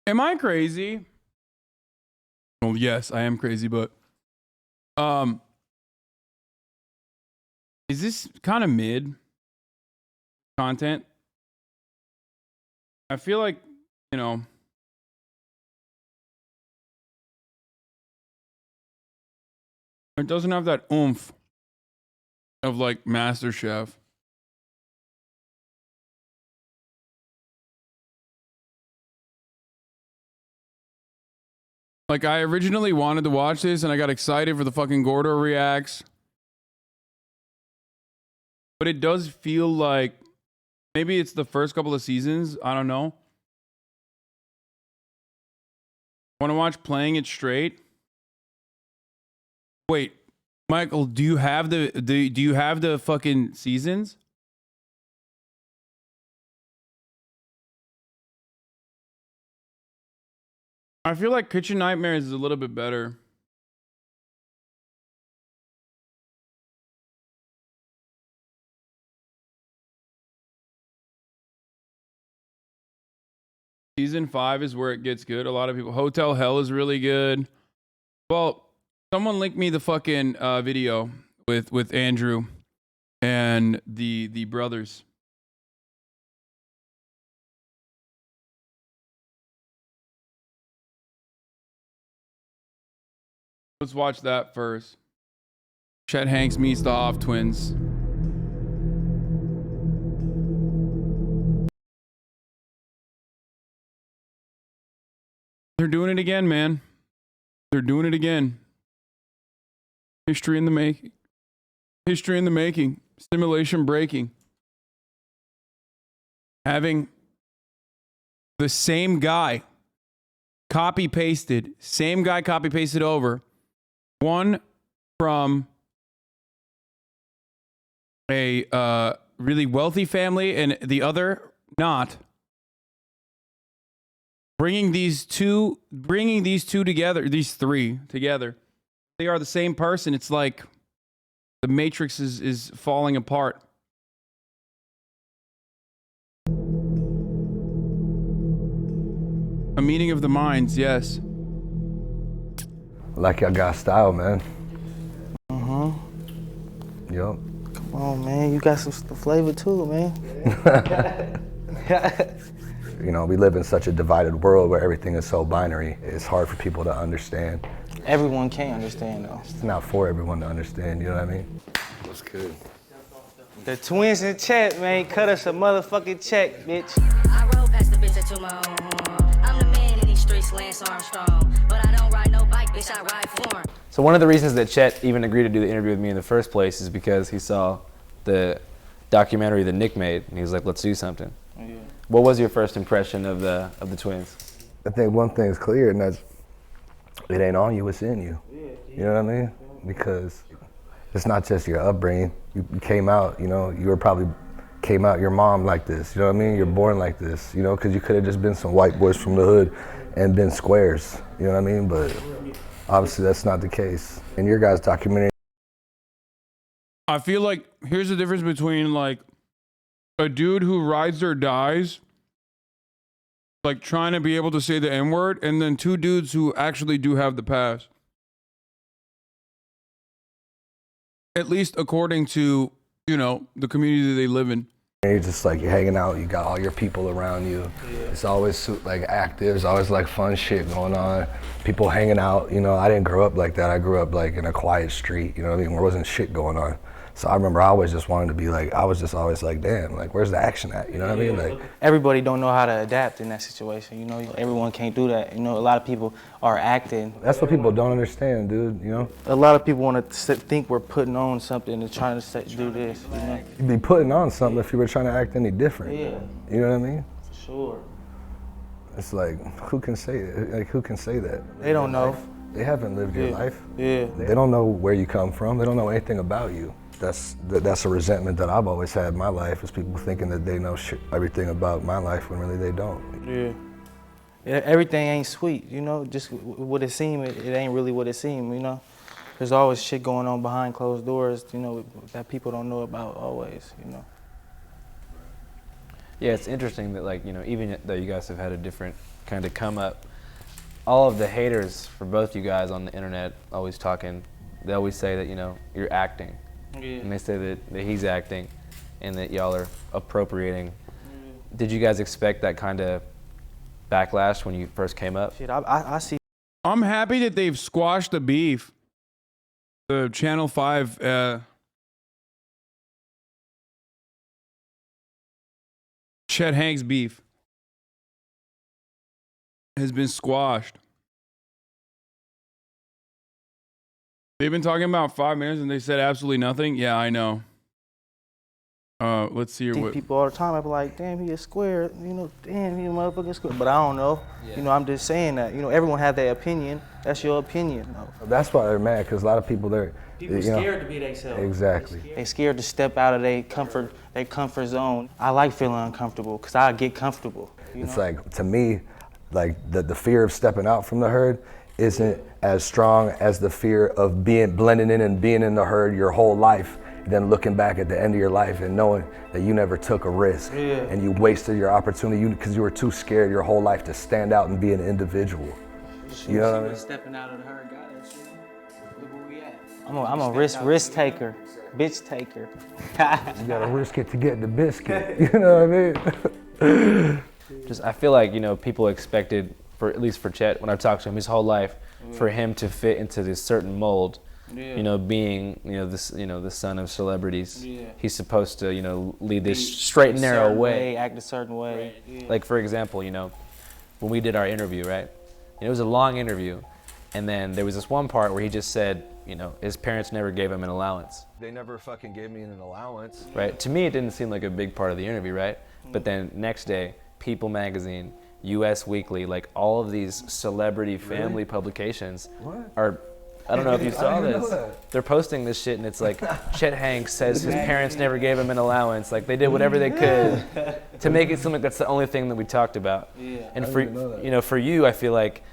Am I crazy? Well, yes, I am crazy, but is this kind of mid content? I feel like, you know, it doesn't have that oomph of like MasterChef. Like, I originally wanted to watch this and I got excited for the fucking Gordo reacts. But it does feel like maybe it's the first couple of seasons. I don't know. Want to watch Playing It Straight? Wait, Michael, do you have the fucking seasons? I feel like Kitchen Nightmares is a little bit better. Season 5 is where it gets good. A lot of people. Hotel Hell is really good. Well, someone linked me the fucking video with Andrew and the brothers. Let's watch that first. Chet Hanks meets the Hoff twins. They're doing it again, man. They're doing it again. History in the making. History in the making. Simulation breaking. Having the same guy copy pasted, same guy copy pasted over. One from a really wealthy family and the other not. Bringing these two together, these three together, they are the same person. It's like the Matrix is falling apart. A meeting of the minds, yes. Like y'all got style, man. Yup. Come on, man. You got some flavor too, man. You know, we live in such a divided world where everything is so binary. It's hard for people to understand. Everyone can't understand, though. It's not for everyone to understand, you know what I mean? That's good. The twins in Chet, man, cut us a motherfucking check, bitch. I rode past the bitch to my own horn. I'm the man in these streets, Lance Armstrong. But I don't ride no bike, bitch, I ride for him. So one of the reasons that Chet even agreed to do the interview with me in the first place is because he saw the documentary that Nick made, and he was like, let's do something. Yeah. What was your first impression of the twins? I think one thing is clear, and that's it ain't on you, it's in you. You know what I mean? Because it's not just your upbringing. You came out, you know, you were probably came out your mom like this, you know what I mean? You're born like this, you know, because you could have just been some white boys from the hood and been squares, you know what I mean? But obviously that's not the case. In your guys' documentary, I feel like here's the difference between like a dude who rides or dies, like trying to be able to say the N-word, and then two dudes who actually do have the pass. At least according to, you know, the community that they live in. you're just like, you're hanging out, you got all your people around you. It's always like active, there's always like fun shit going on. People hanging out, you know, I didn't grow up like that. I grew up like in a quiet street, you know what I mean? Where wasn't shit going on. So I remember I always just wanted to be like, I was just always like, damn, like where's the action at? You know what I mean? Like Everybody don't know how to adapt in that situation, you know? Everyone can't do that. You know, a lot of people are acting. that's what people don't understand, dude, you know? A lot of people want to think we're putting on something and trying to do this, you know? You'd be putting on something if you were trying to act any different. Yeah. You know what I mean? For sure. It's like, who can say it? Like, who can say that? They don't know. They haven't lived your life. Yeah. They don't know where you come from. They don't know anything about you. That's a resentment that I've always had in my life, is people thinking that they know everything about my life when really they don't. Yeah. Everything ain't sweet, you know? Just what it seems, it ain't really what it seems, you know? There's always shit going on behind closed doors, you know, that people don't know about always, you know? Yeah, it's interesting that, like, you know, even though you guys have had a different kind of come up, all of the haters for both you guys on the internet always talking, they always say that, you know, you're acting. Yeah. And they say that he's acting and that y'all are appropriating. Did you guys expect that kind of backlash when you first came up? Shit, I see. I'm happy that they've squashed the beef. The Channel 5 Chet Hanks beef has been squashed. They've been talking about 5 minutes and they said absolutely nothing. Yeah, I know. Let's see what People all the time. I be like, damn, he a square. You know, damn, he a motherfucking square. But I don't know. Yeah. You know, I'm just saying that. You know, everyone has their opinion. That's your opinion. No. That's why they're mad, because a lot of people, People scared to be themselves. Exactly. They scared to step out of their comfort zone. I like feeling uncomfortable because I get comfortable. It's like, to me, like the fear of stepping out from the herd isn't as strong as the fear of blending in and being in the herd your whole life, and then looking back at the end of your life and knowing that you never took a risk and you wasted your opportunity because you were too scared your whole life to stand out and be an individual. You know what I mean? Stepping out of the herd, got that shit. Look where we at. I'm a risk taker, bitch taker. You gotta risk it to get the biscuit. You know what I mean? I feel like, you know, people expected, for at least for Chet, when I talked to him his whole life, for him to fit into this certain mold. You know, being, you know, this, you know, the son of celebrities. He's supposed to, you know, lead this straight and narrow way. Act a certain way. Like, for example, you know, when we did our interview, right? It was a long interview, and then there was this one part where he just said, you know, his parents never gave him an allowance. They never fucking gave me an allowance. Right? To me, it didn't seem like a big part of the interview, right? But then next day, People Magazine, US Weekly, like all of these celebrity family publications are, I don't know if you saw this, they're posting this shit and it's like, Chet Hanks says his parents never gave him an allowance. Like they did whatever they could to make it seem like that's the only thing that we talked about. And for, you know, for you, I feel like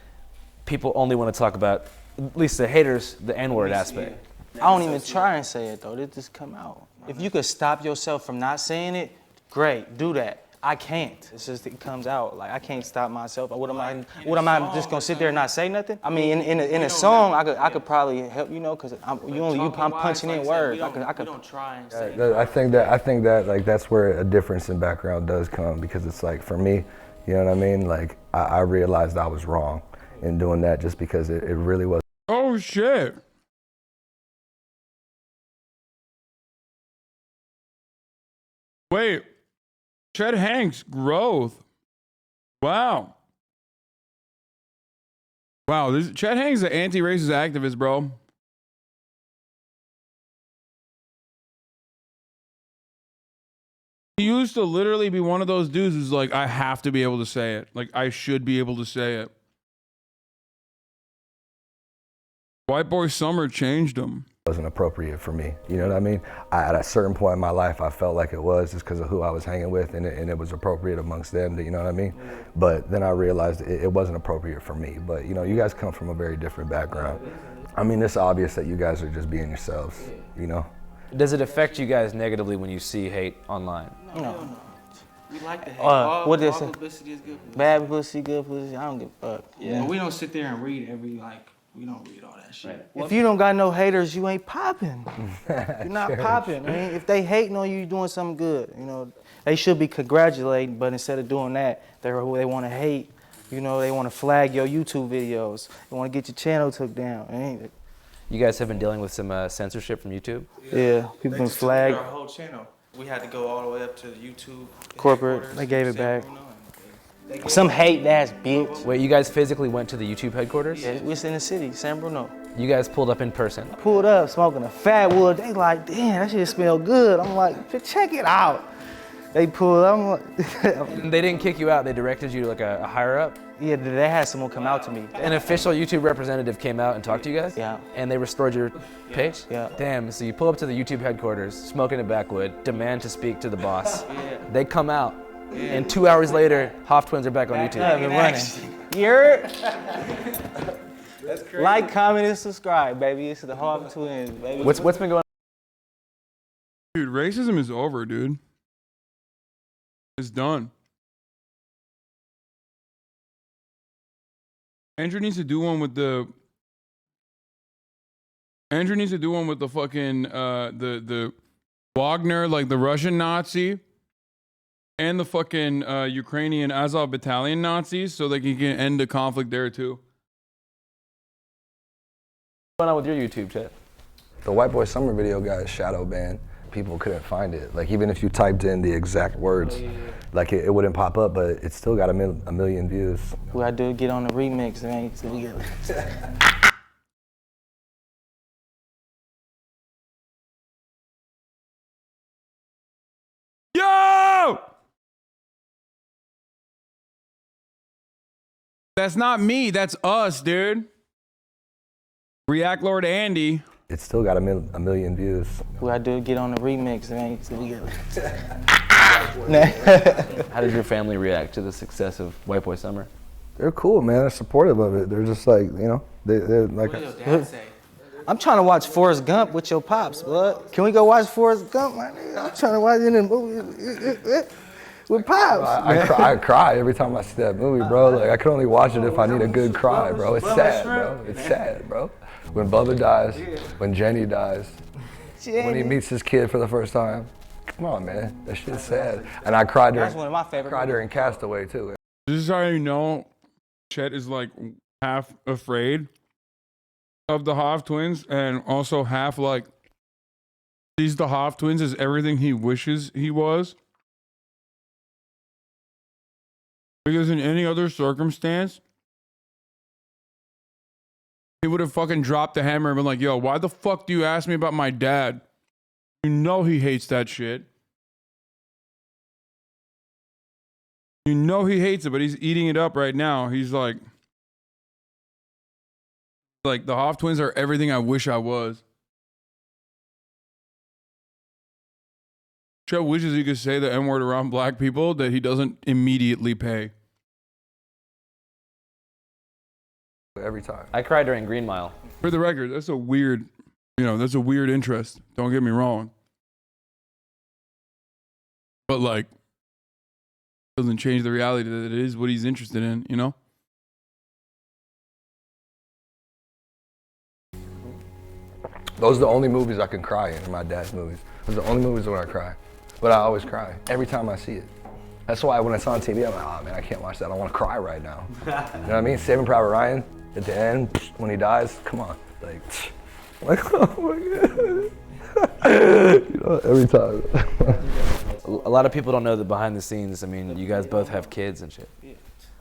people only want to talk about, at least the haters, the N-word aspect. I don't even try and say it though, it just come out. If you could stop yourself from not saying it, great, do that. I can't. It's just, it comes out. Like I can't stop myself. What am I just gonna sit there and not say nothing? I mean, in a song, I could probably help, you know, because I'm punching in words. I could don't try and say. I think that like that's where a difference in background does come, because it's like, for me, you know what I mean? Like I realized I was wrong in doing that, just because it really was. Oh shit. Wait. Chet Hanks growth. Wow. Wow, Chet Hanks is an anti-racist activist, bro. He used to literally be one of those dudes who's like, I have to be able to say it. Like, I should be able to say it. White Boy Summer changed him. Wasn't appropriate for me, you know what I mean? At a certain point in my life, I felt like it was, just because of who I was hanging with, and it was appropriate amongst them, you know what I mean? But then I realized it wasn't appropriate for me. But you know, you guys come from a very different background. I mean, it's obvious that you guys are just being yourselves, you know? Does it affect you guys negatively when you see hate online? No. We like the hate. What did they all say? publicity is good publicity. Bad publicity, good publicity, I don't give a fuck. Yeah. But we don't sit there and read we don't read all that shit. If you don't got no haters, you ain't popping. You're not popping. I mean, if they hating on you, you're doing something good. You know, they should be congratulating, but instead of doing that, they want to hate. You know, they want to flag your YouTube videos. They want to get your channel took down. Ain't it? You guys have been dealing with some censorship from YouTube? Yeah, people been flagged. Our whole channel. We had to go all the way up to the YouTube Corporate, they gave it back. Some hate ass bitch. Wait, you guys physically went to the YouTube headquarters? Yeah, we was in the city, San Bruno. You guys pulled up in person? Pulled up, smoking a fat wood. They like, damn, that shit smell good. I'm like, check it out. They pulled up, I'm like, They didn't kick you out, they directed you to like a higher up? yeah, they had someone come out to me. An official YouTube representative came out and talked to you guys? Yeah. And they restored your page? Yeah. Damn, so you pull up to the YouTube headquarters, smoking a backwood, demand to speak to the boss. They come out, and 2 hours later, Hoff twins are back on YouTube. I've been running. You're That's crazy. Like, comment, and subscribe, baby. It's the Hoff twins, baby. What's been going on? Dude, racism is over, dude. It's done. Andrew needs to do one with the. Andrew needs to do one with the fucking the Wagner, like the Russian Nazi, and the fucking Ukrainian Azov Battalion Nazis, so that he can end the conflict there too. What's going on with your YouTube, Chet? The White Boy Summer video got shadow banned. People couldn't find it. Like even if you typed in the exact words, like it wouldn't pop up, but it still got a million views. We gotta do get on the remix, man. So we get. Yo! That's not me. That's us, dude. React Lord Andy. It still got a million views. We gotta do get on the remix, man. So we get. How did your family react to the success of White Boy Summer? They're cool, man. They're supportive of it. They're just like, you know, they're like. What did your dad say? I'm trying to watch Forrest Gump with your pops, bud. Can we go watch Forrest Gump, man? I'm trying to watch it in the movie with pops. I cry every time I see that movie, bro. Like I can only watch it if I need a good cry, bro. It's sad, bro. It's sad, bro. When Bubba dies, when Jenny dies, when he meets his kid for the first time. Come on, man. That shit's sad. And I cried during. That's one of my favorite. Cried during Castaway too. This is how you know Chet is like half afraid of the Hoff twins and also half like sees the Hoff twins as everything he wishes he was. Because in any other circumstance, he would have fucking dropped the hammer and been like, yo, why the fuck do you ask me about my dad? You know he hates that shit. You know he hates it, but he's eating it up right now. He's like the Hoff twins are everything I wish I was. Chet wishes he could say the N-word around black people that he doesn't immediately pay. Every time. I cried during Green Mile. For the record, that's a weird, that's a weird interest. Don't get me wrong. But like, doesn't change the reality that it is what he's interested in, you know? Those are the only movies I can cry in, my dad's movies. Those are the only movies where I cry. But I always cry, every time I see it. That's why when it's on TV, I'm like, oh man, I can't watch that. I want to cry right now. You know what I mean? Saving Private Ryan, at the end, when he dies, come on. Like oh my God. You know, every time. A lot of people don't know that behind the scenes, I mean, you guys both have kids and shit.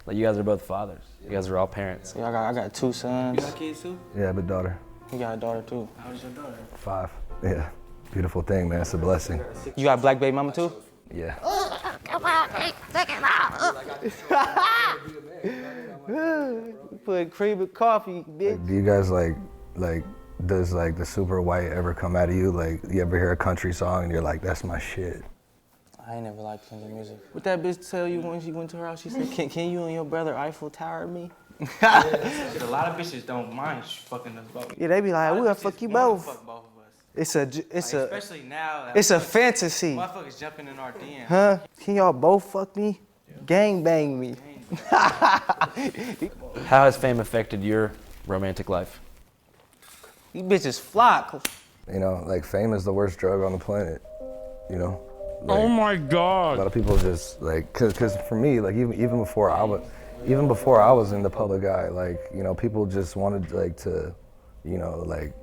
Like you guys are both fathers. You guys are all parents. Yeah, I got two sons. You got kids too? Yeah, I have a daughter. You got a daughter too. How old is your daughter? 5. Yeah. Beautiful thing, man. It's a blessing. You got a black baby mama too? Yeah. Put cream in coffee, bitch. Do you guys like does like the super white ever come out of you? Like you ever hear a country song and you're like, that's my shit? I ain't never liked country music. What that bitch tell you when she went to her house? She said, can you and your brother Eiffel Tower me? A lot of bitches don't mind fucking us both. Yeah, they be like, we gonna fuck you both. Fuck both of us. It's Especially now. a fantasy. Motherfuckers jumping in our DMs. Huh? Can y'all both fuck me? Gang bang me. How has fame affected your romantic life? These bitches flock. You know, like fame is the worst drug on the planet. You know. Like, Oh my a God. lot of people just like, cause for me, like even before I was in the public eye, like people just wanted like to, like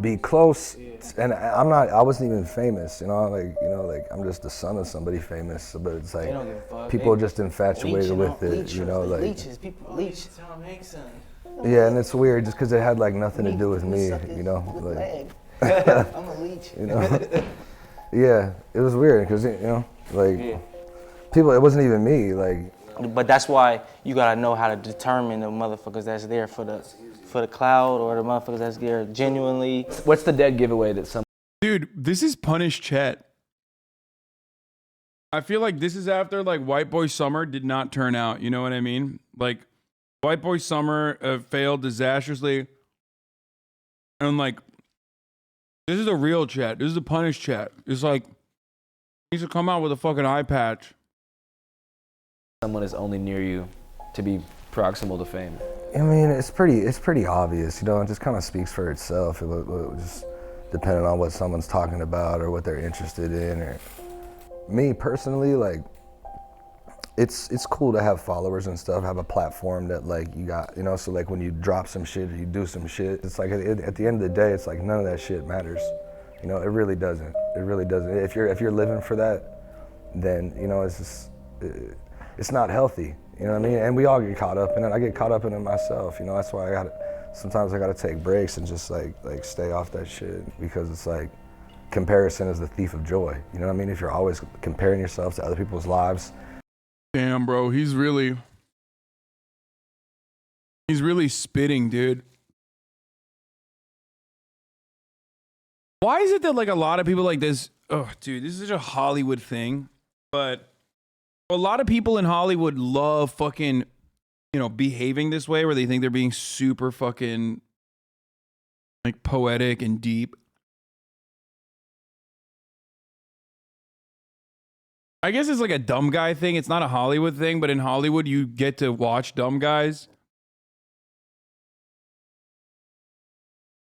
be close, and I wasn't even famous, like I'm just the son of somebody famous, but it's like They don't give a fuck. people They just infatuated with it, like Leeches, people leech. Tom Hanks son. yeah, and it's weird just because it had like nothing to do with me, like I'm a leech. yeah, it was weird because people, it wasn't even me, like. But that's why you gotta know how to determine the motherfuckers that's there for the cloud or the motherfuckers that's there genuinely. What's the dead giveaway that some Dude, this is Punish Chet. I feel like this is after like White Boy Summer did not turn out. You know what I mean? Like White Boy Summer failed disastrously. And like, this is a real Chet. This is a Punish Chet. It's like, he needs to come out with a fucking eye patch someone is only near you to be proximal to fame? I mean, it's pretty obvious, you know. It just kind of speaks for itself. It just depending on what someone's talking about or what they're interested in. Or me personally, like, it's cool to have followers and stuff, have a platform that like you got, you know. So like when you drop some shit or you do some shit, it's like at the end of the day, it's like none of that shit matters. You know, it really doesn't. It really doesn't. If you're living for that, then you know it's just it's not healthy. You know what I mean? And we all get caught up in it. I get caught up in it myself. You know, that's why sometimes I gotta take breaks and just like stay off that shit, because it's like comparison is the thief of joy. You know what I mean? If you're always comparing yourself to other people's lives. Damn, bro, he's really spitting, dude. Why is it that like a lot of people like this? Oh, dude, this is such a Hollywood thing, but a lot of people in Hollywood love fucking, you know, behaving this way where they think they're being super fucking like poetic and deep. I guess it's like a dumb guy thing. It's not a Hollywood thing, but in Hollywood you get to watch dumb guys.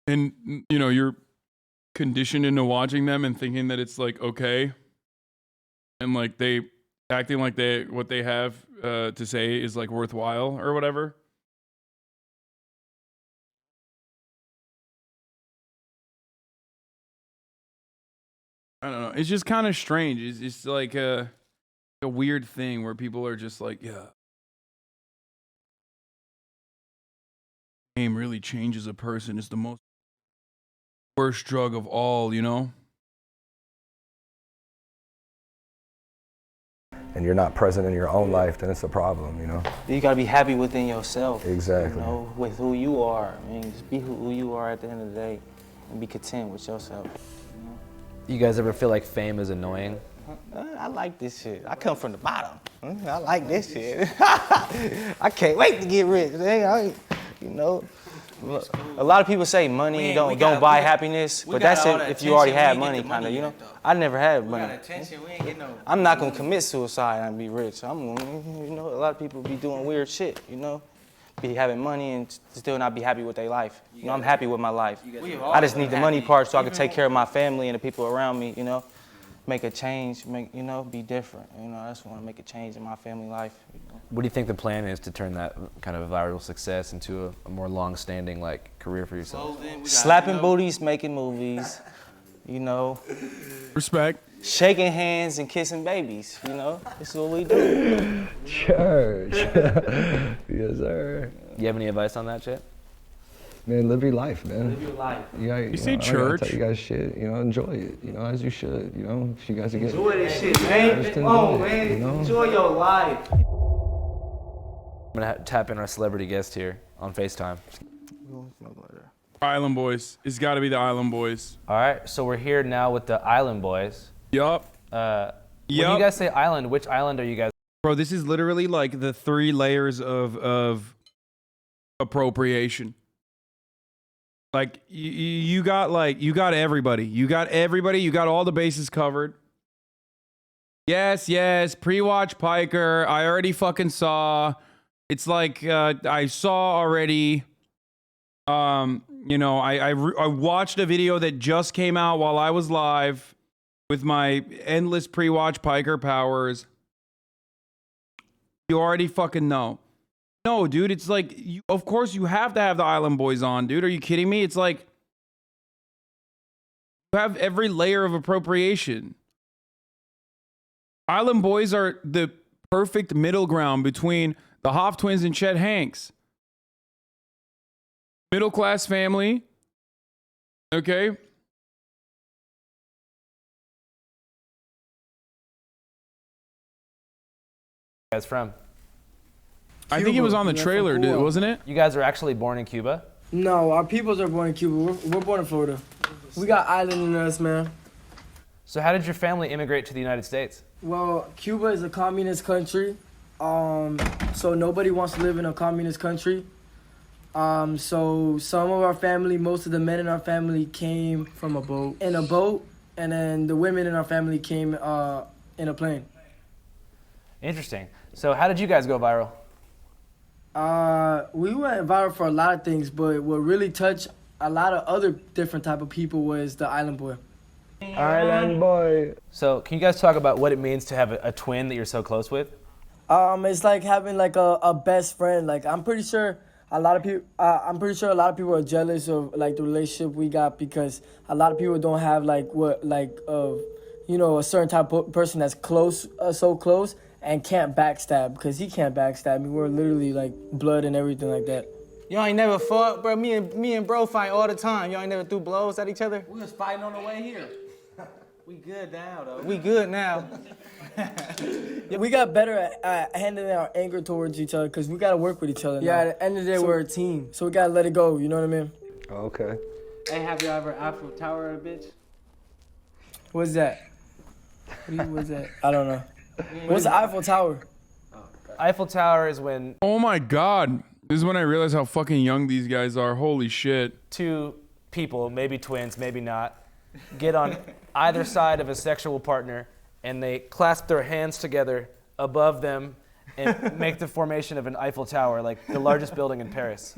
And, you know, you're conditioned into watching them and thinking that it's like okay. And like they acting like what they have to say is like worthwhile or whatever. I don't know. It's just kind of strange. It's like a weird thing where people are just like, yeah, game really changes a person. It's the most worst drug of all, you know? And you're not present in your own life, then it's a problem, you know? You gotta be happy within yourself. Exactly. You know, with who you are. I mean, just be who you are at the end of the day and be content with yourself. You guys ever feel like fame is annoying? I like this shit. I come from the bottom. I like this shit. I can't wait to get rich. You know, a lot of people say money don't buy happiness, but that's if you already had money, kind of. You know, I never had money. I'm not gonna commit suicide and be rich. You know, a lot of people be doing weird shit. You know, be having money and still not be happy with their life. You know, I'm happy with my life. I just need the money part so I can take care of my family and the people around me. You know, make a change, you know, be different. You know, I just want to make a change in my family life. You know? What do you think the plan is to turn that kind of viral success into a more long-standing like career for yourself? Slapping booties, making movies. You know. Respect. Shaking hands and kissing babies, you know? This is what we do. Church. Yes, sir. You have any advice on that, Chet? Man, live your life, man. Live your life. You say church. Tell you guys shit, you know, enjoy it, you know, as you should, you know, if you guys are getting. Enjoy this shit, man. Come on, man. You know? Enjoy your life. I'm gonna tap in our celebrity guest here on FaceTime. Island Boys. It's got to be the Island Boys. All right, so we're here now with the Island Boys. Yup. When you guys say island, which island are you guys? Bro, this is literally like the 3 layers of appropriation. Like you got everybody. You got everybody. You got all the bases covered. Yes. Pre-watch Piker. I already fucking saw. It's like I saw already. You know, I watched a video that just came out while I was live with my endless pre-watch Piker powers. You already fucking know. No, dude, it's like, of course you have to have the Island Boys on, dude. Are you kidding me? It's like, you have every layer of appropriation. Island Boys are the perfect middle ground between the Hoff twins and Chet Hanks. Middle class family. Okay. Guys from? I think it was on the trailer, dude, wasn't it? You guys are actually born in Cuba? No, our peoples are born in Cuba. We're born in Florida. We got island in us, man. So how did your family immigrate to the United States? Well, Cuba is a communist country, so nobody wants to live in a communist country. So some of our family, most of the men in our family came From a boat. in a boat, and then the women in our family came in a plane. Interesting. So how did you guys go viral? We went viral for a lot of things, but what really touched a lot of other different type of people was the Island Boy. Island boy. So can you guys talk about what it means to have a twin that you're so close with? It's like having like a best friend. Like I'm pretty sure a lot of people are jealous of like the relationship we got because a lot of people don't have like a certain type of person that's close, so close and can't backstab because he can't backstab me. We're literally like blood and everything like that. Y'all ain't never fought, bro. Me and bro fight all the time. Y'all ain't never threw blows at each other. We was fighting on the way here. We good now, though. We good now. We got better at handling our anger towards each other because we got to work with each other now. Yeah, at the end of the day, we're a team. So we got to let it go, you know what I mean? Okay. Hey, have you ever Eiffel Tower a bitch? What's that? What's that? I don't know. What's the Eiffel Tower? Eiffel Tower is when Oh my God. This is when I realize how fucking young these guys are. Holy shit. two people, maybe twins, maybe not, get on either side of a sexual partner and they clasp their hands together above them and make the formation of an Eiffel Tower, like the largest building in Paris.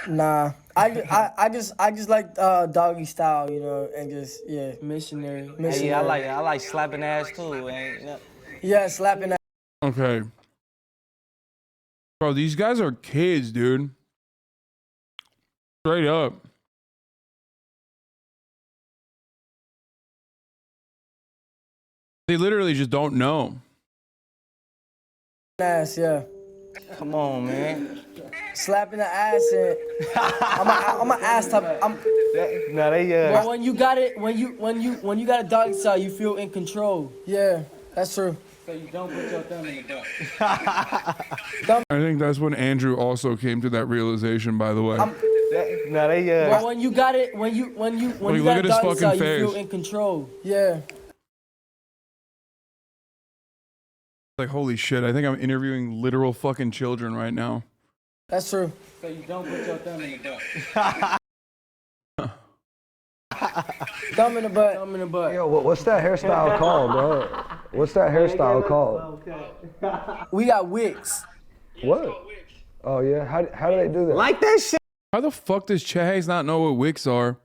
Nah, I just like doggy style, you know, and just missionary. Hey, yeah, I like slapping ass too. Yeah, slapping that. Okay. Bro, these guys are kids, dude. Straight up. They literally just don't know. Ass, yeah. Come on, man. Slapping the ass and I'm an ass type. But when you got it, when you got a doggy style, you feel in control. Yeah, that's true. So you don't put your thumb in the butt. I think that's when Andrew also came to that realization, by the way. But when you got it, when you Look got at a his doggy style, fucking you feel face. in control. Yeah. Like, holy shit, I think I'm interviewing literal fucking children right now. That's true. So you don't put your thumb in the butt. Thumb in the butt. Thumb in the butt. Yo, what's that hairstyle called, bro? What's that hairstyle called? We got wigs. What? Oh yeah. How do they do that? Like that shit. How the fuck does Chet Hanks not know what wicks are?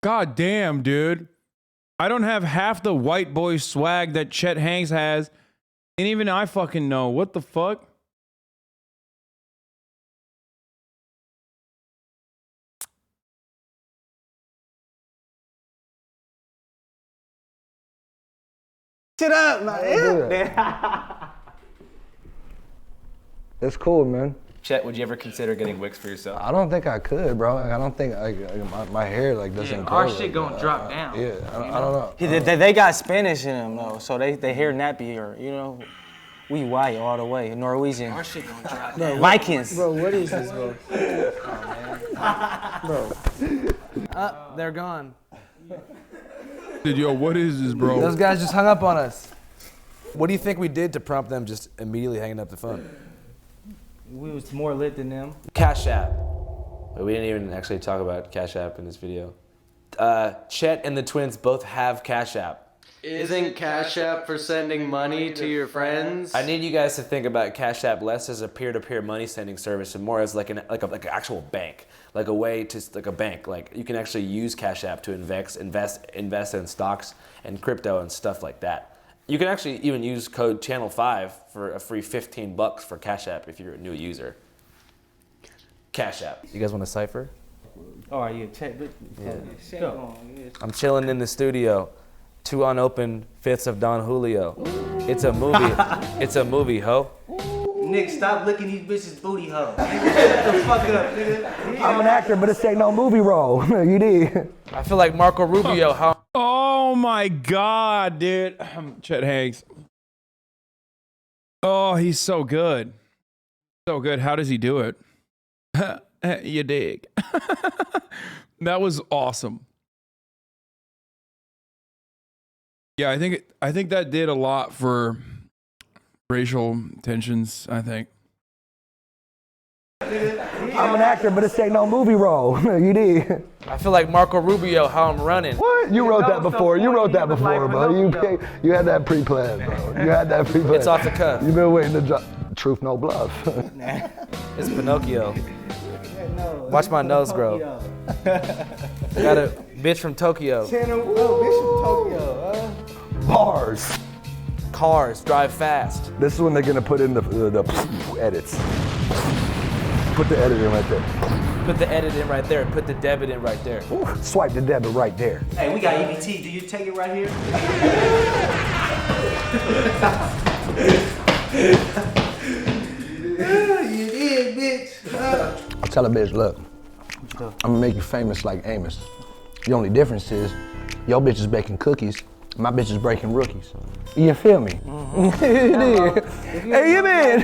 God damn, dude. I don't have half the white boy swag that Chet Hanks has, and even I fucking know. What the fuck? Shit up, do man. It's cool, man. Chet, would you ever consider getting wigs for yourself? I don't think I could, bro. I don't think my hair like doesn't grow. Our like shit gonna that. drop down. Yeah, I don't know. They got Spanish in them though, so they hair nappy or you know, we white all the way, Norwegian. Our shit gonna drop down. Vikings. Bro, what is this, bro? Bro. They're gone. Dude, yo, what is this, bro? Those guys just hung up on us. What do you think we did to prompt them just immediately hanging up the phone? We was more lit than them. Cash App. But we didn't even actually talk about Cash App in this video. Chet and the twins both have Cash App. Isn't Cash App for sending money to your friends? I need you guys to think about Cash App less as a peer-to-peer money sending service and more as like an actual bank, like a way to like a bank. Like you can actually use Cash App to invest in stocks and crypto and stuff like that. You can actually even use code Channel 5 for a free $15 for Cash App if you're a new user. Cash App. You guys want a cipher? Oh yeah, check. I'm chilling in the studio. 2 unopened fifths of Don Julio. It's a movie. It's a movie, ho. Nick, stop licking these bitches' booty hole. Shut the fuck up, nigga. I'm an actor, but this ain't no movie role. You did. I feel like Marco Rubio, ho. Oh my God, dude. Chet Hanks. Oh, he's so good. So good. How does he do it? You dig. That was awesome. Yeah, I think that did a lot for racial tensions, I think. I'm an actor, but this ain't no movie role. You did. I feel like Marco Rubio, how I'm running. What? You wrote that before. You wrote that before, bro. You had that pre-planned, bro. You had that pre-planned. It's off the cuff. You've been waiting to drop. Truth, no bluff. It's Pinocchio. Watch my nose grow. Got a bitch from Tokyo. Bars. Cars drive fast. This is when they're gonna put in the edits. Put the edit in right there. Put the edit in right there. Put the debit in right there. Ooh, swipe the debit right there. Hey, we got EBT. Do you take it right here? You did, bitch. I tell a bitch, look, I'm gonna make you famous like Amos. The only difference is, your bitch is baking cookies, my bitch is breaking rookies. You feel me? Hey, you mean?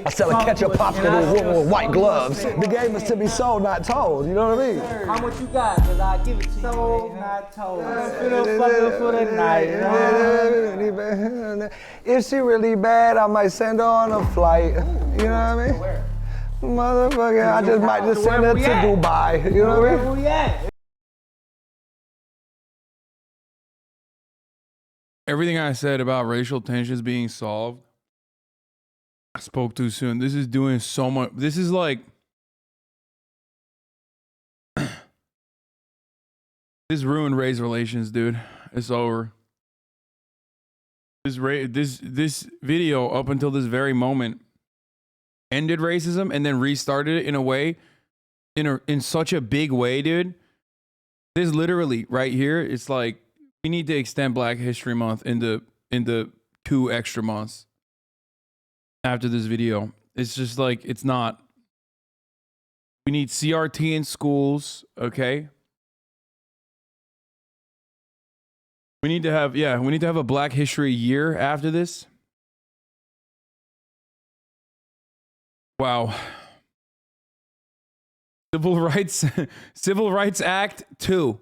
I sell a ketchup popsicle with white gloves. The game is to be sold, not told. You know what I mean? How much you got? Cause I give it to you. Sold, not told. For the night. If she really bad, I might send her on a flight. You know what I mean? Motherfucker, I just might just send her to Dubai. You know what I mean? Where we at? Everything I said about racial tensions being solved, I spoke too soon. This is doing so much. This is like, this ruined race relations, dude. It's over. This video up until this very moment ended racism and then restarted it in a way, in such a big way, dude. This literally right here, it's like, we need to extend Black History Month into 2 extra months after this video. It's just like, it's not. We need CRT in schools, okay? We need to have, we need to have a Black History year after this. Wow. Civil Rights Act 2.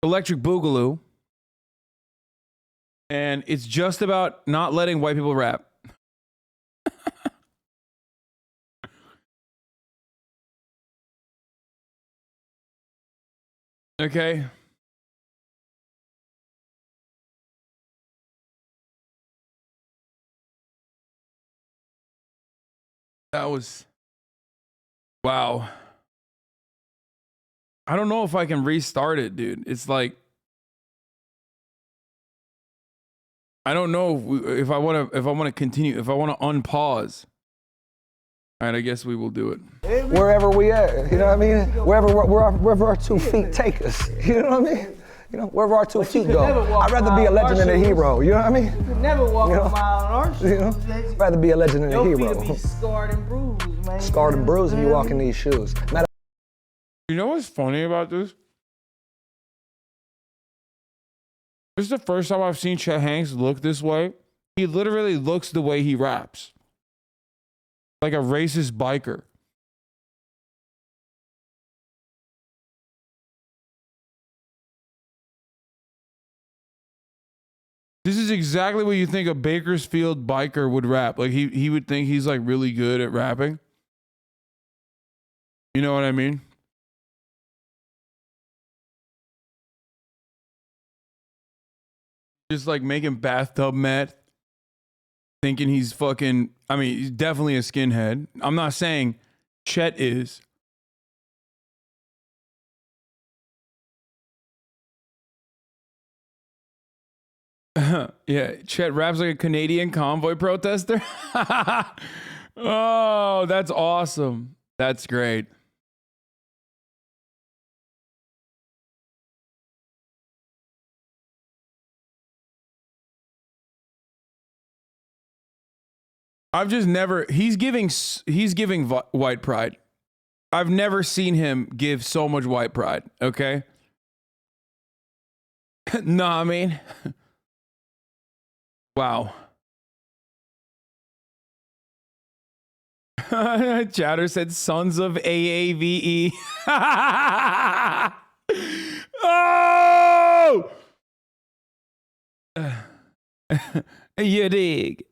Electric Boogaloo. And it's just about not letting white people rap. Okay. That was, wow. I don't know if I can restart it, dude. It's like, I don't know if I want to continue, if I want to unpause. All right, I guess we will do it. Wherever we at, you know what I mean? Wherever our 2 feet take us, you know what I mean? You know, wherever our 2 feet go. I'd rather be a legend than a hero, you know what I mean? You can never walk a mile on our shoes. You know? I'd rather be a legend than a hero. Your feet will be scarred and bruised, man. Scarred and bruised if you walk in these shoes. You know what's funny about this? This is the first time I've seen Chet Hanks look this way. He literally looks the way he raps. Like a racist biker. This is exactly what you think a Bakersfield biker would rap. Like he would think he's like really good at rapping. You know what I mean? Just like making bathtub meth, thinking he's fucking, I mean, he's definitely a skinhead. I'm not saying Chet is. Yeah, Chet raps like a Canadian convoy protester. Oh, that's awesome. That's great. I've just never, he's giving white pride. I've never seen him give so much white pride, okay? No, I mean, wow. Chatter said sons of AAVE. Oh! You dig?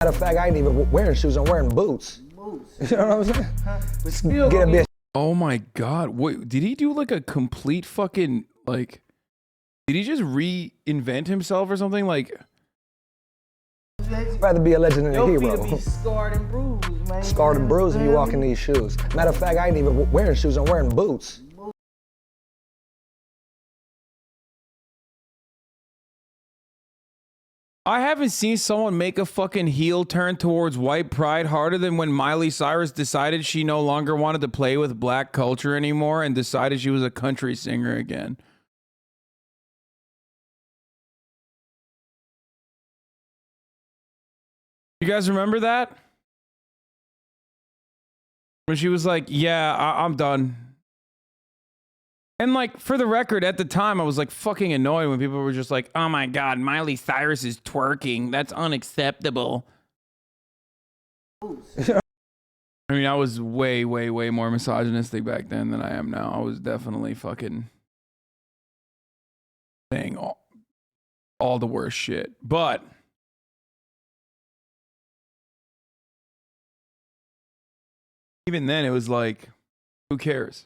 Matter of fact, I ain't even wearing shoes, I'm wearing boots. You know what I'm saying? But still Get a bitch. Oh my God. Wait, did he do like a complete fucking, like, did he just reinvent himself or something? Like, I'd rather be a legend than a your hero. feet be scarred and bruised, man. Scarred and bruised if you walk in these shoes. Matter of fact, I ain't even wearing shoes, I'm wearing boots. I haven't seen someone make a fucking heel turn towards white pride harder than when Miley Cyrus decided she no longer wanted to play with black culture anymore and decided she was a country singer again. You guys remember that? When she was like, yeah, I'm done. And like, for the record, at the time, I was like fucking annoyed when people were just like, oh my God, Miley Cyrus is twerking. That's unacceptable. I mean, I was way, way, way more misogynistic back then than I am now. I was definitely fucking saying all the worst shit. But even then, it was like, who cares?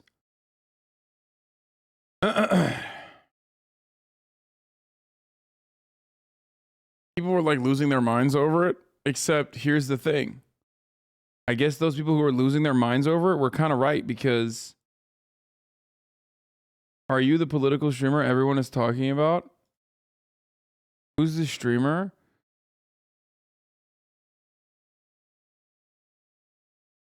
People were like losing their minds over it, except here's the thing. I guess those people who were losing their minds over it were kind of right, because are you the political streamer everyone is talking about? Who's the streamer?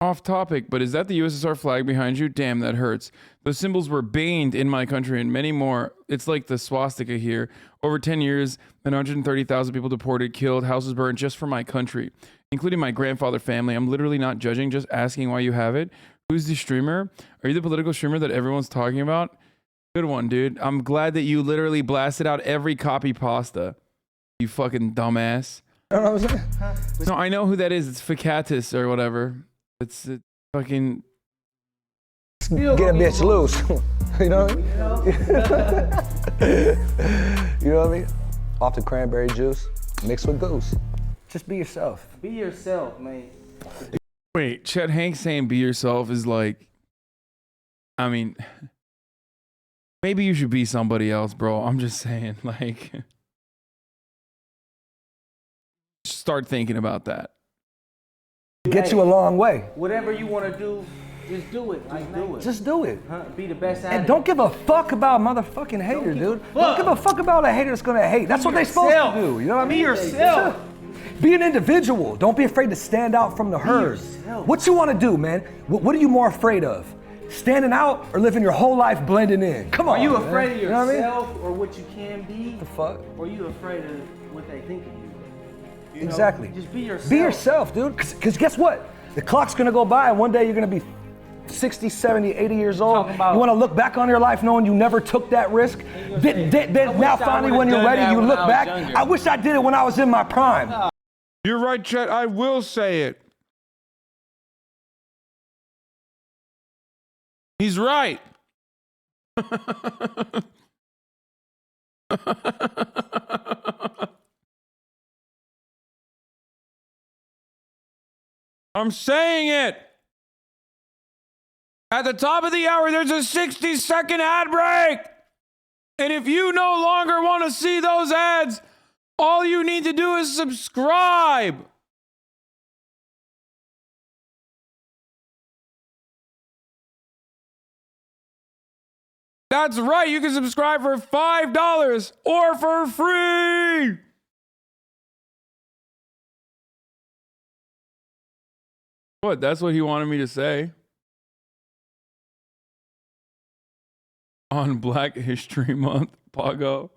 Off topic, but is that the USSR flag behind you? Damn, that hurts. Those symbols were banned in my country and many more. It's like the swastika here. Over 10 years, 130,000 people deported, killed, houses burned just for my country, including my grandfather family. I'm literally not judging, just asking why you have it. Who's the streamer? Are you the political streamer that everyone's talking about? Good one, dude. I'm glad that you literally blasted out every copy pasta. You fucking dumbass. You know what I'm saying? No, I know who that is. It's Ficatus or whatever. It's fucking... Get a bitch loose. You know what I mean? You know what I mean? Off the cranberry juice, mixed with goose. Just be yourself. Be yourself, man. Wait, Chet Hanks saying be yourself is like... I mean... Maybe you should be somebody else, bro. I'm just saying, like... Start thinking about that. Get you a long way. Whatever you want to do, just do it. Just do it. Just do it. Be the best at it. And don't give a fuck about motherfucking hater, dude. Don't give a fuck about a hater that's gonna hate. That's what they're supposed to do. You know what I mean? Be yourself. Be an individual. Don't be afraid to stand out from the herd. What you want to do, man? What are you more afraid of? Standing out or living your whole life blending in? Come on. Are you afraid of You know yourself what I mean? or what you can be? The fuck? Or are you afraid of what they think of you? You know, Exactly. just be yourself. Be yourself, dude. Because guess what? The clock's gonna go by and one day you're gonna be 60, 70, 80 years old. You wanna look back on your life knowing you never took that risk? Then now finally when you're ready, you look back. I wish I did it when I was in my prime. You're right, Chet. I will say it. He's right. I'm saying it. At the top of the hour, there's a 60-second ad break. And if you no longer want to see those ads, all you need to do is subscribe. That's right. You can subscribe for $5 or for free. What? That's what he wanted me to say. On Black History Month, Pago.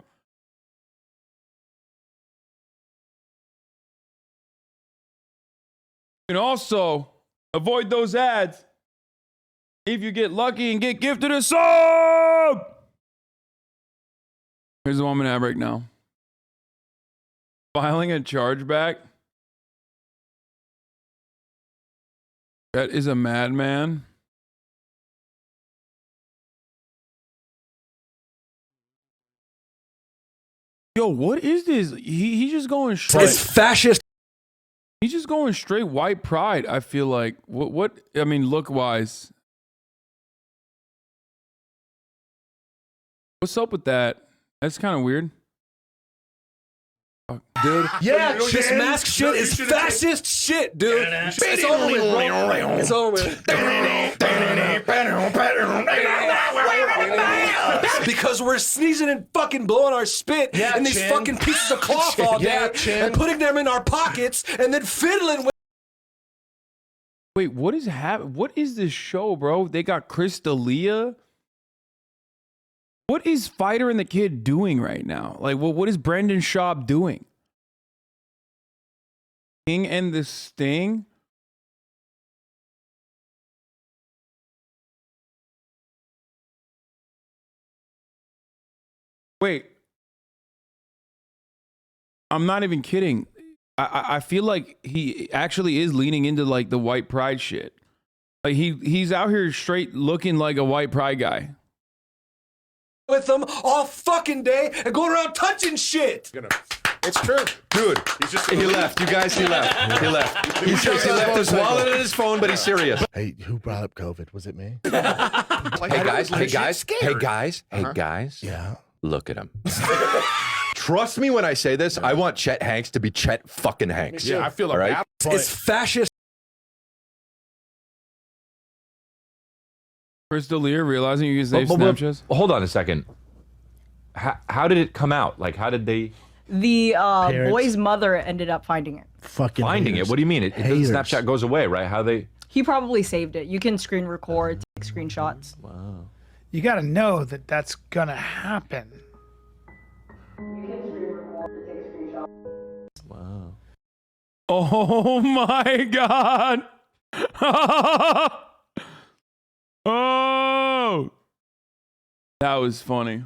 And also, avoid those ads if you get lucky and get gifted a sub. Here's the 1 minute ad break now. Filing a chargeback. That is a madman. Yo, what is this? He just going straight. It's fascist. He's just going straight white pride. I feel like what I mean, look wise. What's up with that? That's kind of weird. Dude, yeah, this mask shit is fascist shit, dude. It's over with, bro. It's over with. Because we're sneezing and fucking blowing our spit in these fucking pieces of cloth all day and putting them in our pockets and then fiddling with. Wait, what is What is this show, bro? They got Chris D'Elia. What is Fighter and the Kid doing right now? Like, what is Brendan Schaub doing? King and the Sting? Wait. I'm not even kidding. I feel like he actually is leaning into like the white pride shit. Like he's out here straight looking like a white pride guy. With them all fucking day and going around touching shit. It's true. Dude, he left. You guys, he left. He left. He left his wallet and his phone, but he's serious. Hey, who brought up COVID? Was it me? Hey guys. Yeah. Look at him. Trust me when I say this. I want Chet Hanks to be Chet fucking Hanks. Yeah, I feel like right? It's fascist. Chris D'Elia realizing you can save Snapchats? Hold on a second. How did it come out? Like, how did they... The boy's mother ended up finding it. Fucking finding haters. it? What do you mean? Snapchat goes away, right? How they... He probably saved it. You can screen record, take screenshots. Wow. You got to know that that's going to happen. Wow. Oh my God. Oh, that was funny.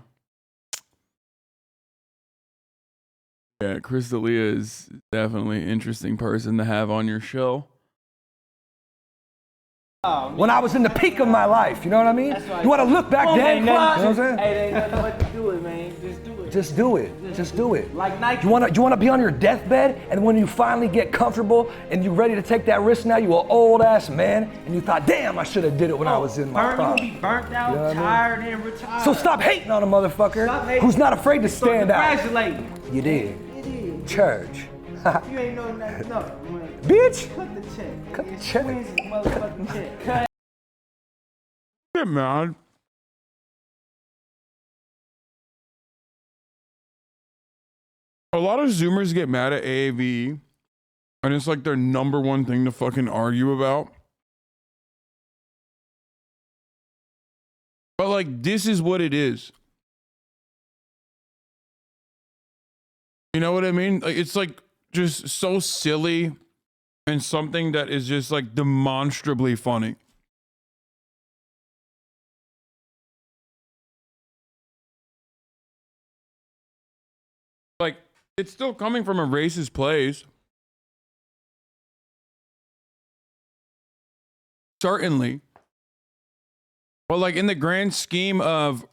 Yeah, Chris D'Elia is definitely an interesting person to have on your show. When I was in the peak of my life, you know what I mean? You want to look back then? You know what I'm saying? Hey, there ain't nothing but to do it, man. Just do it. Just do it. Just do it. Like Nike. You wanna be on your deathbed, and when you finally get comfortable and you're ready to take that risk now, you an old ass man, and you thought, damn, I should have did it when I was in my prime. You gonna be burnt out, You know what I mean? tired, and retired. So stop hating on a motherfucker who's not afraid to stand out. Congratulate. You did. You did. Church. You ain't know nothing, no, man. Bitch. Cut the check. Cut the check. When's the motherfucking check? Cut. Get mad. A lot of Zoomers get mad at AAVE, and it's like their number one thing to fucking argue about. But like, this is what it is. You know what I mean? Like, it's like just so silly and something that is just like demonstrably funny. Like, it's still coming from a racist place. Certainly. But like in the grand scheme of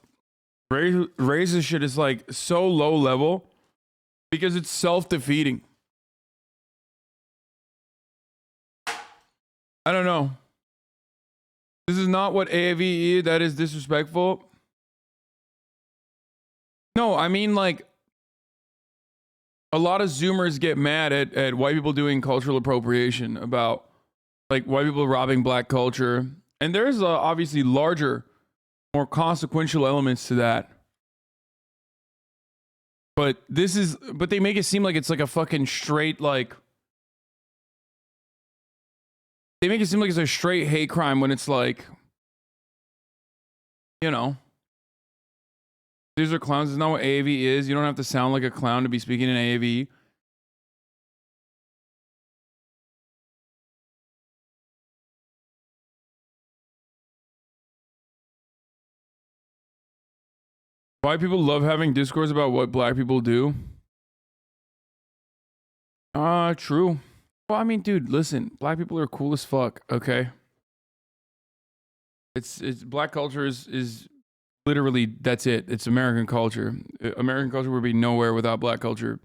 racist shit is like so low level because it's self-defeating. I don't know. This is not what AAVE is. That is disrespectful. No, I mean like a lot of Zoomers get mad at white people doing cultural appropriation about like white people robbing black culture. And there's obviously larger, more consequential elements to that. But they make it seem like it's like a fucking straight, like, they make it seem like it's a straight hate crime when it's like, you know, these are clowns. It's not what AAVE is. You don't have to sound like a clown to be speaking in AAVE. White people love having discourse about what black people do. True. Well, I mean, dude, listen, black people are cool as fuck, okay? It's black culture is literally, that's it. It's American culture. American culture would be nowhere without black culture.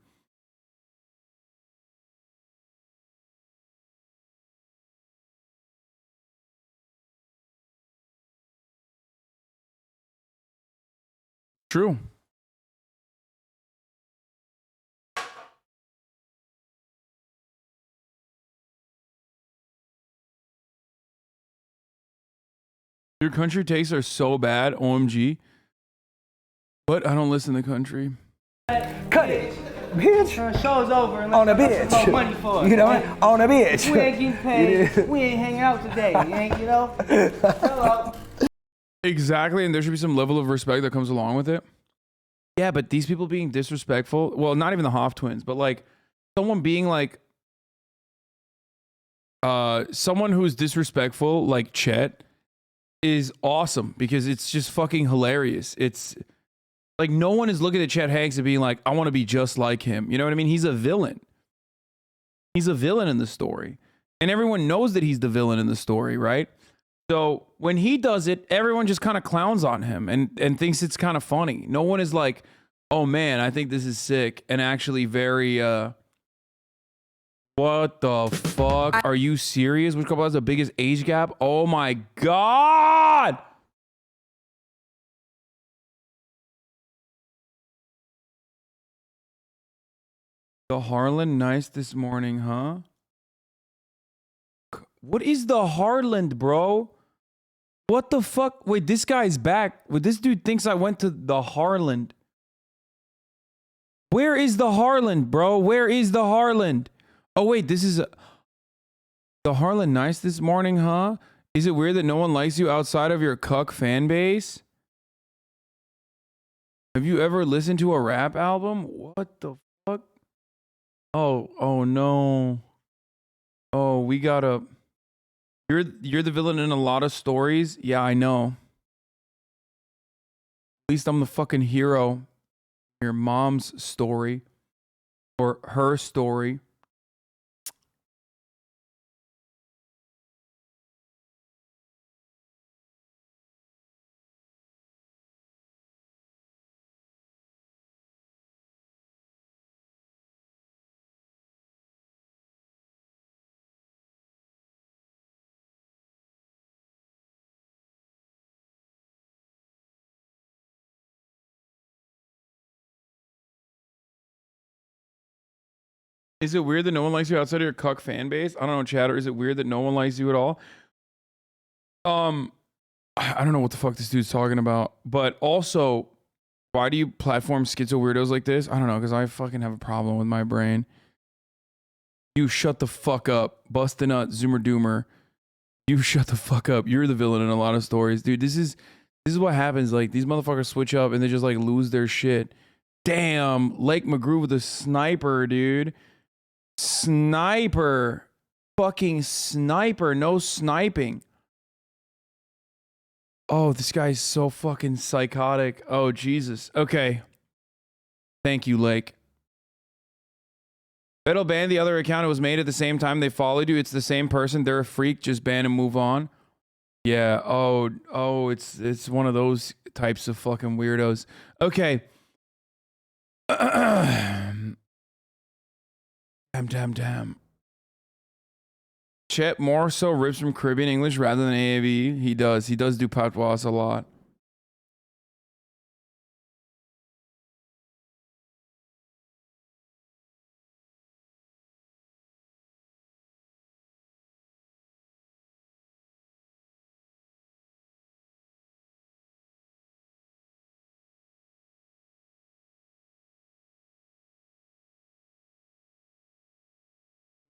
True. Your country tastes are so bad, OMG. But I don't listen to country. Cut it, bitch. Show's over. And On a let's bitch. get money for it. You know what? On a bitch. We ain't getting paid. We ain't hanging out today. You ain't, you know? Hello. Exactly, and there should be some level of respect that comes along with it. Yeah, but these people being disrespectful, well, not even the Hoff twins, but like someone being like someone who's disrespectful like Chet is awesome because it's just fucking hilarious. It's like no one is looking at Chet Hanks and being like, I want to be just like him. You know what I mean? He's a villain. He's a villain in the story. And everyone knows that he's the villain in the story, right? So when he does it, everyone just kind of clowns on him and thinks it's kind of funny. No one is like, oh man, I think this is sick, and actually very, what the fuck? Are you serious? Which couple has the biggest age gap? Oh my God! The Harlan nice this morning, huh? What is the Harland, bro? What the fuck? Wait, this guy's back. Wait, this dude thinks I went to the Harland. Where is the Harland, bro? Where is the Harland? Oh, wait, this is... The Harlan nice this morning, huh? Is it weird that no one likes you outside of your cuck fan base? Have you ever listened to a rap album? What the fuck? Oh no. Oh, we gotta... You're the villain in a lot of stories. Yeah, I know. At least I'm the fucking hero. Your mom's story. Or her story. Is it weird that no one likes you outside of your cuck fan base? I don't know, chatter. Is it weird that no one likes you at all? I don't know what the fuck this dude's talking about. But also, why do you platform schizo weirdos like this? I don't know, because I fucking have a problem with my brain. You shut the fuck up. Bust a nut, Zoomer Doomer. You shut the fuck up. You're the villain in a lot of stories. Dude, this is what happens. Like, these motherfuckers switch up and they just, like, lose their shit. Damn. Lake McGrew with a sniper, dude. Sniper. Fucking sniper. No sniping. Oh, this guy's so fucking psychotic. Oh, Jesus. Okay. Thank you, Lake. It'll ban the other account. It was made at the same time they followed you. It's the same person. They're a freak. Just ban and move on. Yeah. Oh, it's one of those types of fucking weirdos. Okay. Damn. Chet more so rips from Caribbean English rather than AAV. He does do patois a lot.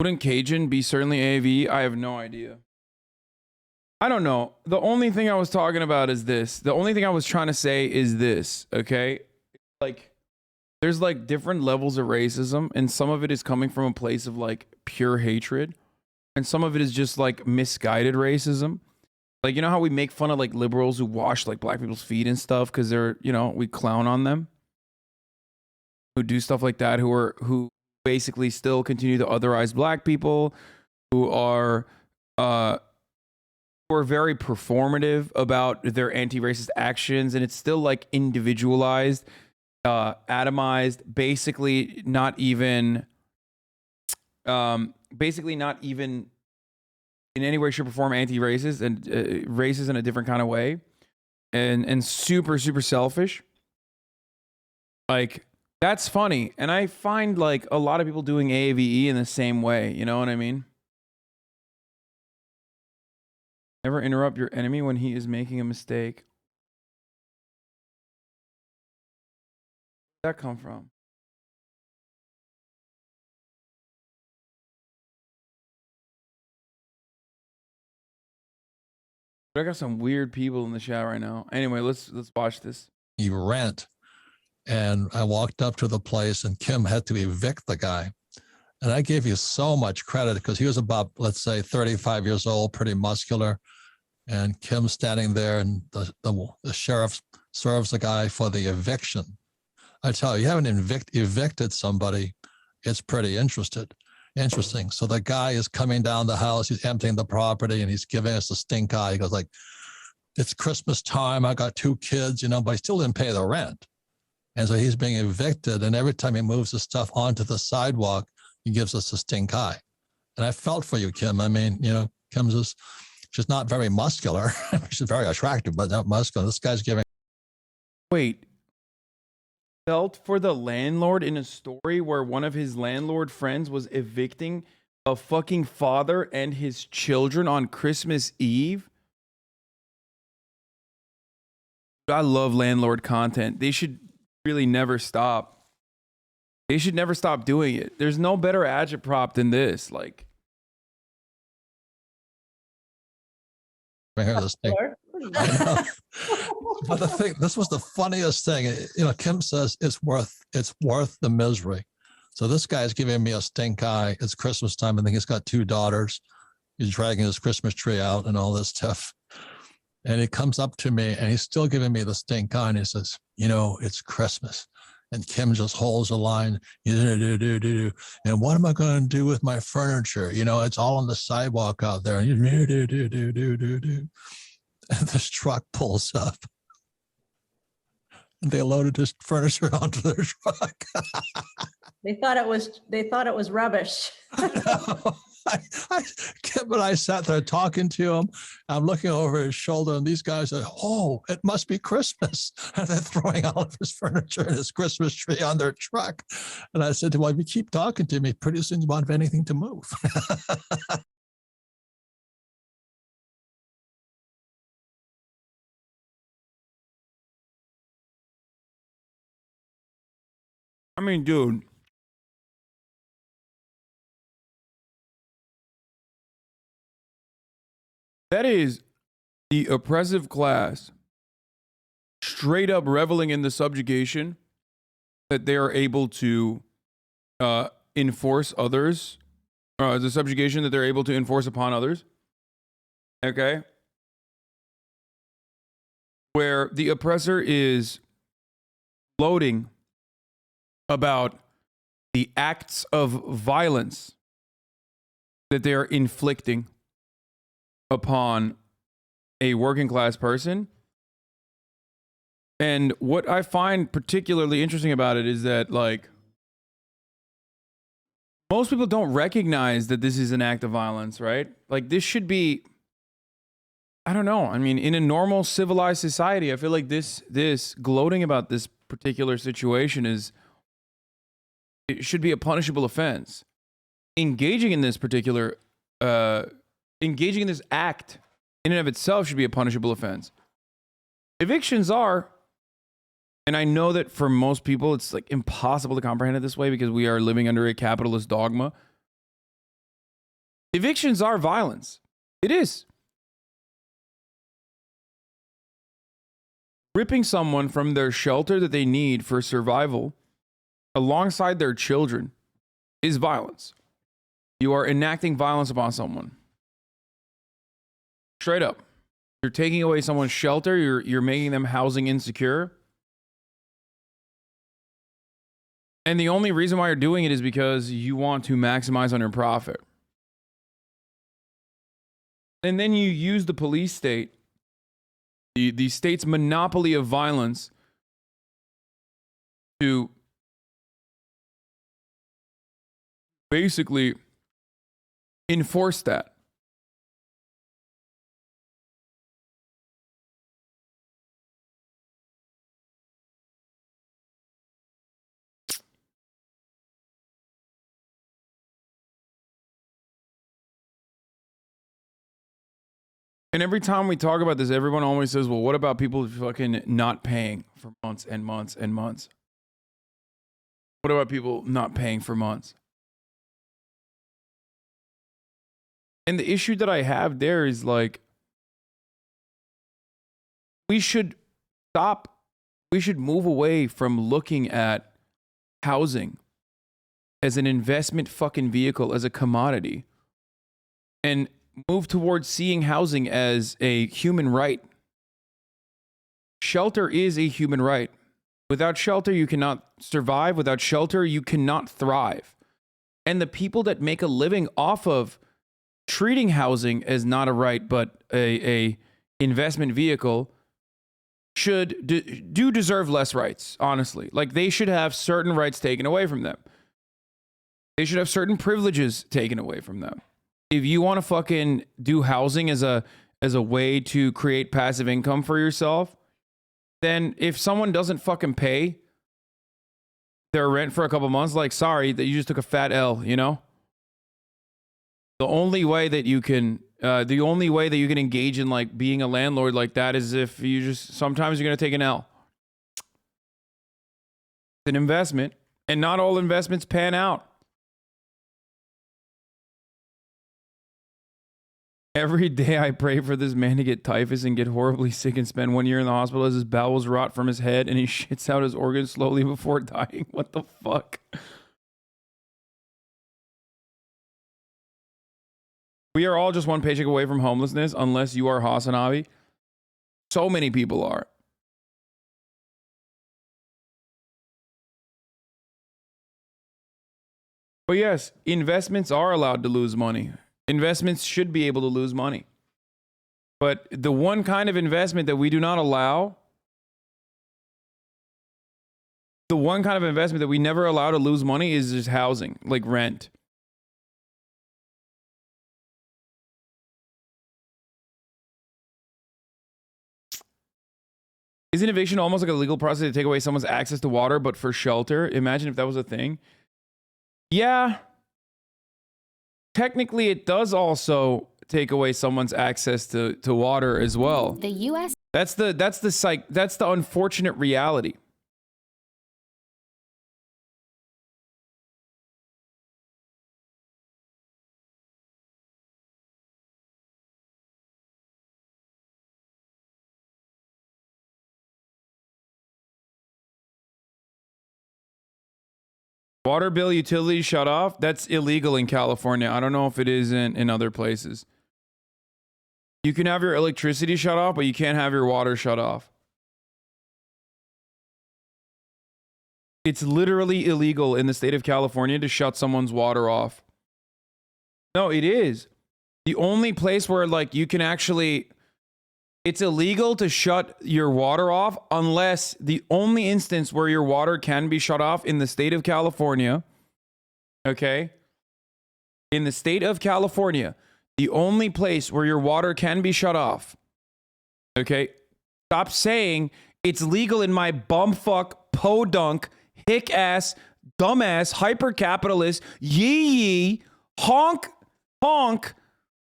Wouldn't Cajun be certainly AAV? I have no idea. I don't know. The only thing I was talking about is this. The only thing I was trying to say is this, okay? Like, there's like different levels of racism, and some of it is coming from a place of like pure hatred, and some of it is just like misguided racism. Like, you know how we make fun of like liberals who wash like black people's feet and stuff because they're, you know, we clown on them, who do stuff like that, who basically still continue to otherize black people, who are very performative about their anti-racist actions, and it's still like individualized, atomized, basically not even in any way, shape, or form anti-racist and racist in a different kind of way, and super selfish. Like, that's funny. And I find like a lot of people doing AAVE in the same way. You know what I mean? Never interrupt your enemy when he is making a mistake. Where'd that come from? I got some weird people in the chat right now. Anyway, let's watch this. You rent. And I walked up to the place and Kim had to evict the guy. And I gave you so much credit because he was about, let's say, 35 years old, pretty muscular. And Kim standing there and the sheriff serves the guy for the eviction. I tell you, you haven't evicted somebody, it's pretty interesting. So the guy is coming down the house, he's emptying the property and he's giving us a stink eye. He goes like, it's Christmas time, I got 2 kids, you know, but he still didn't pay the rent. And so he's being evicted. And every time he moves the stuff onto the sidewalk, he gives us a stink eye. And I felt for you, Kim. I mean, you know, she's not very muscular. She's very attractive, but not muscular. This guy's giving. Wait. Felt for the landlord in a story where one of his landlord friends was evicting a fucking father and his children on Christmas Eve? I love landlord content. They should really never stop. They should never stop doing it. There's no better agitprop than this. Like, Right here, this thing. I know. But the thing, this was the funniest thing. You know, Kim says it's worth the misery. So this guy's giving me a stink eye. It's Christmas time. I think he's got 2 daughters. He's dragging his Christmas tree out and all this stuff. And he comes up to me and he's still giving me the stink eye. And he says, you know, it's Christmas. And Kim just holds the line. And what am I going to do with my furniture? You know, it's all on the sidewalk out there. And and this truck pulls up. And they loaded his furniture onto their truck. They thought it was rubbish. Kim and I sat there talking to him. I'm looking over his shoulder, and these guys are, oh, it must be Christmas. And they're throwing all of his furniture and his Christmas tree on their truck. And I said to him, well, if you keep talking to me, pretty soon you won't have anything to move. I mean, dude. That is the oppressive class straight up reveling in the subjugation that they are able to enforce others, the subjugation that they're able to enforce upon others. Okay? Where the oppressor is gloating about the acts of violence that they are inflicting upon a working class person. And what I find particularly interesting about it is that, like, most people don't recognize that this is an act of violence, right? Like, this should be, I don't know. I mean, in a normal civilized society, I feel like this gloating about this particular situation it should be a punishable offense. Engaging in this particular engaging in this act in and of itself should be a punishable offense. Evictions are, and I know that for most people it's like impossible to comprehend it this way because we are living under a capitalist dogma. Evictions are violence. It is. Ripping someone from their shelter that they need for survival alongside their children is violence. You are enacting violence upon someone. Straight up. You're taking away someone's shelter. You're making them housing insecure. And the only reason why you're doing it is because you want to maximize on your profit. And then you use the police state, the state's monopoly of violence, to basically enforce that. And every time we talk about this, everyone always says, well, what about people fucking not paying for months and months and months? What about people not paying for months? And the issue that I have there is like, we should move away from looking at housing as an investment fucking vehicle, as a commodity, and move towards seeing housing as a human right. Shelter is a human right. Without shelter, you cannot survive. Without shelter, you cannot thrive. And the people that make a living off of treating housing as not a right, but a investment vehicle should do deserve less rights, honestly. Like, they should have certain rights taken away from them. They should have certain privileges taken away from them. If you want to fucking do housing as a way to create passive income for yourself, then if someone doesn't fucking pay their rent for a couple months, like, sorry, that you just took a fat L, you know? The only way that you can engage in like being a landlord like that is if you just, sometimes you're going to take an L. It's an investment, and not all investments pan out. Every day I pray for this man to get typhus and get horribly sick and spend 1 year in the hospital as his bowels rot from his head and he shits out his organs slowly before dying. What the fuck? We are all just one paycheck away from homelessness, unless you are HasanAbi. So many people are. But yes, investments are allowed to lose money. Investments should be able to lose money. But the one kind of investment that we do not allow, the one kind of investment that we never allow to lose money is just housing, like rent. Isn't eviction almost like a legal process to take away someone's access to water, but for shelter? Imagine if that was a thing. Yeah. Technically, it does also take away someone's access to water as well. The U.S. That's the unfortunate reality. Water bill, utilities shut off. That's illegal in California. I don't know if it is in other places. You can have your electricity shut off, but you can't have your water shut off. It's literally illegal in the state of California to shut someone's water off. No, it is. The only place where like you can actually, it's illegal to shut your water off unless the only instance where your water can be shut off in the state of California, okay? In the state of California, the only place where your water can be shut off, okay? Stop saying it's legal in my bumfuck, podunk, hick-ass, dumbass, hyper-capitalist, yee-yee, honk,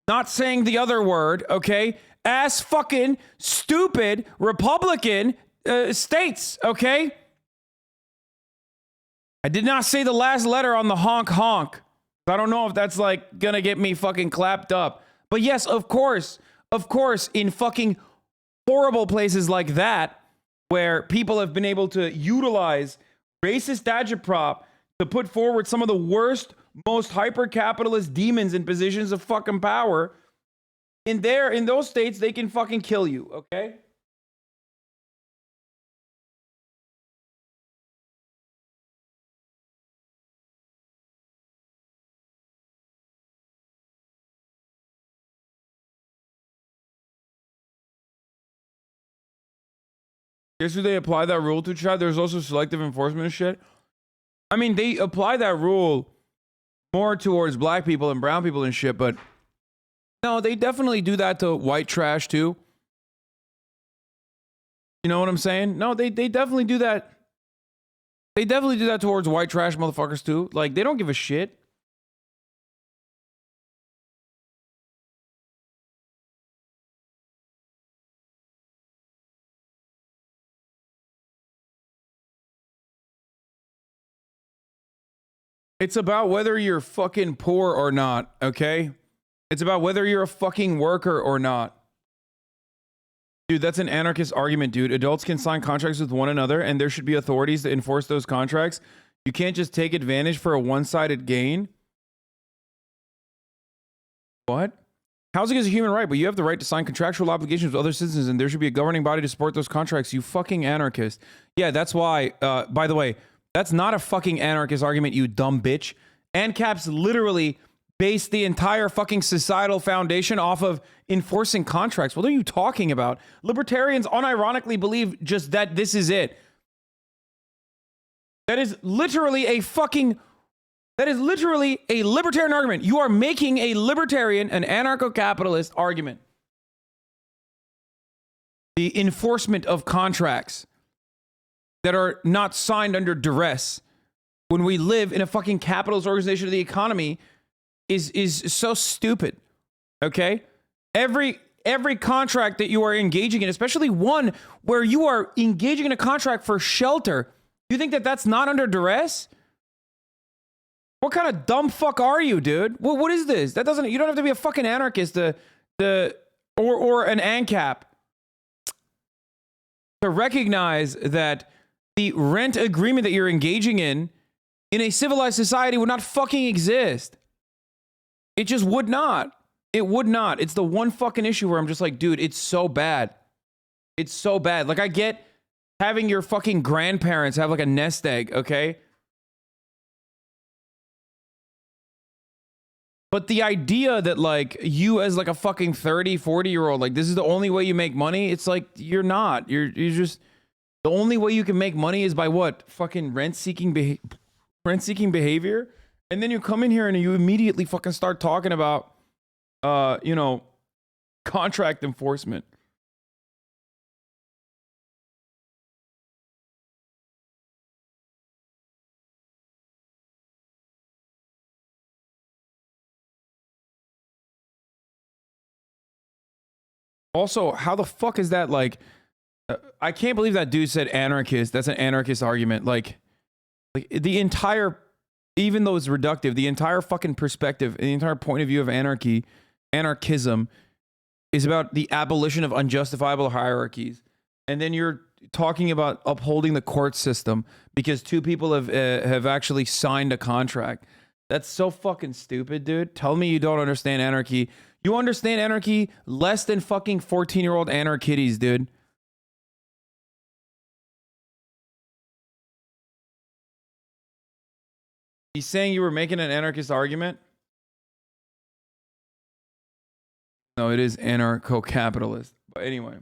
not saying the other word, okay? Ass fucking stupid Republican states, okay? I did not say the last letter on the honk. I don't know if that's like gonna get me fucking clapped up. But yes, of course, in fucking horrible places like that, where people have been able to utilize racist agitprop to put forward some of the worst, most hyper-capitalist demons in positions of fucking power, in those states, they can fucking kill you, okay? Guess who they apply that rule to, Chad? There's also selective enforcement and shit. I mean, they apply that rule more towards black people and brown people and shit, but no, they definitely do that to white trash too. You know what I'm saying? No, they definitely do that. They definitely do that towards white trash motherfuckers too. Like, they don't give a shit. It's about whether you're fucking poor or not, okay? It's about whether you're a fucking worker or not. Dude, that's an anarchist argument, dude. Adults can sign contracts with one another, and there should be authorities to enforce those contracts. You can't just take advantage for a one-sided gain. What? Housing is a human right, but you have the right to sign contractual obligations with other citizens, and there should be a governing body to support those contracts, you fucking anarchist. Yeah, that's why, by the way, that's not a fucking anarchist argument, you dumb bitch. ANCAP's literally based the entire fucking societal foundation off of enforcing contracts. What are you talking about? Libertarians unironically believe just that this is it. That is literally a libertarian argument. You are making a libertarian, an anarcho-capitalist argument. The enforcement of contracts that are not signed under duress when we live in a fucking capitalist organization of the economy is so stupid. Okay? Every contract that you are engaging in, especially one where you are engaging in a contract for shelter, you think that that's not under duress? What kind of dumb fuck are you, dude? Well, what is this? That doesn't. You don't have to be a fucking anarchist or an ANCAP to recognize that the rent agreement that you're engaging in a civilized society would not fucking exist. It just would not. It would not. It's the one fucking issue where I'm just like, dude, it's so bad. It's so bad. Like, I get having your fucking grandparents have like a nest egg, okay? But the idea that like you as like a fucking 30, 40-year-old, like this is the only way you make money, it's like you're not. You're just, the only way you can make money is by what? Fucking rent-seeking behavior? And then you come in here and you immediately fucking start talking about, you know, contract enforcement. Also, how the fuck is that like, I can't believe that dude said anarchist. That's an anarchist argument. Like the entire, even though it's reductive, the entire fucking perspective, the entire point of view of anarchism is about the abolition of unjustifiable hierarchies. And then you're talking about upholding the court system because two people have actually signed a contract. That's so fucking stupid, dude. Tell me you don't understand anarchy. You understand anarchy less than fucking 14-year-old anarchitties, dude. He's saying you were making an anarchist argument? No, it is anarcho-capitalist. But anyway.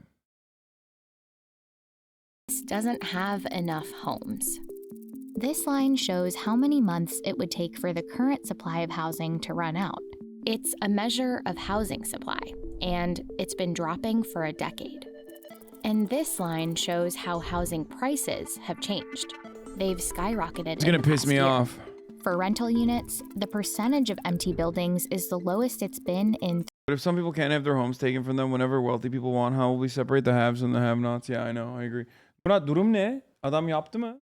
Doesn't have enough homes. This line shows how many months it would take for the current supply of housing to run out. It's a measure of housing supply, and it's been dropping for a decade. And this line shows how housing prices have changed. They've skyrocketed. It's gonna piss me off. For rental units, the percentage of empty buildings is the lowest it's been in. But if some people can't have their homes taken from them whenever wealthy people want, how will we separate the haves and the have-nots? Yeah, I know, I agree. Murat, durum ne? Adam yaptı mı?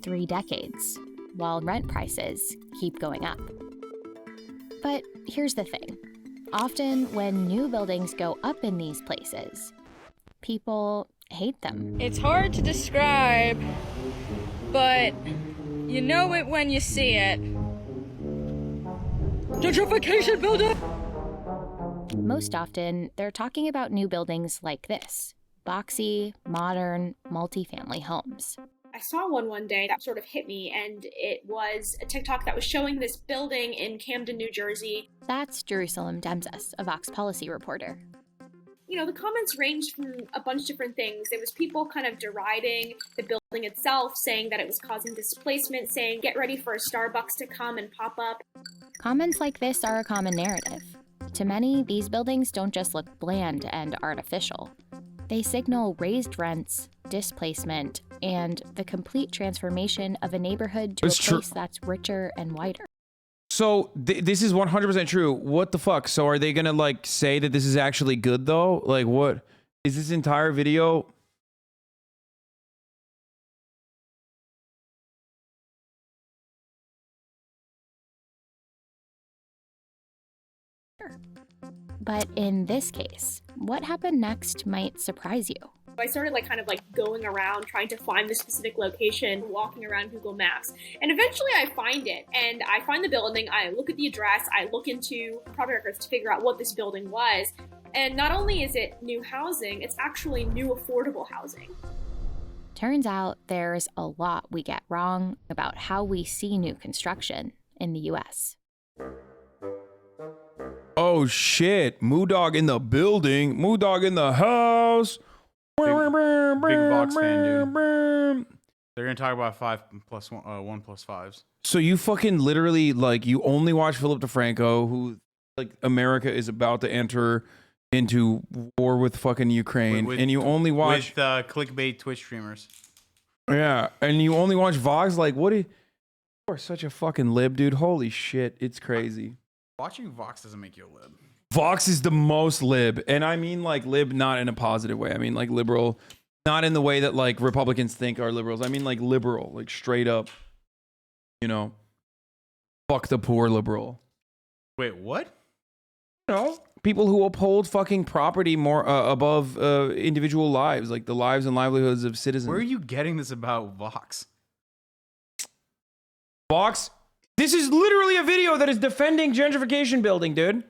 Three decades, while rent prices keep going up. But here's the thing. Often when new buildings go up in these places, people hate them. It's hard to describe, but you know it when you see it. Gentrification building! Most often, they're talking about new buildings like this. Boxy, modern, multifamily homes. I saw one day that sort of hit me, and it was a TikTok that was showing this building in Camden, New Jersey. That's Jerusalem Demzes, a Vox Policy reporter. You know, the comments ranged from a bunch of different things. There was people kind of deriding the building itself, saying that it was causing displacement, saying, get ready for a Starbucks to come and pop up. Comments like this are a common narrative. To many, these buildings don't just look bland and artificial. They signal raised rents, displacement, and the complete transformation of a neighborhood to a place that's richer and wider. So this is 100% true. What the fuck? So are they gonna like say that this is actually good though? Like what is this entire video? But in this case, what happened next might surprise you. I started kind of going around trying to find the specific location, walking around Google Maps, and eventually I find it, and I find the building, I look at the address, I look into property records to figure out what this building was, and not only is it new housing, it's actually new affordable housing. Turns out there's a lot we get wrong about how we see new construction in the US. Oh shit, Moo Dog in the building, Moo Dog in the house. Big Vox fan, dude. They're gonna talk about 1+5s. So you fucking literally you only watch Philip DeFranco, who America is about to enter into war with fucking Ukraine, and you only watch with clickbait Twitch streamers. Yeah, and you only watch Vox. You are such a fucking lib, dude. Holy shit, it's crazy. Watching Vox doesn't make you a lib. Vox is the most lib, and I mean lib not in a positive way. I mean liberal, not in the way that Republicans think are liberals. I mean liberal, straight up, fuck the poor liberal. Wait, what? People who uphold fucking property more above individual lives, the lives and livelihoods of citizens. Where are you getting this about Vox? Vox? This is literally a video that is defending gentrification building, dude.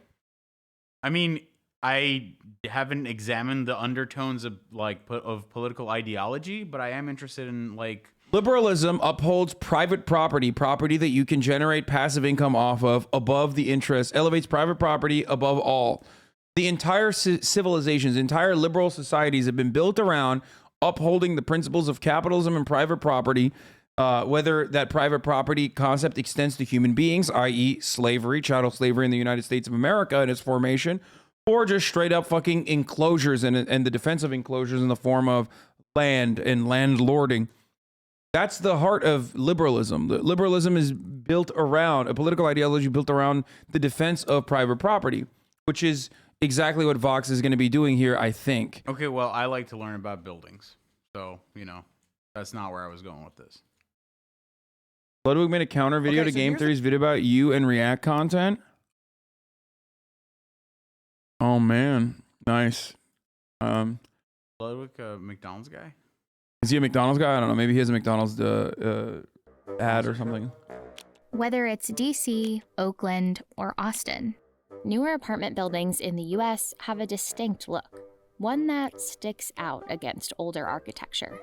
I mean, I haven't examined the undertones of of political ideology, but I am interested in Liberalism upholds private property that you can generate passive income off of above the interest, elevates private property above all. The entire civilizations, entire liberal societies have been built around upholding the principles of capitalism and private property, whether that private property concept extends to human beings, i.e. slavery, chattel slavery in the United States of America and its formation, or just straight up fucking enclosures and the defense of enclosures in the form of land and landlording. That's the heart of liberalism. Liberalism is built around a political ideology built around the defense of private property, which is exactly what Vox is going to be doing here, I think. Okay, well, I like to learn about buildings. So, that's not where I was going with this. Ludwig made a counter video to Game Theory's video about you and React content. Oh, man. Nice. Ludwig, a McDonald's guy? Is he a McDonald's guy? I don't know. Maybe he has a McDonald's ad or something. Whether it's DC, Oakland, or Austin, newer apartment buildings in the US have a distinct look, one that sticks out against older architecture.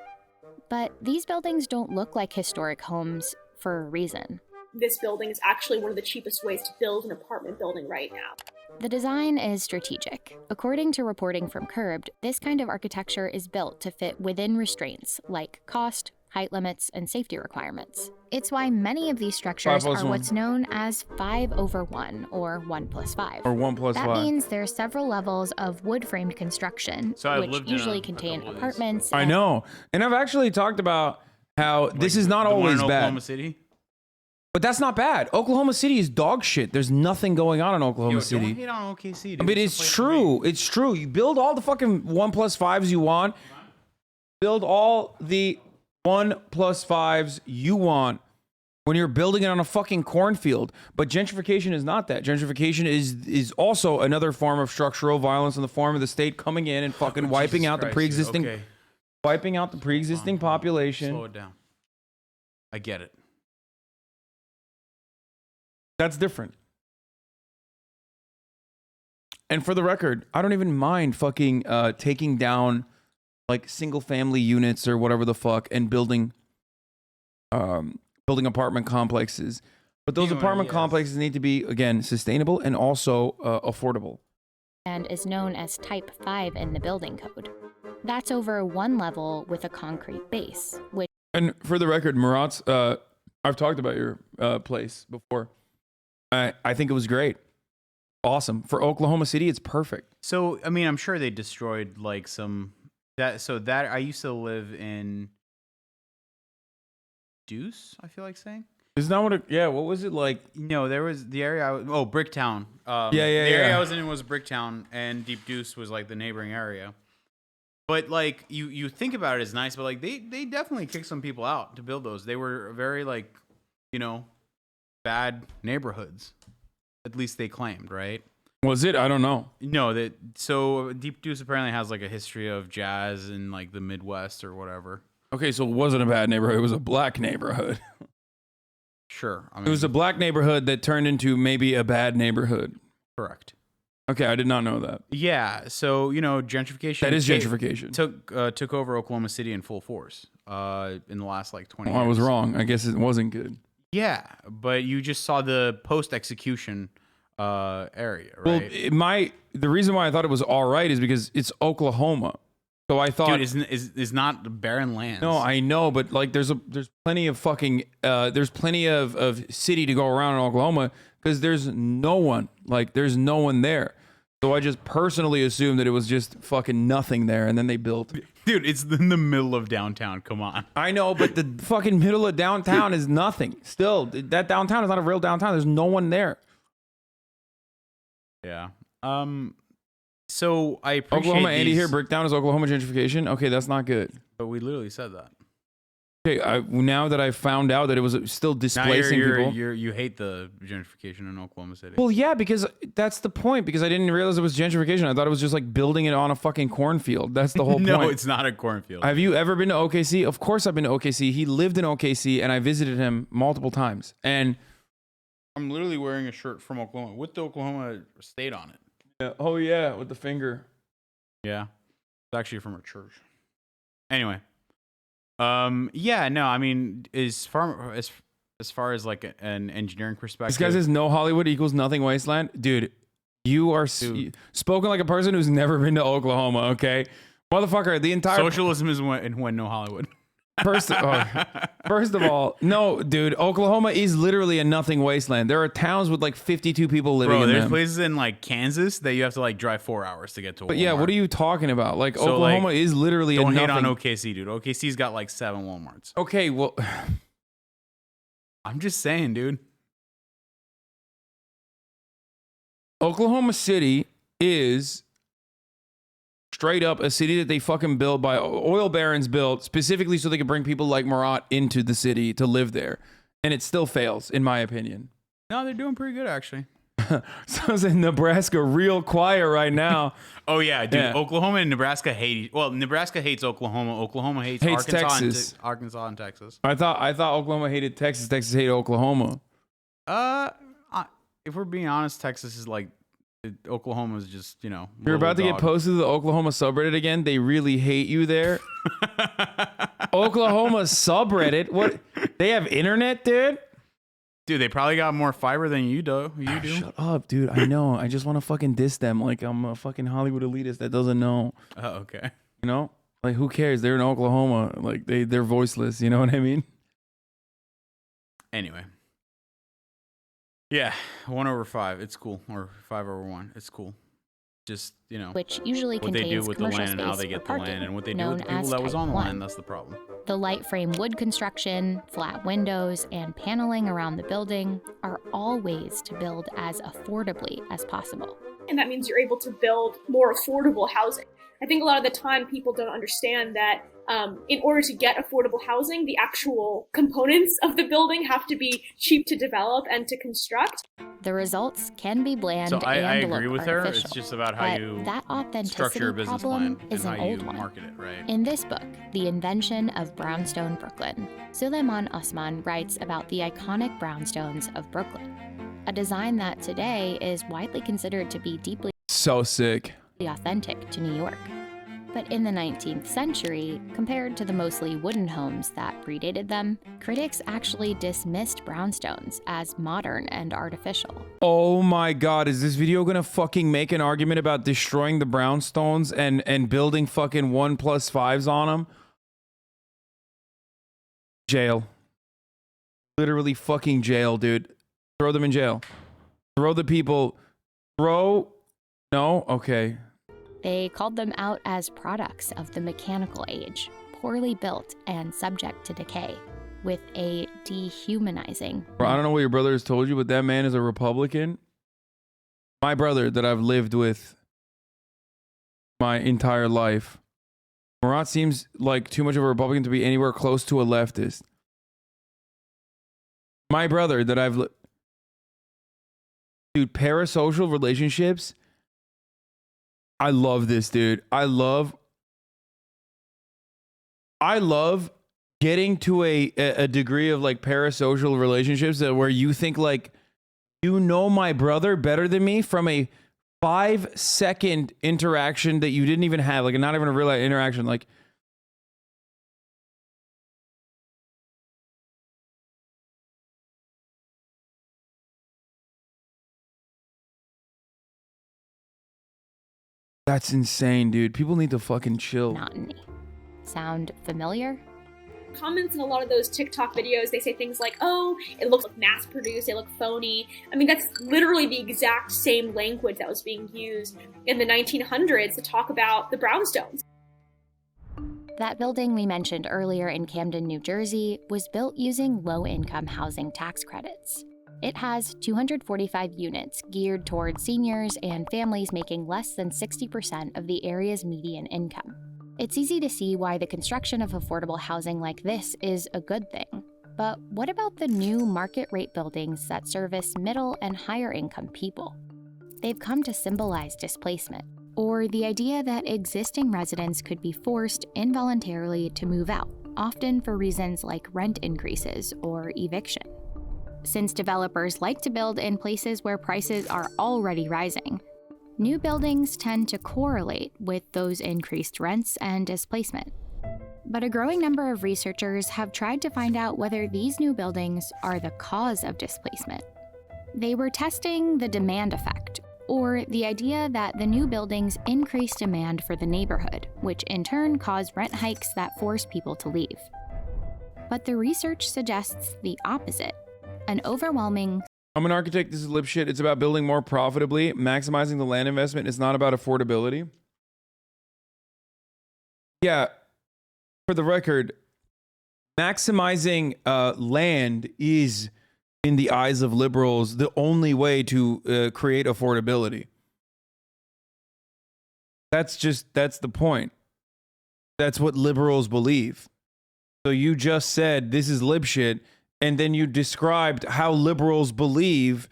But these buildings don't look like historic homes for a reason. This building is actually one of the cheapest ways to build an apartment building right now. The design is strategic. According to reporting from Curbed, this kind of architecture is built to fit within restraints like cost, height limits, and safety requirements. It's why many of these structures are what's known as 5/1 or 1+5. Or 1+5. That means there are several levels of wood-framed construction, which usually contain apartments. I know. And I've actually talked about how this is not always bad. Oklahoma City? But that's not bad. Oklahoma City is dog shit. There's nothing going on in Oklahoma City. Don't hate on OKC, dude. But it's true. It's true. You build all the fucking 1+5s you want. Build all the 1+5s you want when you're building it on a fucking cornfield. But gentrification is not that. Gentrification is also another form of structural violence in the form of the state coming in and fucking wiping out the pre-existing, population. Slow it down. I get it. That's different. And for the record, I don't even mind fucking taking down single family units or whatever the fuck and building apartment complexes. But those apartment complexes need to be, again, sustainable and also affordable. And is known as Type 5 in the building code. That's over one level with a concrete base, which... And for the record, Murat's, I've talked about your place before. I think it was great. Awesome. For Oklahoma City, it's perfect. So, I mean, I'm sure they destroyed some... I used to live in Deuce, I feel like saying. Isn't that what? Yeah. What was it like? No, there was the area. Bricktown. The area I was in was Bricktown, and Deep Deuce was like the neighboring area. But like you think about it as nice, but like they definitely kicked some people out to build those. They were very like, bad neighborhoods. At least they claimed, right? Was it? I don't know. No, so Deep Deuce apparently has like a history of jazz in like the Midwest or whatever. Okay, so it wasn't a bad neighborhood. It was a black neighborhood. Sure. I mean, it was a black neighborhood that turned into maybe a bad neighborhood. Correct. Okay, I did not know that. Yeah, so gentrification. That is gentrification. Took over Oklahoma City in full force in the last like 20 years. I was wrong. I guess it wasn't good. Yeah, but you just saw the post-execution area, right? Well, the reason why I thought it was all right is because it's Oklahoma. So I thought, dude, is not barren lands. No, I know, but like there's plenty of fucking there's plenty of city to go around in Oklahoma because there's no one there. So I just personally assumed that it was just fucking nothing there, and then they built. Dude, it's in the middle of downtown. Come on. I know, but the fucking middle of downtown is nothing. Still, that downtown is not a real downtown. There's no one there. Yeah. So I appreciate Oklahoma Andy here. Bricktown is Oklahoma gentrification. Okay, that's not good. But we literally said that. Okay, now that I found out that it was still displacing people. You hate the gentrification in Oklahoma City. Well, yeah, because that's the point. Because I didn't realize it was gentrification. I thought it was just like building it on a fucking cornfield. That's the whole point. No, it's not a cornfield. Have you ever been to OKC? Of course I've been to OKC. He lived in OKC, and I visited him multiple times. And I'm literally wearing a shirt from Oklahoma with the Oklahoma state on it. Yeah. Oh, yeah, with the finger. Yeah. It's actually from a church. Anyway. Yeah, no, I mean, as far as like an engineering perspective. This guy says no Hollywood equals nothing wasteland. Dude, you are spoken like a person who's never been to Oklahoma, okay? Motherfucker, the entire... Socialism is when no Hollywood. First of all, no, dude, Oklahoma is literally a nothing wasteland. There are towns with like 52 people living in them. There's places in like Kansas that you have to like drive 4 hours to get to. But yeah, what are you talking about? Like Oklahoma is literally a nothing. Don't hate on OKC, dude. OKC's got like 7 Walmarts. Okay, well, I'm just saying, dude. Oklahoma City is straight up a city that they fucking built by oil barons built specifically so they could bring people like Murat into the city to live there. And it still fails, in my opinion. No, they're doing pretty good, actually. So is in Nebraska real quiet right now. Oh, yeah, dude. Yeah. Oklahoma and Nebraska hate... Well, Nebraska hates Oklahoma. Oklahoma hates Arkansas, Texas. Arkansas and Texas. I thought Oklahoma hated Texas. Texas hated Oklahoma. If we're being honest, Texas is like... Oklahoma's just, You're about to get posted to the Oklahoma subreddit again. They really hate you there. Oklahoma subreddit? What? They have internet, dude? Dude, they probably got more fiber than you do. Shut up, dude. I know. I just want to fucking diss them like I'm a fucking Hollywood elitist that doesn't know. Oh, okay. You know? Like, who cares? They're in Oklahoma. Like, they're voiceless. You know what I mean? Anyway. Yeah, 1/5. It's cool. Or 5/1. It's cool. Just, which usually what they do contains with the commercial land and how space they for get the parking, land and what they do known with the people as that was Type on the 1. land. That's the problem. The light frame wood construction, flat windows, and paneling around the building are all ways to build as affordably as possible. And that means you're able to build more affordable housing. I think a lot of the time people don't understand that in order to get affordable housing, the actual components of the building have to be cheap to develop and to construct. The results can be bland So and I agree look with her. artificial, It's just about how but you that structure your authenticity business problem plan is and an how you old one. market it, right? In this book, The Invention of Brownstone Brooklyn, Suleiman Osman writes about the iconic brownstones of Brooklyn, a design that today is widely considered to be deeply so sick, authentic to New York. But in the 19th century, compared to the mostly wooden homes that predated them, critics actually dismissed brownstones as modern and artificial. Oh my God, is this video gonna fucking make an argument about destroying the brownstones and building fucking 1+5s on them? Jail. Literally fucking jail, dude. Throw them in jail. Throw the people. No? Okay. They called them out as products of the mechanical age, poorly built and subject to decay. with a dehumanizing. Bro, I don't know what your brother has told you, but that man is a Republican. My brother that I've lived with my entire life, Murat seems like too much of a Republican to be anywhere close to a leftist. My brother that dude, parasocial relationships. I love this, dude. I love getting to a degree of like parasocial relationships that where you think like you know my brother better than me from a 5-second interaction that you didn't even have, like not even a real interaction, like that's insane, dude. People need to fucking chill. Monotony. Sound familiar? Comments in a lot of those TikTok videos, they say things like, oh, it looks like mass produced, they look phony. I mean, that's literally the exact same language that was being used in the 1900s to talk about the brownstones. That building we mentioned earlier in Camden, New Jersey, was built using low-income housing tax credits. It has 245 units geared towards seniors and families making less than 60% of the area's median income. It's easy to see why the construction of affordable housing like this is a good thing. But what about the new market rate buildings that service middle and higher income people? They've come to symbolize displacement, or the idea that existing residents could be forced involuntarily to move out, often for reasons like rent increases or eviction. Since developers like to build in places where prices are already rising, new buildings tend to correlate with those increased rents and displacement. But a growing number of researchers have tried to find out whether these new buildings are the cause of displacement. They were testing the demand effect, or the idea that the new buildings increase demand for the neighborhood, which in turn cause rent hikes that force people to leave. But the research suggests the opposite. An overwhelming I'm an architect. This is lip shit. It's about building more profitably, maximizing the land investment. It's not about affordability. Yeah, for the record, maximizing land is, in the eyes of liberals, the only way to create affordability. That's the point. That's what liberals believe. So you just said this is lip shit. And then you described how liberals believe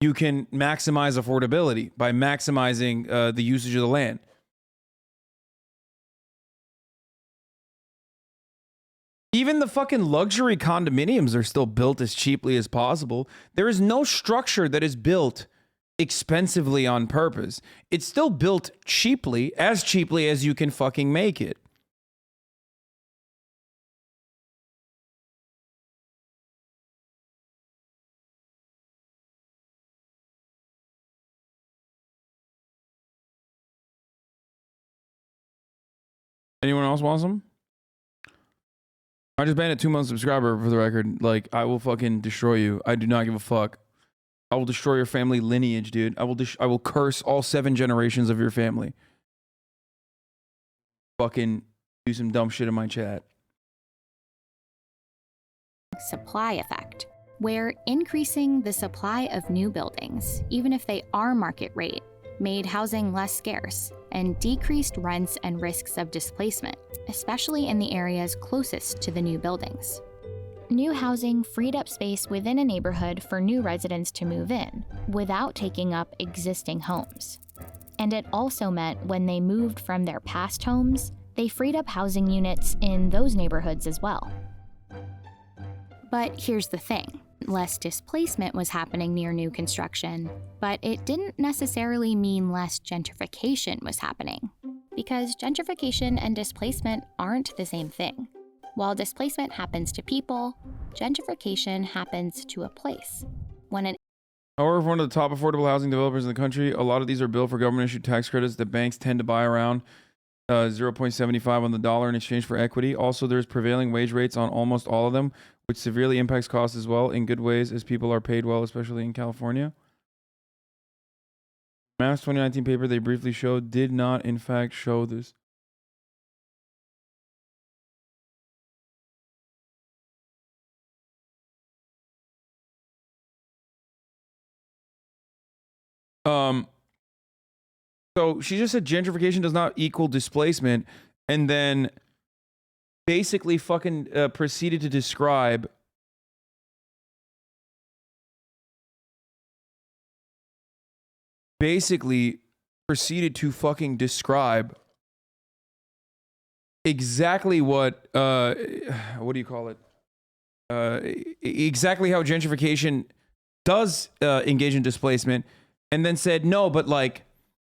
you can maximize affordability by maximizing the usage of the land. Even the fucking luxury condominiums are still built as cheaply as possible. There is no structure that is built expensively on purpose. It's still built cheaply as you can fucking make it. Anyone else want some? I just banned a 2-month subscriber for the record. Like, I will fucking destroy you. I do not give a fuck. I will destroy your family lineage, dude. I will curse all 7 generations of your family. Fucking do some dumb shit in my chat. Supply effect, where increasing the supply of new buildings, even if they are market rate, made housing less scarce and decreased rents and risks of displacement, especially in the areas closest to the new buildings. New housing freed up space within a neighborhood for new residents to move in without taking up existing homes. And it also meant when they moved from their past homes, they freed up housing units in those neighborhoods as well. But here's the thing. Less displacement was happening near new construction, but it didn't necessarily mean less gentrification was happening, because gentrification and displacement aren't the same thing. While displacement happens to people, gentrification happens to a place. However, one of the top affordable housing developers in the country, a lot of these are built for government-issued tax credits that banks tend to buy around 0.75 on the dollar in exchange for equity. Also, there's prevailing wage rates on almost all of them, which severely impacts costs as well in good ways as people are paid well, especially in California. Mass 2019 paper they briefly showed did not, in fact, show this. So she just said gentrification does not equal displacement, and then basically fucking proceeded to describe exactly what do you call it? Exactly how gentrification does engage in displacement, and then said no, but like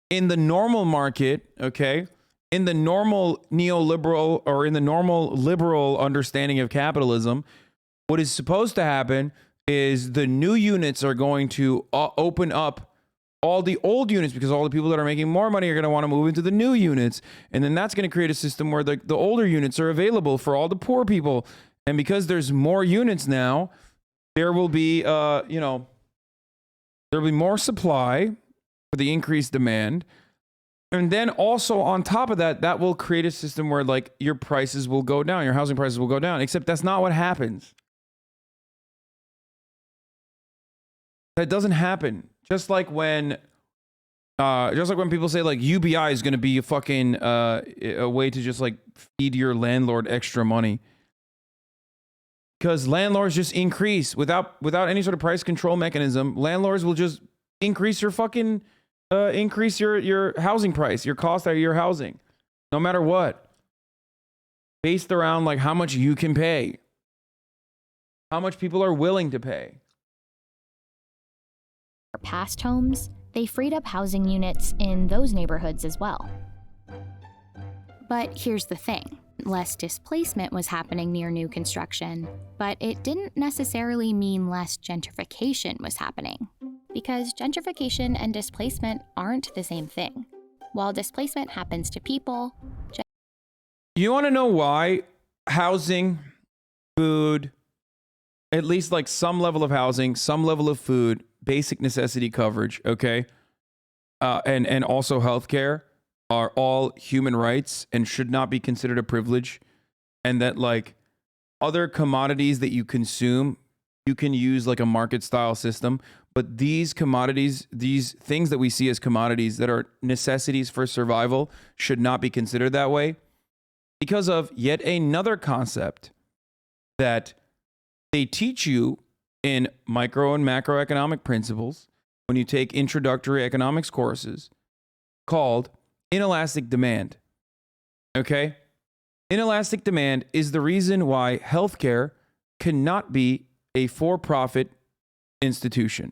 in the normal market, okay, in the normal neoliberal or in the normal liberal understanding of capitalism, what is supposed to happen is the new units are going to open up all the old units, because all the people that are making more money are going to want to move into the new units. And then that's going to create a system where the older units are available for all the poor people. And because there's more units now, there will be, there'll be more supply for the increased demand. And then also on top of that, that will create a system where like your prices will go down, your housing prices will go down, except that's not what happens. That doesn't happen. Just like when people say like UBI is going to be a fucking a way to just like feed your landlord extra money, because landlords just increase without any sort of price control mechanism. Landlords will just increase your fucking increase your housing price, your cost of your housing, no matter what, based around like how much you can pay, how much people are willing to pay. Past homes, they freed up housing units in those neighborhoods as well. But here's the thing. Less displacement was happening near new construction, but it didn't necessarily mean less gentrification was happening, because gentrification and displacement aren't the same thing. While displacement happens to people, you want to know why housing, food, at least like some level of housing, some level of food, basic necessity coverage, okay, and also healthcare are all human rights and should not be considered a privilege, and that like other commodities that you consume, you can use like a market style system, but these commodities, these things that we see as commodities that are necessities for survival, should not be considered that way, because of yet another concept that they teach you in micro and macroeconomic principles when you take introductory economics courses, called inelastic demand. Okay? Inelastic demand is the reason why healthcare cannot be a for-profit institution.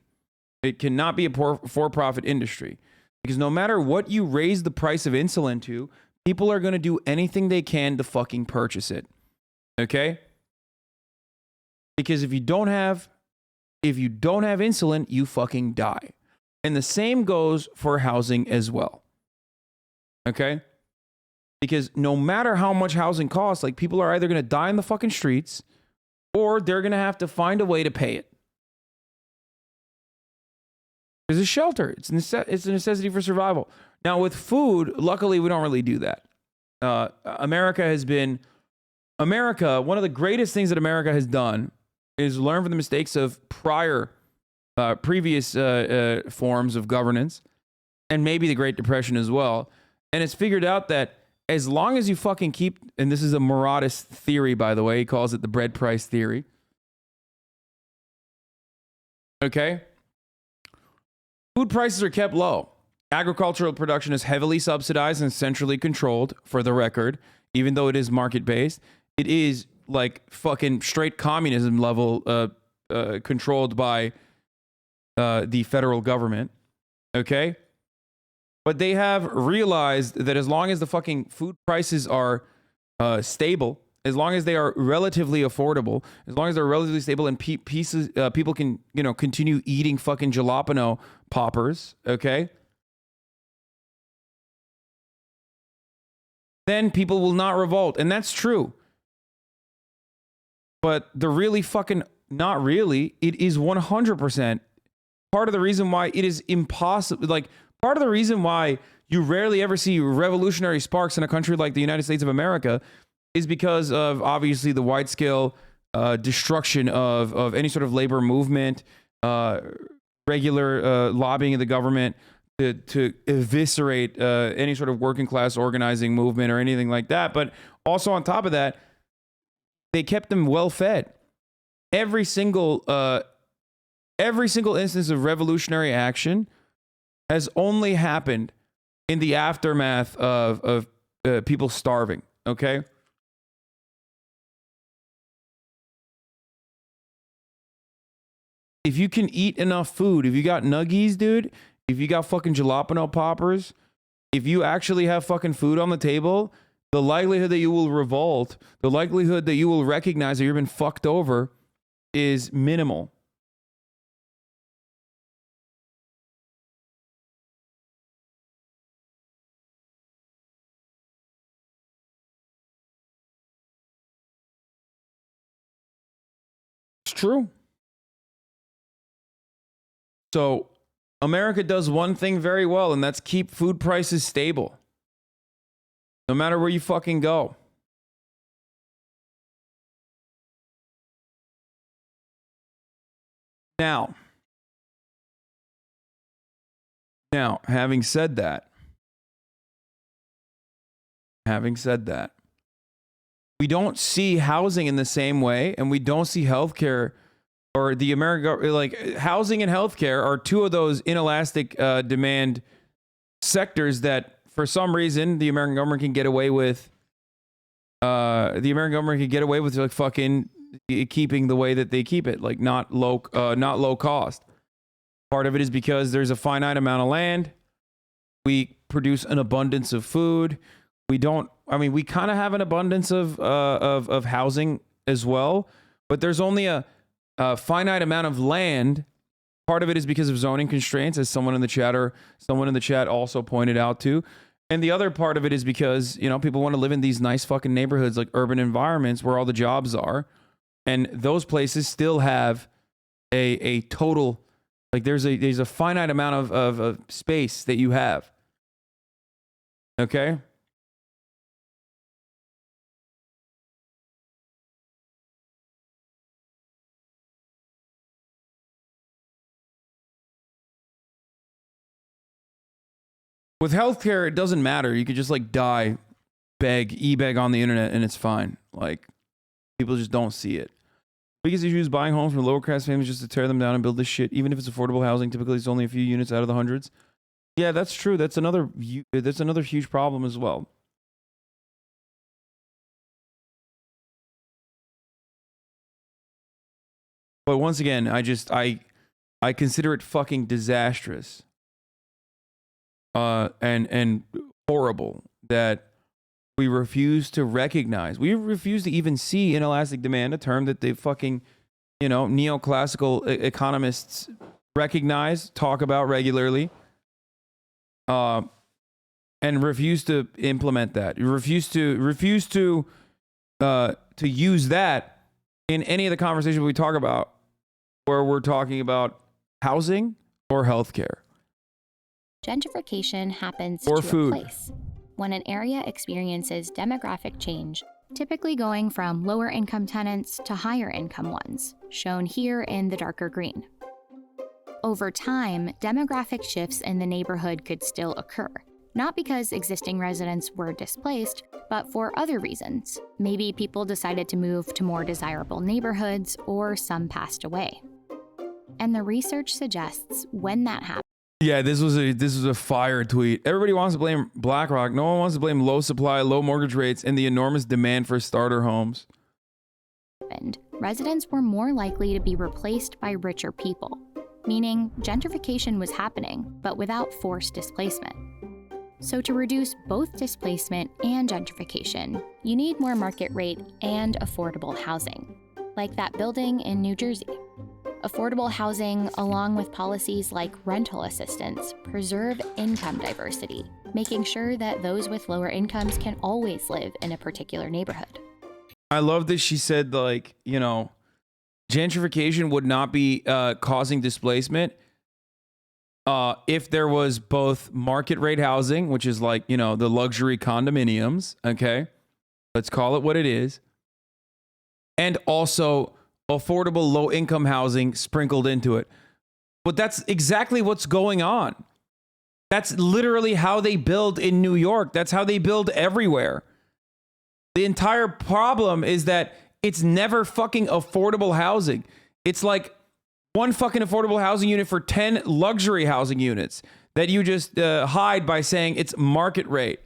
It cannot be a for-profit industry, because no matter what you raise the price of insulin to, people are going to do anything they can to fucking purchase it. Okay? Because if you don't have insulin, you fucking die. And the same goes for housing as well. Okay? Because no matter how much housing costs, like people are either going to die in the fucking streets or they're going to have to find a way to pay it. There's a shelter. It's a necessity for survival. Now with food, luckily we don't really do that. America, one of the greatest things that America has done is learn from the mistakes of previous forms of governance, and maybe the Great Depression as well. And it's figured out that as long as you fucking keep, and this is a Muratist theory, by the way, he calls it the bread price theory. Okay? Food prices are kept low. Agricultural production is heavily subsidized and centrally controlled, for the record, even though it is market-based. It is like fucking straight communism level controlled by the federal government. Okay? But they have realized that as long as the fucking food prices are stable, as long as they are relatively affordable, as long as they're relatively stable and people can, continue eating fucking jalapeno poppers, okay? Then people will not revolt. And that's true. But the really fucking, not really, it is 100% part of the reason why it is impossible. Like, part of the reason why you rarely ever see revolutionary sparks in a country like the United States of America is because of, obviously, the wide-scale destruction of any sort of labor movement, regular lobbying of the government to eviscerate any sort of working class organizing movement or anything like that. But also on top of that, they kept them well fed. Every single instance of revolutionary action has only happened in the aftermath of people starving. Okay. If you can eat enough food, if you got nuggies, dude, if you got fucking jalapeno poppers, if you actually have fucking food on the table, the likelihood that you will revolt, the likelihood that you will recognize that you've been fucked over is minimal. It's true. So America does one thing very well, and that's keep food prices stable. No matter where you fucking go. Now, having said that, we don't see housing in the same way, and we don't see healthcare or the America, like housing and healthcare are two of those inelastic demand sectors that for some reason the American government can get away with. Like fucking keeping the way that they keep it, like not low cost. Part of it is because there's a finite amount of land. We produce an abundance of food. We kind of have an abundance of housing as well, but there's only a finite amount of land. Part of it is because of zoning constraints, as someone in the chat also pointed out too. And the other part of it is because, people want to live in these nice fucking neighborhoods, like urban environments where all the jobs are. And those places still have a total, like there's a finite amount of space that you have. Okay? With healthcare, it doesn't matter. You could just like die, e-beg on the internet, and it's fine. Like, people just don't see it. Biggest issue is buying homes from lower class families just to tear them down and build this shit. Even if it's affordable housing, typically it's only a few units out of the hundreds. Yeah, that's true. That's another huge problem as well. But once again, I consider it fucking disastrous. And horrible that we refuse to recognize. We refuse to even see inelastic demand, a term that they fucking, neoclassical economists recognize, talk about regularly, and refuse to implement that. You refuse to use that in any of the conversations we talk about where we're talking about housing or healthcare. Gentrification happens or to food. a place when an area experiences demographic change, typically going from lower income tenants to higher income ones, shown here in the darker green. Over time, demographic shifts in the neighborhood could still occur, not because existing residents were displaced, but for other reasons. Maybe people decided to move to more desirable neighborhoods, or some passed away. And the research suggests when that happens. Yeah, this was a fire tweet. Everybody wants to blame BlackRock. No one wants to blame low supply, low mortgage rates, and the enormous demand for starter homes. Residents were more likely to be replaced by richer people, meaning gentrification was happening, but without forced displacement. So to reduce both displacement and gentrification, you need more market rate and affordable housing, like that building in New Jersey. Affordable housing, along with policies like rental assistance, preserve income diversity, making sure that those with lower incomes can always live in a particular neighborhood. I love that she said, gentrification would not be causing displacement if there was both market rate housing, which is like, the luxury condominiums, okay? Let's call it what it is. And also affordable low-income housing sprinkled into it. But that's exactly what's going on. That's literally how they build in New York. That's how they build everywhere. The entire problem is that it's never fucking affordable housing. It's like one fucking affordable housing unit for 10 luxury housing units that you just hide by saying it's market rate.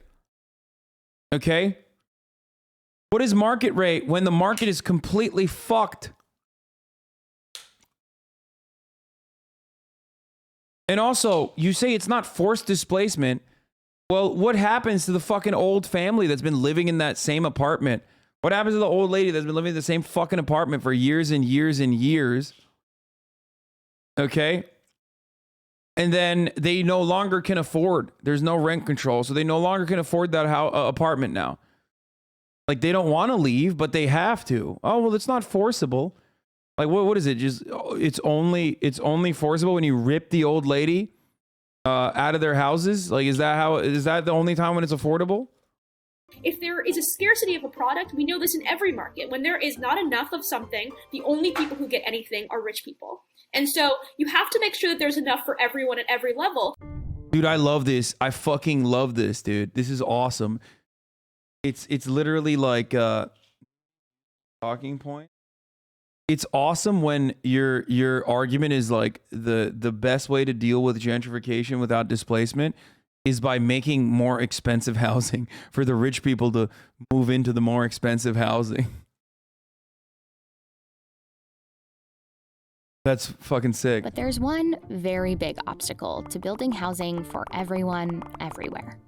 Okay? What is market rate when the market is completely fucked? And also, you say it's not forced displacement. Well, what happens to the fucking old family that's been living in that same apartment? What happens to the old lady that's been living in the same fucking apartment for years and years and years? Okay? And then they no longer can afford. There's no rent control, so they no longer can afford that apartment now. Like, they don't want to leave, but they have to. Oh, well, it's not forcible. Like, what is it? Just it's only forcible when you rip the old lady out of their houses? Like, is that the only time when it's affordable? If there is a scarcity of a product, we know this in every market. When there is not enough of something, the only people who get anything are rich people. And so you have to make sure that there's enough for everyone at every level. Dude, I love this. I fucking love this, dude. This is awesome. It's literally like a talking point. It's awesome when your argument is like the best way to deal with gentrification without displacement is by making more expensive housing for the rich people to move into the more expensive housing. That's fucking sick. But there's one very big obstacle to building housing for everyone, everywhere.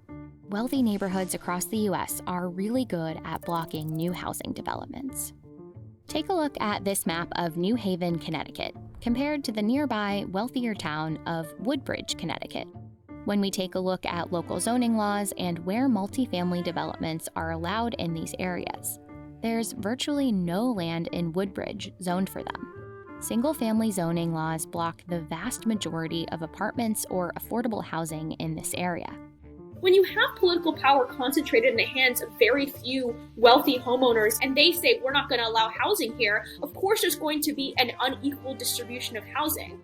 Wealthy neighborhoods across the US are really good at blocking new housing developments. Take a look at this map of New Haven, Connecticut, compared to the nearby wealthier town of Woodbridge, Connecticut. When we take a look at local zoning laws and where multifamily developments are allowed in these areas, there's virtually no land in Woodbridge zoned for them. Single-family zoning laws block the vast majority of apartments or affordable housing in this area. When you have political power concentrated in the hands of very few wealthy homeowners and they say we're not going to allow housing here, of course there's going to be an unequal distribution of housing.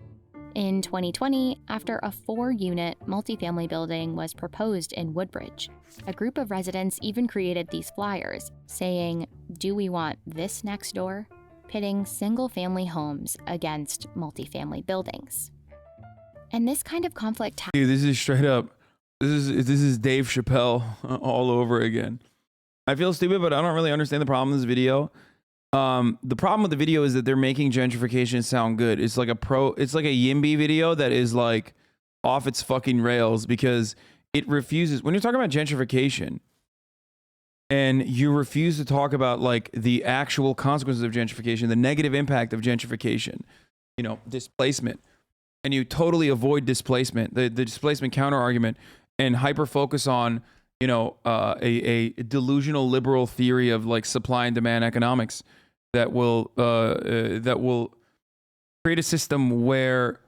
In 2020, after a 4-unit multifamily building was proposed in Woodbridge, a group of residents even created these flyers saying, "Do we want this next door?" pitting single-family homes against multifamily buildings. And this kind of conflict... Dude, this is straight up. This is Dave Chappelle all over again. I feel stupid, but I don't really understand the problem in this video. The problem with the video is that they're making gentrification sound good. It's like a YIMBY video that is like off its fucking rails because it refuses. When you're talking about gentrification and you refuse to talk about like the actual consequences of gentrification, the negative impact of gentrification, you know, displacement, and you totally avoid displacement, the displacement counter argument, and hyper focus on, you know, a delusional liberal theory of like supply and demand economics that will create a system where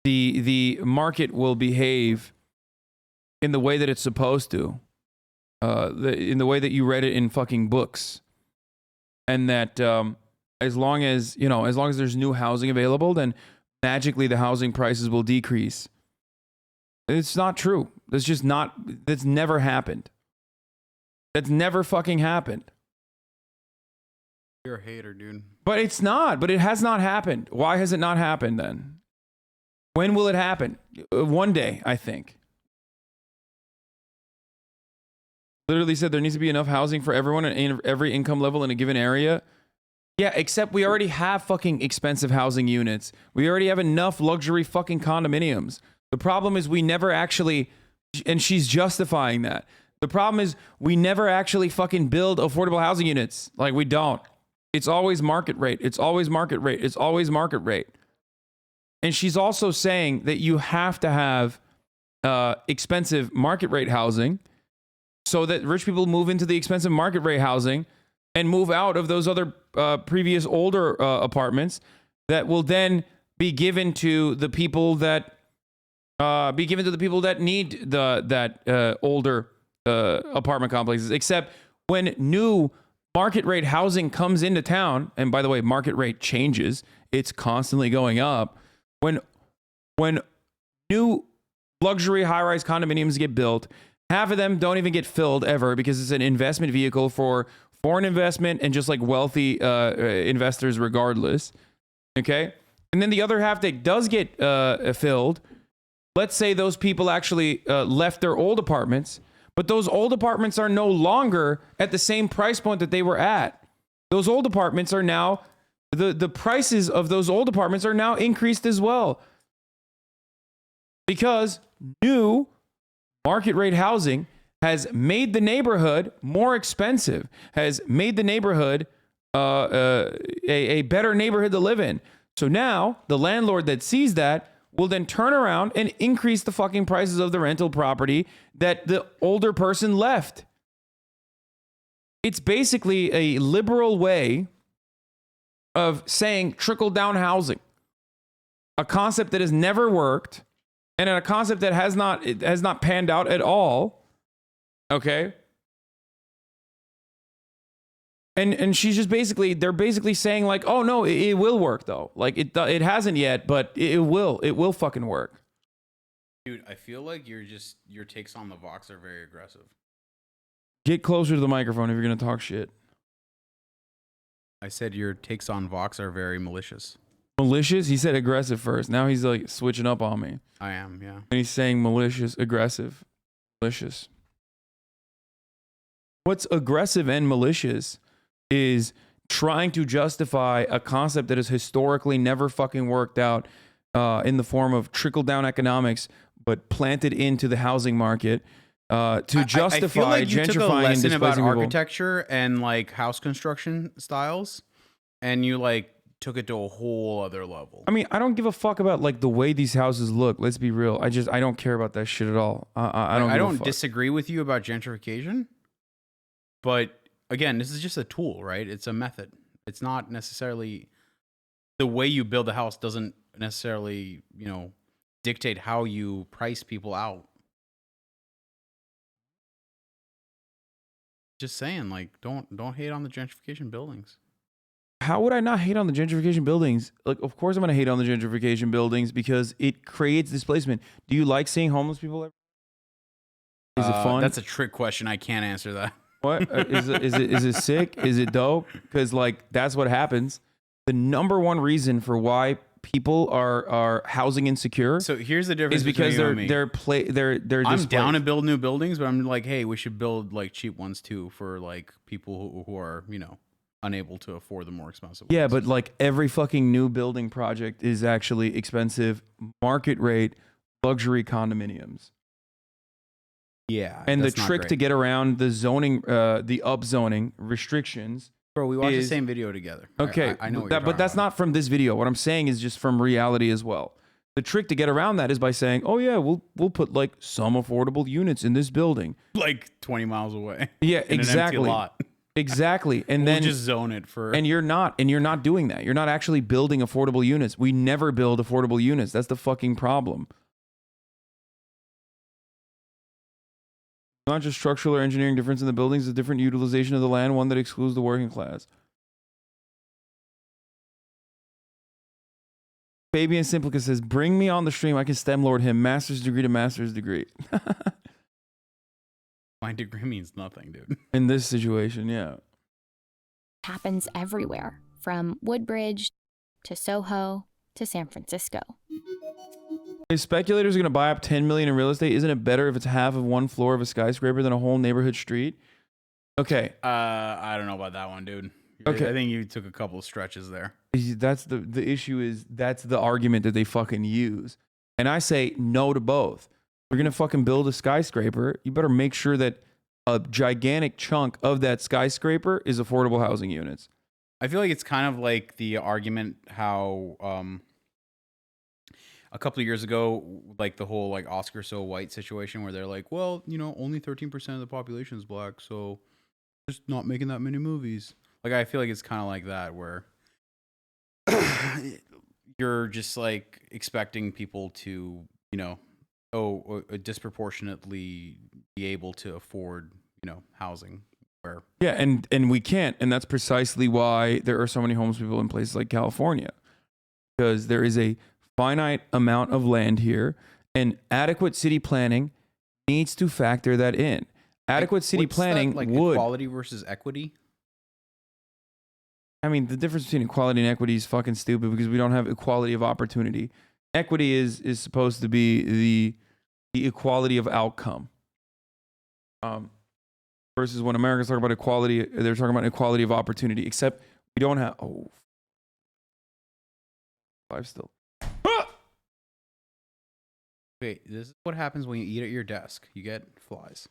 the market will behave in the way that it's supposed to, in the way that you read it in fucking books, and that as long as there's new housing available, then magically the housing prices will decrease. It's not true. That's never happened. That's never fucking happened. You're a hater, dude. But it's not. But it has not happened. Why has it not happened then? When will it happen? One day, I think. Literally said there needs to be enough housing for everyone in every income level in a given area. Yeah, except we already have fucking expensive housing units. We already have enough luxury fucking condominiums. The problem is we never actually, and she's justifying that. The problem is we never actually fucking build affordable housing units. Like, we don't. It's always market rate. It's always market rate. It's always market rate. And she's also saying that you have to have expensive market rate housing so that rich people move into the expensive market rate housing and move out of those other previous older apartments that will then be given to the people that need that older apartment complexes. Except when new market rate housing comes into town, and by the way, market rate changes, it's constantly going up. When when new luxury high-rise condominiums get built, half of them don't even get filled ever because it's an investment vehicle for foreign investment and just like wealthy investors regardless. Okay? And then the other half that does get filled, let's say those people actually left their old apartments, but those old apartments are no longer at the same price point that they were at. Those old apartments are now, the prices of those old apartments are now increased as well. Because new market rate housing has made the neighborhood more expensive, has made the neighborhood a better neighborhood to live in. So now the landlord that sees that will then turn around and increase the fucking prices of the rental property that the older person left. It's basically a liberal way of saying trickle down housing, a concept that has never worked and a concept that has not panned out at all. Okay. And she's just they're basically saying like, oh no, it will work though. Like it hasn't yet, but it will fucking work. Dude, I feel like your takes on the Vox are very aggressive. Get closer to the microphone if you're going to talk shit. I said your takes on Vox are very malicious. Malicious? He said aggressive first. Now he's like switching up on me. I am, yeah. And he's saying malicious, aggressive, malicious. What's aggressive and malicious is trying to justify a concept that has historically never fucking worked out in the form of trickle-down economics, but planted into the housing market to justify I feel like you gentrifying took a lesson and displacing about people. architecture and like house construction styles, and you like took it to a whole other level. I mean, I don't give a fuck about like the way these houses look. Let's be real. I don't care about that shit at all. I don't disagree with you about gentrification, but again, this is just a tool, right? It's a method. It's not necessarily the way you build a house doesn't necessarily, dictate how you price people out. Just saying, like, don't hate on the gentrification buildings. How would I not hate on the gentrification buildings? Like, of course I'm going to hate on the gentrification buildings because it creates displacement. Do you like seeing homeless people? Is it fun? That's a trick question. I can't answer that. What? Is it sick? Is it dope? Because like that's what happens. The number one reason for why people are housing insecure. So here's the difference. Is because they're I'm down to build new buildings, but I'm like, hey, we should build like cheap ones too for like people who are unable to afford the more expensive ones. Yeah, but like every fucking new building project is actually expensive, market rate, luxury condominiums. Yeah, and the trick to get around the zoning, the upzoning restrictions. Bro, we watched the same video together. Okay, I know what but that's not from this video. What I'm saying is just from reality as well. The trick to get around that is by saying, "Oh yeah, we'll put like some affordable units in this building, like 20 miles away." Yeah, in exactly. An empty lot. Exactly, and then just zone it for. And you're not doing that. You're not actually building affordable units. We never build affordable units. That's the fucking problem. Not just structural or engineering difference in the buildings, a different utilization of the land, one that excludes the working class. Fabian Simplica says, bring me on the stream. I can STEM lord him. Master's degree to master's degree. My degree means nothing, dude. In this situation, yeah. Happens everywhere, from Woodbridge to Soho to San Francisco. If speculators are going to buy up 10 million in real estate, isn't it better if it's half of one floor of a skyscraper than a whole neighborhood street? Okay. I don't know about that one, dude. Okay. I think you took a couple of stretches there. That's the issue is that's the argument that they fucking use. And I say no to both. If you're going to fucking build a skyscraper, you better make sure that a gigantic chunk of that skyscraper is affordable housing units. I feel like it's kind of like the argument how a couple of years ago, like the whole like Oscar so white situation where they're like, well, only 13% of the population is black, so just not making that many movies. Like, I feel like it's kind of like that where you're just like expecting people to, disproportionately be able to afford, housing. Where yeah, and we can't, and that's precisely why there are so many homeless people in places like California, because there is a finite amount of land here, and adequate city planning needs to factor that in. Adequate city What's planning that, like would. equality versus equity. I mean, the difference between equality and equity is fucking stupid because we don't have equality of opportunity. Equity is supposed to be the equality of outcome. Versus when Americans talk about equality, they're talking about equality of opportunity. Except we don't have. Oh, 5 still. Wait, this is what happens when you eat at your desk. You get flies.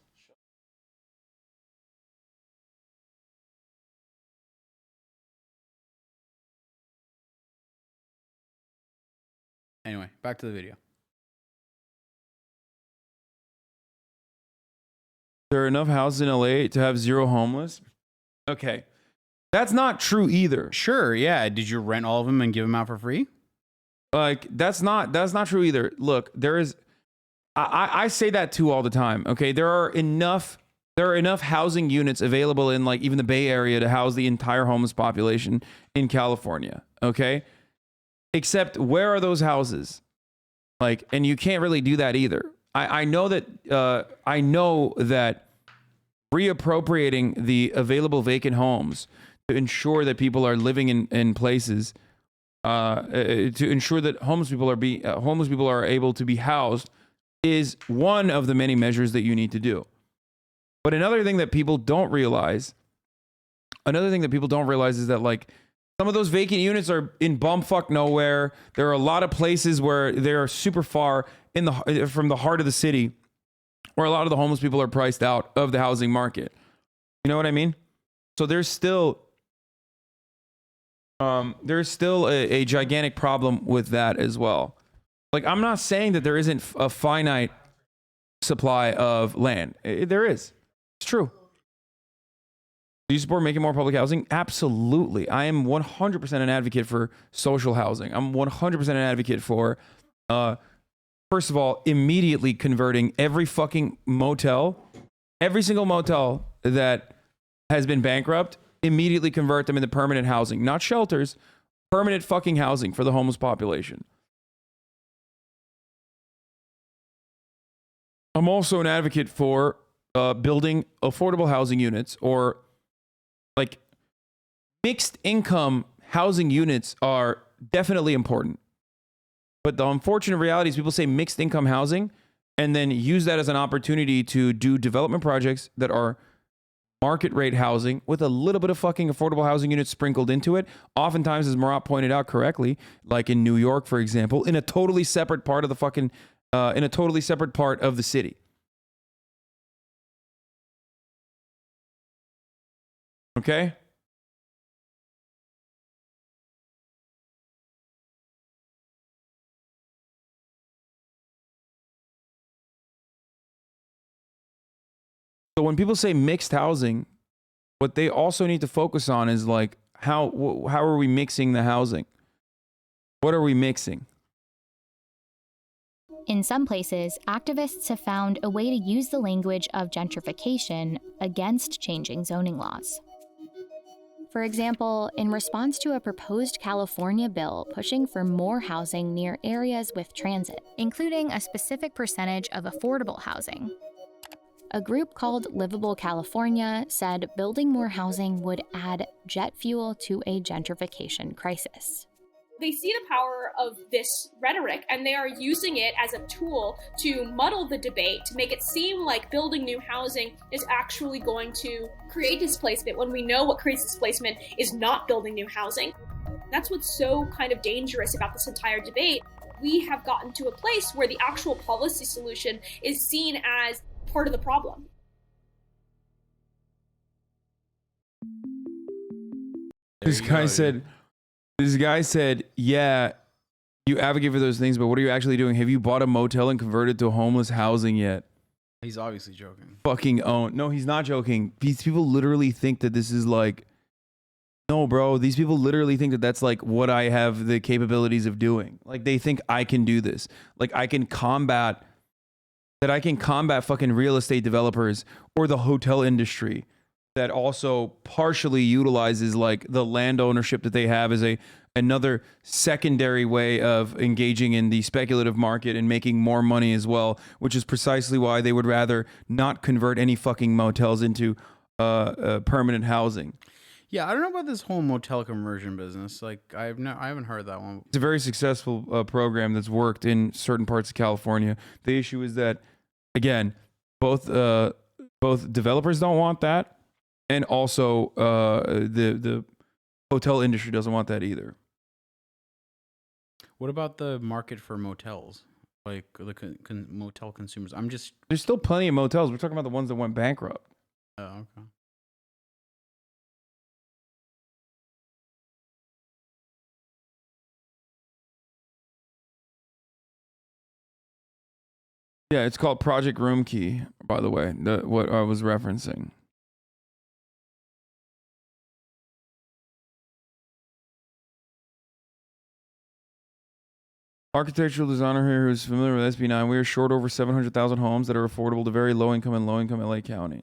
Anyway, back to the video. There are enough houses in LA to have 0 homeless. Okay. That's not true either. Sure, yeah. Did you rent all of them and give them out for free? Like, that's not true either. Look, there is, I say that too all the time. Okay. There are enough housing units available in like even the Bay Area to house the entire homeless population in California. Okay. Except where are those houses? Like, and you can't really do that either. I know that reappropriating the available vacant homes to ensure that people are living in places, to ensure that homeless people are able to be housed, is one of the many measures that you need to do. But another thing that people don't realize is that like some of those vacant units are in bumfuck nowhere. There are a lot of places where they're super far from the heart of the city, where a lot of the homeless people are priced out of the housing market. You know what I mean? So there's still a gigantic problem with that as well. Like, I'm not saying that there isn't a finite supply of land. There is. It's true. Do you support making more public housing? Absolutely. I am 100% an advocate for social housing. I'm 100% an advocate for, first of all, immediately converting every fucking motel, every single motel that has been bankrupt, immediately convert them into permanent housing. Not shelters, permanent fucking housing for the homeless population. I'm also an advocate for building affordable housing units, or like mixed income housing units are definitely important. But the unfortunate reality is people say mixed income housing and then use that as an opportunity to do development projects that are market rate housing with a little bit of fucking affordable housing units sprinkled into it. Oftentimes, as Murat pointed out correctly, like in New York, for example, in a totally separate part of the fucking, in a totally separate part of the city. Okay? So when people say mixed housing, what they also need to focus on is like, how are we mixing the housing? What are we mixing? In some places, activists have found a way to use the language of gentrification against changing zoning laws. For example, in response to a proposed California bill pushing for more housing near areas with transit, including a specific percentage of affordable housing, a group called Livable California said building more housing would add jet fuel to a gentrification crisis. They see the power of this rhetoric, and they are using it as a tool to muddle the debate, to make it seem like building new housing is actually going to create displacement, when we know what creates displacement is not building new housing. That's what's so kind of dangerous about this entire debate. We have gotten to a place where the actual policy solution is seen as part of the problem. This guy said, yeah, you advocate for those things, but what are you actually doing? Have you bought a motel and converted to homeless housing yet? He's obviously joking. Fucking own. No, he's not joking. These people literally think that this is like, no, bro. These people literally think that that's like what I have the capabilities of doing. Like, they think I can do this. Like, I can combat fucking real estate developers or the hotel industry that also partially utilizes like the land ownership that they have as another secondary way of engaging in the speculative market and making more money as well, which is precisely why they would rather not convert any fucking motels into permanent housing. Yeah, I don't know about this whole motel conversion business. Like, I haven't heard that one. It's a very successful program that's worked in certain parts of California. The issue is that, again, both developers don't want that, and also the hotel industry doesn't want that either. What about the market for motels? Like the motel consumers? There's still plenty of motels. We're talking about the ones that went bankrupt. Oh, okay. Yeah, it's called Project Room Key, by the way, what I was referencing. Architectural designer here who's familiar with SB9. We are short over 700,000 homes that are affordable to very low income and low income LA County.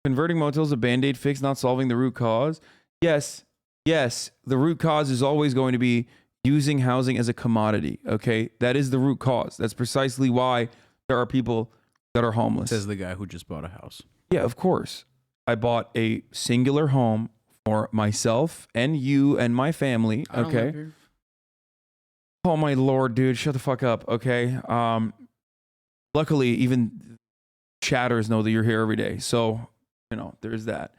Converting motels a band-aid fix, not solving the root cause. Yes, the root cause is always going to be using housing as a commodity, okay? That is the root cause. That's precisely why there are people that are homeless. Says the guy who just bought a house. Yeah, of course. I bought a singular home for myself and you and my family, I don't live okay? here. Oh my Lord, dude, shut the fuck up, okay? Luckily, even chatters know that you're here every day. So, you know, there's that.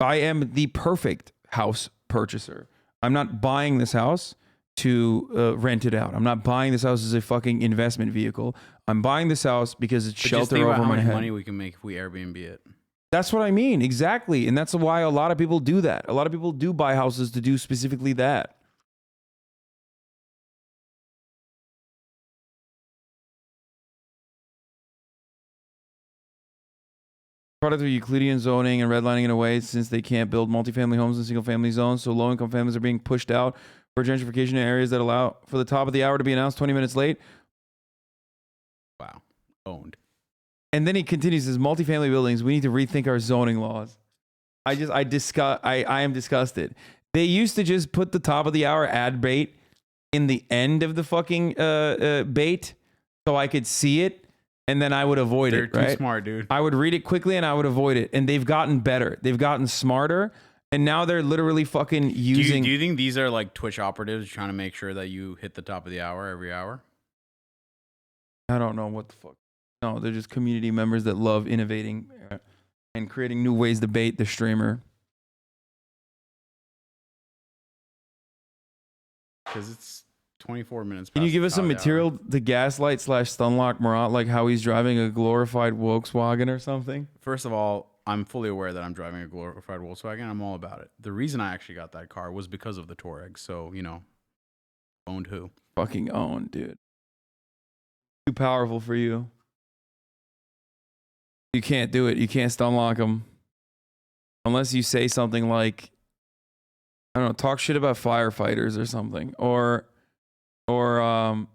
I am the perfect house purchaser. I'm not buying this house to rent it out. I'm not buying this house as a fucking investment vehicle. I'm buying this house because it's But just shelter think about over how my much head. money we can make if we Airbnb it. That's what I mean, exactly. And that's why a lot of people do that. A lot of people do buy houses to do specifically that. Product of Euclidean zoning and redlining in a way since they can't build multifamily homes in single-family zones, so low-income families are being pushed out for gentrification in areas that allow for the top of the hour to be announced 20 minutes late. Wow. Owned. And then he continues, says, multifamily buildings, we need to rethink our zoning laws. I am disgusted. They used to just put the top of the hour ad bait in the end of the fucking bait so I could see it. And then I would avoid it, They're right? too smart, dude. I would read it quickly and I would avoid it. And they've gotten better. They've gotten smarter. And now they're literally fucking using... Do you think these are like Twitch operatives trying to make sure that you hit the top of the hour every hour? I don't know what the fuck. No, they're just community members that love innovating and creating new ways to bait the streamer. Because it's 24 minutes. Can you past give the us some top of the material to gaslight / Stunlock Murat, like how he's driving a glorified Volkswagen or something? First of all, I'm fully aware that I'm driving a glorified Volkswagen. I'm all about it. The reason I actually got that car was because of the Touareg. So, you know, owned who? Fucking owned, dude. Too powerful for you. You can't do it. You can't Stunlock him. Unless you say something like, I don't know, talk shit about firefighters or something. Or I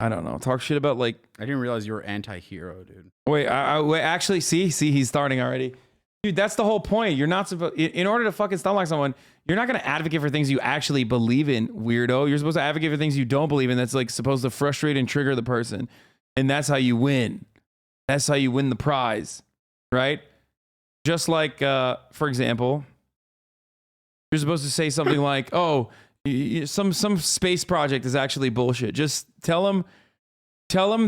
don't know, talk shit about like... I didn't realize you were anti-hero, dude. Wait, wait, actually, see, he's starting already. Dude, that's the whole point. You're not supposed... In order to fucking Stunlock someone, you're not going to advocate for things you actually believe in, weirdo. You're supposed to advocate for things you don't believe in that's like supposed to frustrate and trigger the person. And that's how you win. That's how you win the prize, right? Just like, for example, you're supposed to say something like, oh, some space project is actually bullshit. Just tell them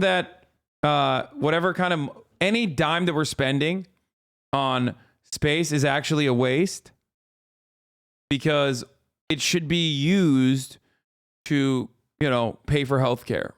that whatever kind of any dime that we're spending on space is actually a waste because it should be used to, you know, pay for healthcare.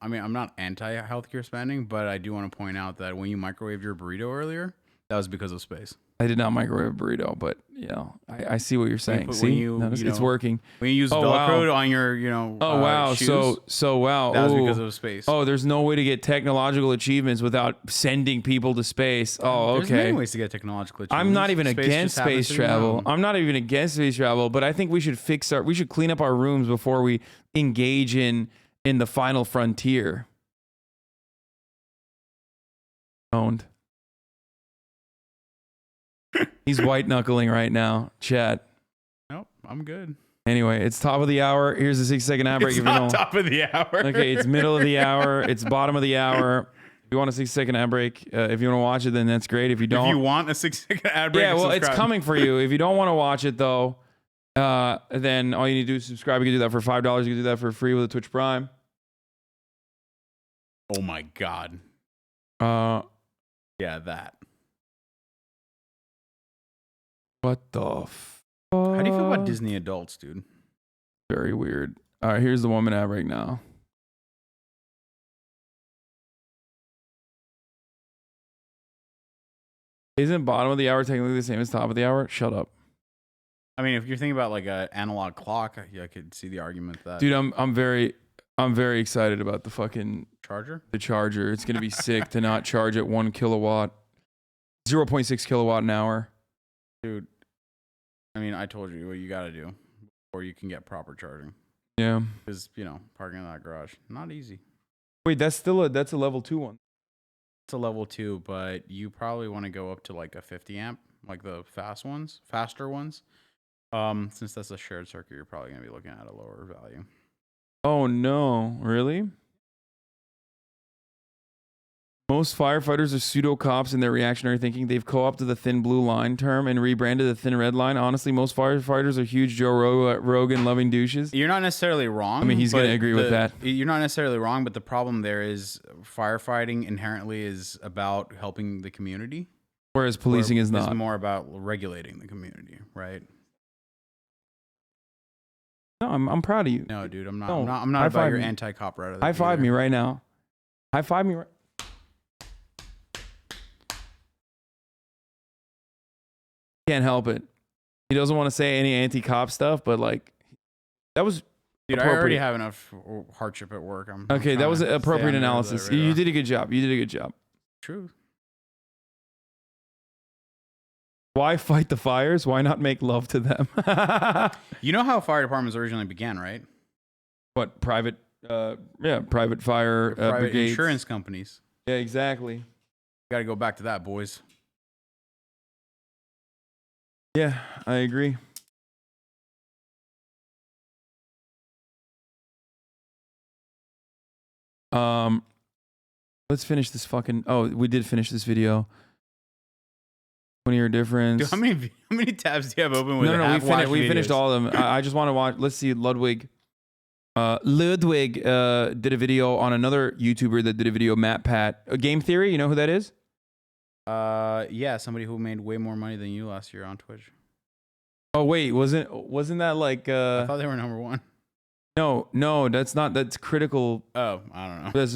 I mean, I'm not anti-healthcare spending, but I do want to point out that when you microwaved your burrito earlier, that was because of space. I did not microwave a burrito, but you know, I see what you're saying. See, it's working. When you use Velcro on your, you know, shoes, so wow, that was because of space. Oh, there's no way to get technological achievements without sending people to space. Oh, okay. There's many ways to get technological achievements. I'm not even against space travel. I'm not even against space travel, but I think we should we should clean up our rooms before we engage in the final frontier. Owned. He's white knuckling right now. Chat. Nope, I'm good. Anyway, it's top of the hour. Here's a 6-second ad break. It's if not you don't. top of the hour. Okay, it's middle of the hour. It's bottom of the hour. If you want a 6-second ad break, if you want to watch it, then that's great. If you don't, If you want a 6-second ad break, yeah, well, subscribe. it's coming for you. If you don't want to watch it though, then all you need to do is subscribe. You can do that for $5. You can do that for free with a Twitch Prime. Oh my god. Yeah, that. What the fuck? How do you feel about Disney adults, dude? Very weird. All right, here's the woman ad right now. Isn't bottom of the hour technically the same as top of the hour? Shut up. I mean, if you're thinking about like an analog clock, I could see the argument that. Dude, I'm very excited about the fucking charger. The charger. It's gonna be sick to not charge at 1 kilowatt, 0.6 kilowatt an hour. Dude, I mean, I told you what you got to do before you can get proper charging. Yeah. Because parking in that garage, not easy. Wait, that's a level 2 one. It's a level 2, but you probably want to go up to like a 50 amp, like the faster ones. Since that's a shared circuit, you're probably gonna be looking at a lower value. Oh no, really? Most firefighters are pseudo cops in their reactionary thinking. They've co-opted the thin blue line term and rebranded the thin red line. Honestly, most firefighters are huge Joe Rogan loving douches. You're not necessarily wrong. I mean, he's going to agree with that. You're not necessarily wrong, but the problem there is firefighting inherently is about helping the community. Whereas policing is not. It's more about regulating the community, right? No, I'm proud of you. No, dude, I'm not. No, I'm not about your me. anti-cop rhetoric. High five me right now. High five me right. Can't help it. He doesn't want to say any anti-cop stuff, but like that was Dude, I appropriate. already have enough hardship at work. I'm Okay, that trying was to appropriate stay under the analysis. radar. You did a good job. You did a good job. True. Why fight the fires? Why not make love to them? You know how fire departments originally began, right? What, private private fire Private brigades. insurance companies. Yeah, exactly. Got to go back to that, boys. Yeah, I agree. Let's finish this fucking. Oh, we did finish this video. 20-year difference. Dude, how many tabs do you have open with? No, we finished all of them. I just want to watch. Let's see, Ludwig. Ludwig did a video on another YouTuber that did a video, MatPats Game Theory. You know who that is? Yeah, somebody who made way more money than you last year on Twitch. Oh wait, wasn't that like? I thought they were number one. No, that's not. That's critical. Oh, I don't know. That's,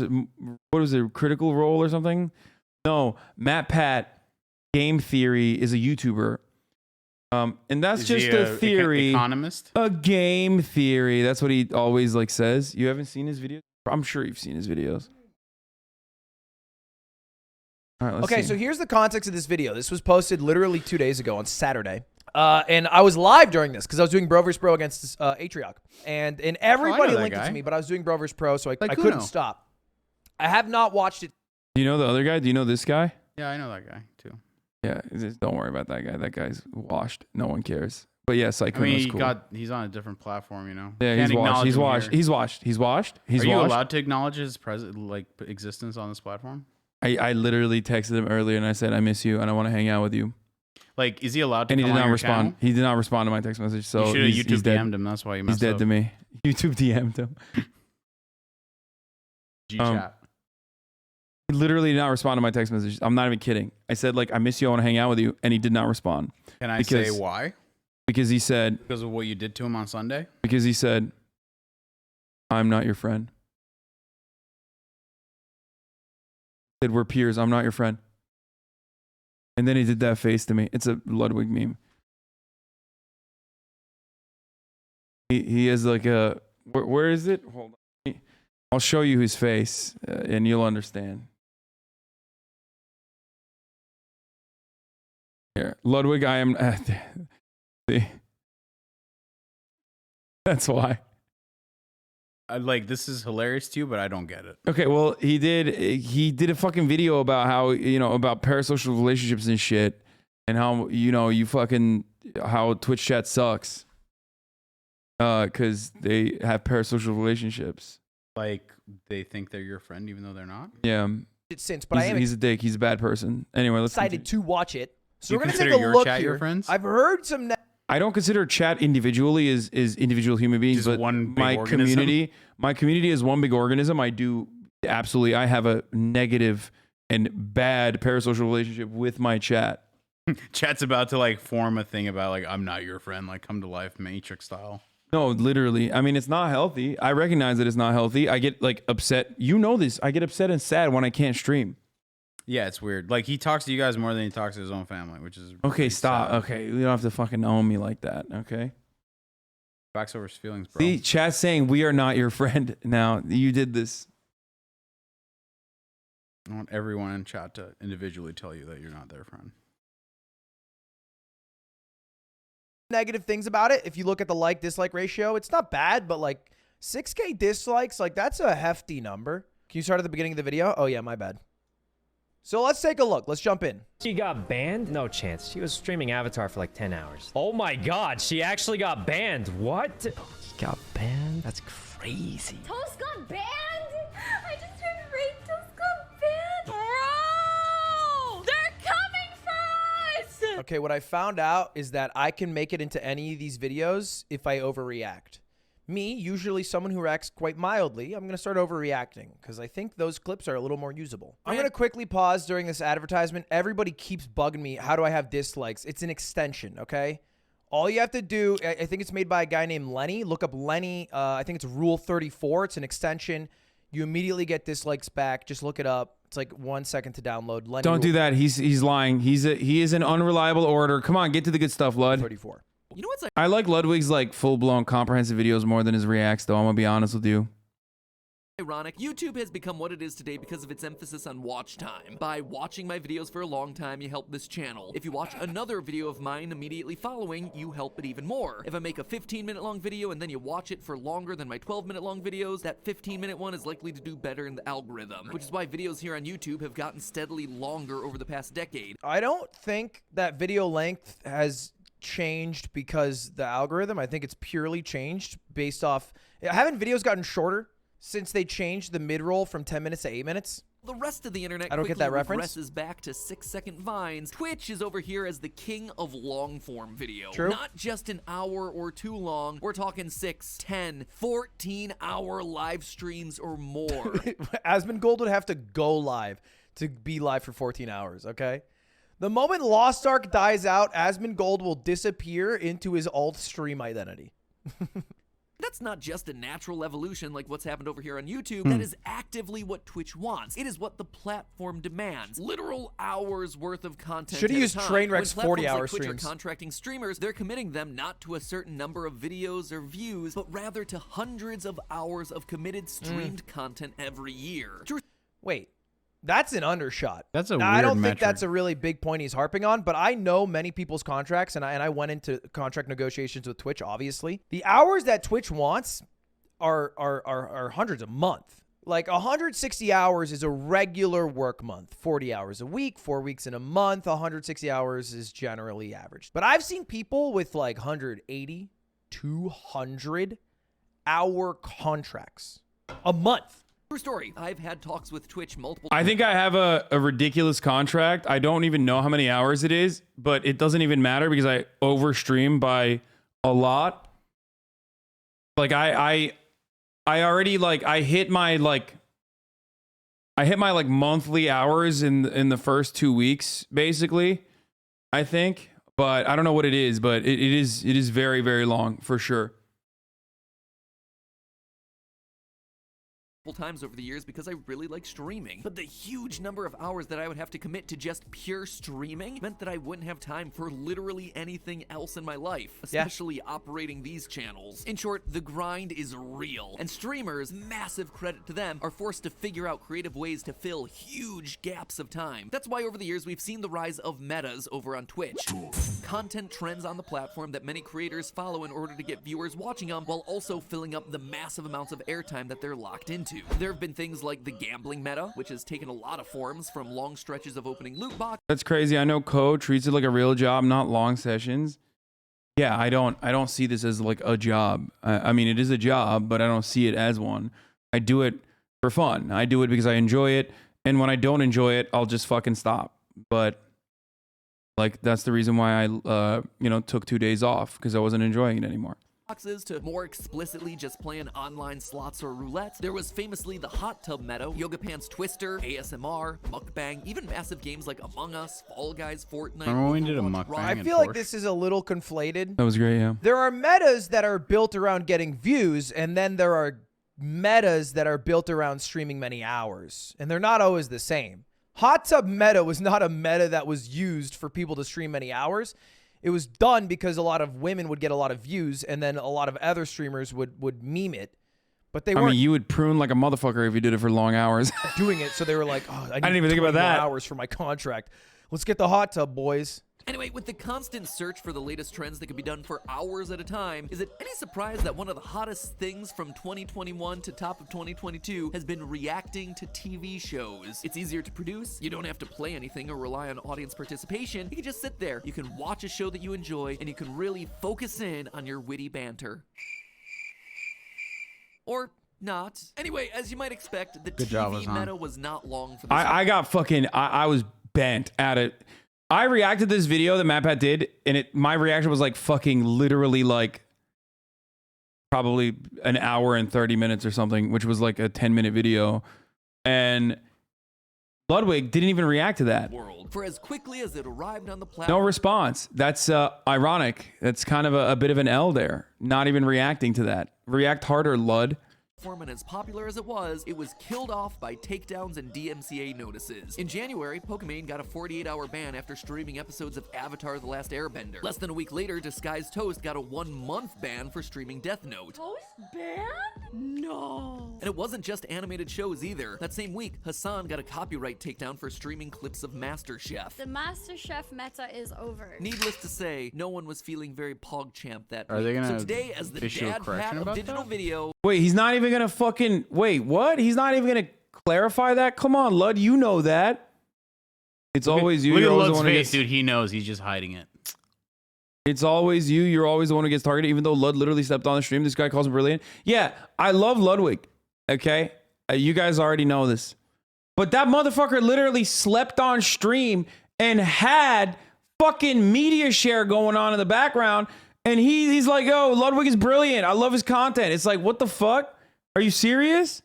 what was it? Critical Role or something? No, MatPats Game Theory is a YouTuber. And that's just a theory. Economist? A game theory. That's what he always like says. You haven't seen his videos? I'm sure you've seen his videos. All right, let's Okay, see. so here's the context of this video. This was posted literally 2 days ago on Saturday. And I was live during this because I was doing Bro vs. Bro against H3H3. And everybody that linked it guy. to me, but I was doing Bro vs. Pro, so I Like couldn't Uno. stop. I have not watched it. Do you know the other guy? Do you know this guy? Yeah, I know that guy too. Yeah, just don't worry about that guy. That guy's washed. No one cares. But yeah, I Sykkuno's mean, cool. he's on a different platform, you know. Yeah, Can't he's washed. acknowledge He's him washed. here. He's washed. He's washed. He's Are you washed. allowed to acknowledge his existence on this platform? I literally texted him earlier and I said, I miss you and I want to hang out with you. Like, is he allowed to? And he come did on not your respond. channel? He did not respond to my text message. So You should have he's YouTube dead. DM'd him. That's why he He's messed dead up. to me. YouTube DM'd him. G-chat. He literally did not respond to my text message. I'm not even kidding. I said, like, I miss you. I want to hang out with you. And he did not respond. Can I say why? Because he said. Because of what you did to him on Sunday? Because he said, I'm not your friend. He said, we're peers. I'm not your friend. And then he did that face to me. It's a Ludwig meme. He has like a. Where is it? Hold on. I'll show you his face and you'll understand. Here, Ludwig, I am. See? That's why. like this is hilarious to you, but I don't get it. Okay, well, he did a fucking video about how, about parasocial relationships and shit, and how, how Twitch chat sucks. Because they have parasocial relationships. Like they think they're your friend even though they're not? Yeah. Since, but he's a dick. He's a bad person. Anyway, let's excited to watch it. So You we're gonna consider take a your look chat here. your friends? I've heard some. I don't consider chat individually as individual human beings, Just but one big my organism? community is one big organism. I have a negative and bad parasocial relationship with my chat. Chat's about to like form a thing about like I'm not your friend, like come to life Matrix style. No, literally. I mean, it's not healthy. I recognize that it's not healthy. I get like upset. You know this. I get upset and sad when I can't stream. Yeah, it's weird. Like he talks to you guys more than he talks to his own family, which is Okay, pretty stop. sad. Okay, you don't have to fucking own me like that. Okay. Facts over his feelings, bro. See, chat's saying we are not your friend. Now you did this. I want everyone in chat to individually tell you that you're not their friend. Negative things about it. If you look at the like-dislike ratio, it's not bad, but like 6K dislikes, like that's a hefty number. Can you start at the beginning of the video? Oh yeah, my bad. So let's take a look. Let's jump in. She got banned? No chance. She was streaming Avatar for like 10 hours. Oh my god, she actually got banned. What? Oh, he got banned? That's crazy. Toast got banned? I just heard Ray Toast got banned. Bro! They're coming for us! Okay, what I found out is that I can make it into any of these videos if I overreact. Me, usually someone who reacts quite mildly, I'm going to start overreacting because I think those clips are a little more usable. I'm going to quickly pause during this advertisement. Everybody keeps bugging me. How do I have dislikes? It's an extension, okay? All you have to do, I think it's made by a guy named Lenny. Look up Lenny. I think it's Rule 34. It's an extension. You immediately get dislikes back. Just look it up. It's like 1 second to download. Lenny Don't do that. He's lying. He is an unreliable orator. Come on, get to the good stuff, Lud. 34. You know what's like I like Ludwig's like full-blown comprehensive videos more than his reacts, though. I'm gonna be honest with you. ironic? YouTube has become what it is today because of its emphasis on watch time. By watching my videos for a long time, you help this channel. If you watch another video of mine immediately following, you help it even more. If I make a 15-minute long video and then you watch it for longer than my 12-minute long videos, that 15-minute one is likely to do better in the algorithm, which is why videos here on YouTube have gotten steadily longer over the past decade. I don't think that video length has changed because the algorithm. I think it's purely changed based off. Haven't videos gotten shorter since they changed the mid-roll from 10 minutes to 8 minutes? The rest of the internet I don't get that reference. regresses back to 6-second vines. Twitch is over here as the king of long-form video. True. Not just an hour or two long. We're talking 6, 10, 14-hour live streams or more. Asmongold would have to go live to be live for 14 hours, okay? The moment Lost Ark dies out, Asmongold will disappear into his alt stream identity. That's not just a natural evolution like what's happened over here on YouTube. That is actively what Twitch wants. It is what the platform demands. Literal hours worth of content. Should've at a used time. Trainwreck's When platforms 40-hour like Twitch streams. are contracting streamers, they're committing them not to a certain number of videos or views, but rather to hundreds of hours of committed streamed content every year. Wait, that's an undershot. That's a now, I weird don't think metric. that's a really big point he's harping on, but I know many people's contracts, and I went into contract negotiations with Twitch, obviously. The hours that Twitch wants are hundreds a month. Like 160 hours is a regular work month. 40 hours a week, 4 weeks in a month, 160 hours is generally average. But I've seen people with like 180, 200 hour contracts a month. True story. I've had talks with Twitch multiple I think I have a ridiculous contract. I don't even know how many hours it is, but it doesn't even matter because I overstream by a lot. Like I already like I hit my monthly hours in the first 2 weeks basically, I think, but I don't know what it is, but it is very, very long for sure. times over the years because I really like streaming. But the huge number of hours that I would have to commit to just pure streaming meant that I wouldn't have time for literally anything else in my life, especially operating these channels. In short, the grind is real, and streamers, massive credit to them, are forced to figure out creative ways to fill huge gaps of time. That's why over the years we've seen the rise of metas over on Twitch. Content trends on the platform that many creators follow in order to get viewers watching them while also filling up the massive amounts of airtime that they're locked into. There have been things like the gambling meta, which has taken a lot of forms, from long stretches of opening loot boxes. That's crazy. I know Co treats it like a real job, not long sessions. Yeah, I don't see this as like a job. I mean, it is a job, but I don't see it as one. I do it for fun. I do it because I enjoy it, and when I don't enjoy it, I'll just fucking stop. But like that's the reason why I took 2 days off, because I wasn't enjoying it anymore. To more explicitly just playing online slots or roulette. There was famously the hot tub meta, Yoga Pants Twister, ASMR, mukbang, even massive games like Among Us, Fall Guys, Fortnite. Remember when we did a mukbang? I feel like this is a little conflated. That was great, yeah. There are metas that are built around getting views, and then there are metas that are built around streaming many hours, and they're not always the same. Hot tub meta was not a meta that was used for people to stream many hours. It was done because a lot of women would get a lot of views, and then a lot of other streamers would meme it. But they weren't. I mean, you would prune like a motherfucker if you did it for long hours. doing it, so they were like, oh, I didn't even think about that. Hours for my contract. Let's get the hot tub, boys. Anyway, with the constant search for the latest trends that can be done for hours at a time, is it any surprise that one of the hottest things from 2021 to top of 2022 has been reacting to TV shows? It's easier to produce, you don't have to play anything or rely on audience participation. You can just sit there, you can watch a show that you enjoy, and you can really focus in on your witty banter. Or not. Anyway, as you might expect, the TV meta was not long for this. I was bent at it. I reacted to this video that MatPat did, and my reaction was like fucking literally like probably an hour and 30 minutes or something, which was like a 10-minute video. And Ludwig didn't even react to that. For as quickly as it arrived on the platform. No response. That's ironic. That's kind of a bit of an L there. Not even reacting to that. React harder, Lud. And as popular as it was killed off by takedowns and DMCA notices. In January, Pokemon got a 48-hour ban after streaming episodes of Avatar: The Last Airbender. Less than a week later, Disguised Toast got a 1-month ban for streaming Death Note. Toast ban? No. And it wasn't just animated shows either. That same week, Hasan got a copyright takedown for streaming clips of MasterChef. The MasterChef meta is over. Needless to say, no one was feeling very PogChamp that week. Are they gonna so today, as the dad pat of digital video. Wait, he's not even gonna fucking wait. What? He's not even gonna clarify that? Come on, Lud, you know that. It's always you. Look You're at always the Lud's one who face, gets, dude. He knows. He's just hiding it. It's always you. You're always the one who gets targeted, even though Lud literally stepped on the stream. This guy calls him brilliant. Yeah, I love Ludwig. Okay, you guys already know this. But that motherfucker literally slept on stream and had fucking media share going on in the background. And he's like, "Oh, Ludwig is brilliant. I love his content." It's like, what the fuck? Are you serious?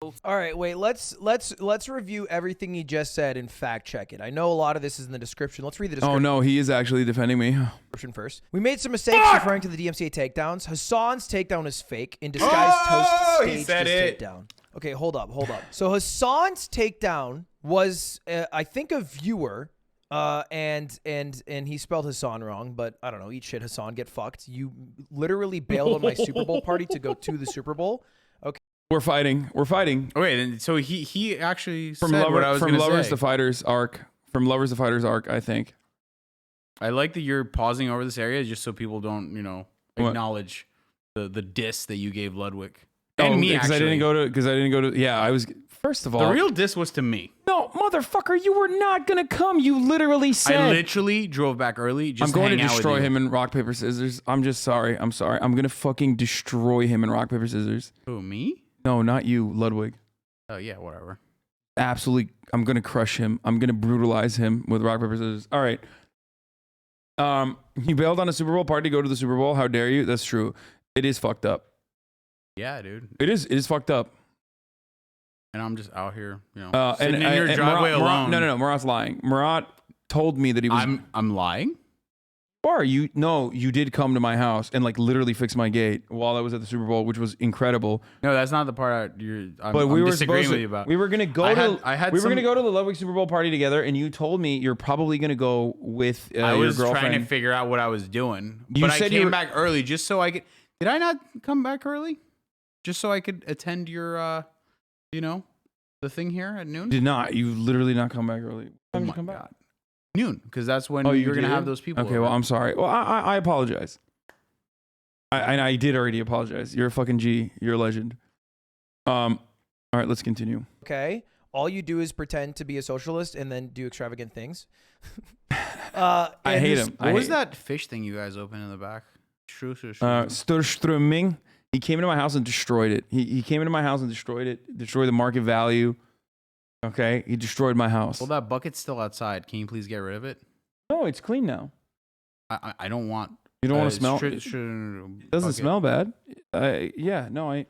All right, wait. Let's review everything he just said and fact check it. I know a lot of this is in the description. Let's read the description. Oh no, he is actually defending me. Description first. We made some mistakes referring to the DMCA takedowns. Hasan's takedown is fake. In Disguised Toast staged his takedown. Okay, hold up. So Hasan's takedown was, I think, a viewer. And he spelled Hasan wrong, but I don't know. Eat shit, Hasan. Get fucked. You literally bailed on my Super Bowl party to go to the Super Bowl. Okay. We're fighting. Oh, wait, and so he actually from said what I was gonna Lovers say. to Fighters arc. From Lovers to Fighters arc, I think. I like that you're pausing over this area just so people don't, acknowledge the diss that you gave Ludwig. And me, because I didn't go to. Yeah, I was. First of all, the real diss was to me. No, motherfucker, you were not gonna come. You literally said. I literally drove back early. Just I'm going to hang out destroy with you. him in rock paper scissors. I'm just sorry. I'm sorry. I'm gonna fucking destroy him in rock paper scissors. Who, me? No, not you, Ludwig. Oh yeah, whatever. Absolutely, I'm gonna crush him. I'm gonna brutalize him with rock paper scissors. All right. He bailed on a Super Bowl party to go to the Super Bowl. How dare you? That's true. It is fucked up. Yeah, dude. It is fucked up. And I'm just out here, sitting in your and driveway Murat, alone. No, Murat's lying. Murat told me that he was. I'm lying. Or you did come to my house and like literally fix my gate while I was at the Super Bowl, which was incredible. No, that's not the part I'm we were disagreeing supposed with to, you about. we were gonna go gonna go to the Ludwig Super Bowl party together, and you told me you're probably gonna go with I your was girlfriend. trying to figure out what I was doing, You but I said you came were- back early just so I could. Did I not come back early? Just so I could attend your, the thing here at noon. Did not. You literally not come back early. Oh When did my you come back? God. Noon, because that's when Oh, you're gonna did? have those people. Okay, over. well, I'm sorry. Well, I apologize. I did already apologize. You're a fucking G. You're a legend. All right, let's continue. Okay. All you do is pretend to be a socialist and then do extravagant things. I hate him. What was that fish thing you guys opened in the back? Sturströmming. He came into my house and destroyed it. He came into my house and destroyed it. Destroyed the market value. Okay, he destroyed my house. Well, that bucket's still outside. Can you please get rid of it? No, it's clean now. I don't want. You don't want to smell. It doesn't smell bad. Yeah, no, I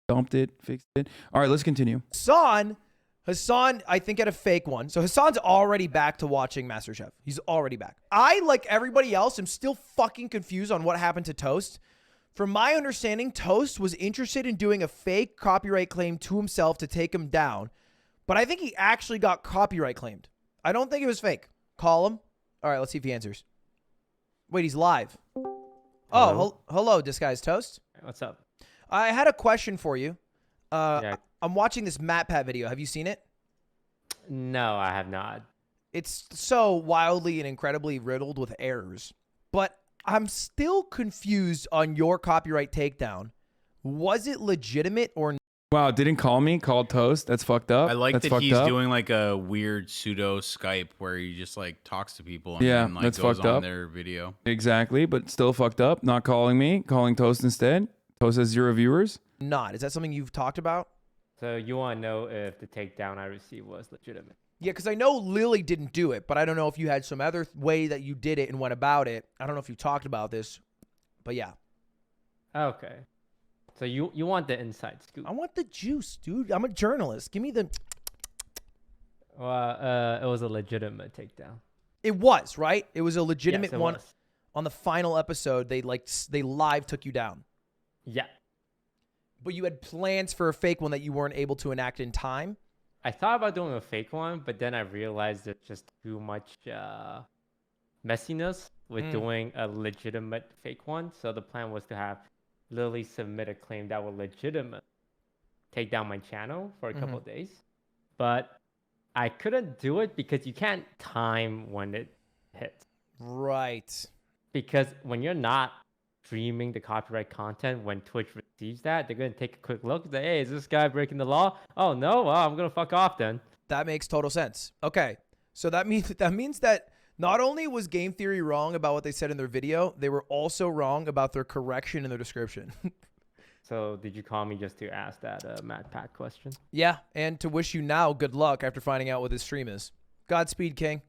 dumped it, fixed it. All right, let's continue. Hasan, I think, had a fake one. So Hasan's already back to watching MasterChef. He's already back. I, like everybody else, am still fucking confused on what happened to Toast. From my understanding, Toast was interested in doing a fake copyright claim to himself to take him down. But I think he actually got copyright claimed. I don't think it was fake. Call him. All right, let's see if he answers. Wait, he's live. Oh, hello, Disguised Toast. What's up? I had a question for you. Yeah. I'm watching this MatPat video. Have you seen it? No, I have not. It's so wildly and incredibly riddled with errors. But I'm still confused on your copyright takedown. Was it legitimate or not? Wow, it didn't call me. Called Toast. That's fucked up. I like That's that fucked he's up. doing like a weird pseudo Skype where he just like talks to people and Yeah, then, like, that's goes fucked on up. their video. Exactly, but still fucked up. Not calling me. Calling Toast instead. Toast has 0 viewers. Not. Is that something you've talked about? So you want to know if the takedown I received was legitimate? Yeah, because I know Lily didn't do it, but I don't know if you had some other way that you did it and went about it. I don't know if you talked about this, but yeah. Okay. So you want the inside scoop? I want the juice, dude. I'm a journalist. Give me the... Well, it was a legitimate takedown. It was, right? It was a legitimate Yes, it one. was. On the final episode, they live took you down. Yeah. But you had plans for a fake one that you weren't able to enact in time? I thought about doing a fake one, but then I realized there's just too much messiness with doing a legitimate fake one. So the plan was to have Lily submit a claim that will legitimate take down my channel for a couple of days. But I couldn't do it because you can't time when it hits. Right. Because when you're not streaming the copyright content, when Twitch receives that, they're going to take a quick look and say, hey, is this guy breaking the law? Oh, no? Well, I'm going to fuck off then. That makes total sense. Okay. So that means that not only was Game Theory wrong about what they said in their video, they were also wrong about their correction in their description. So did you call me just to ask that MatPat question? Yeah, and to wish you now good luck after finding out what his stream is. Godspeed, King.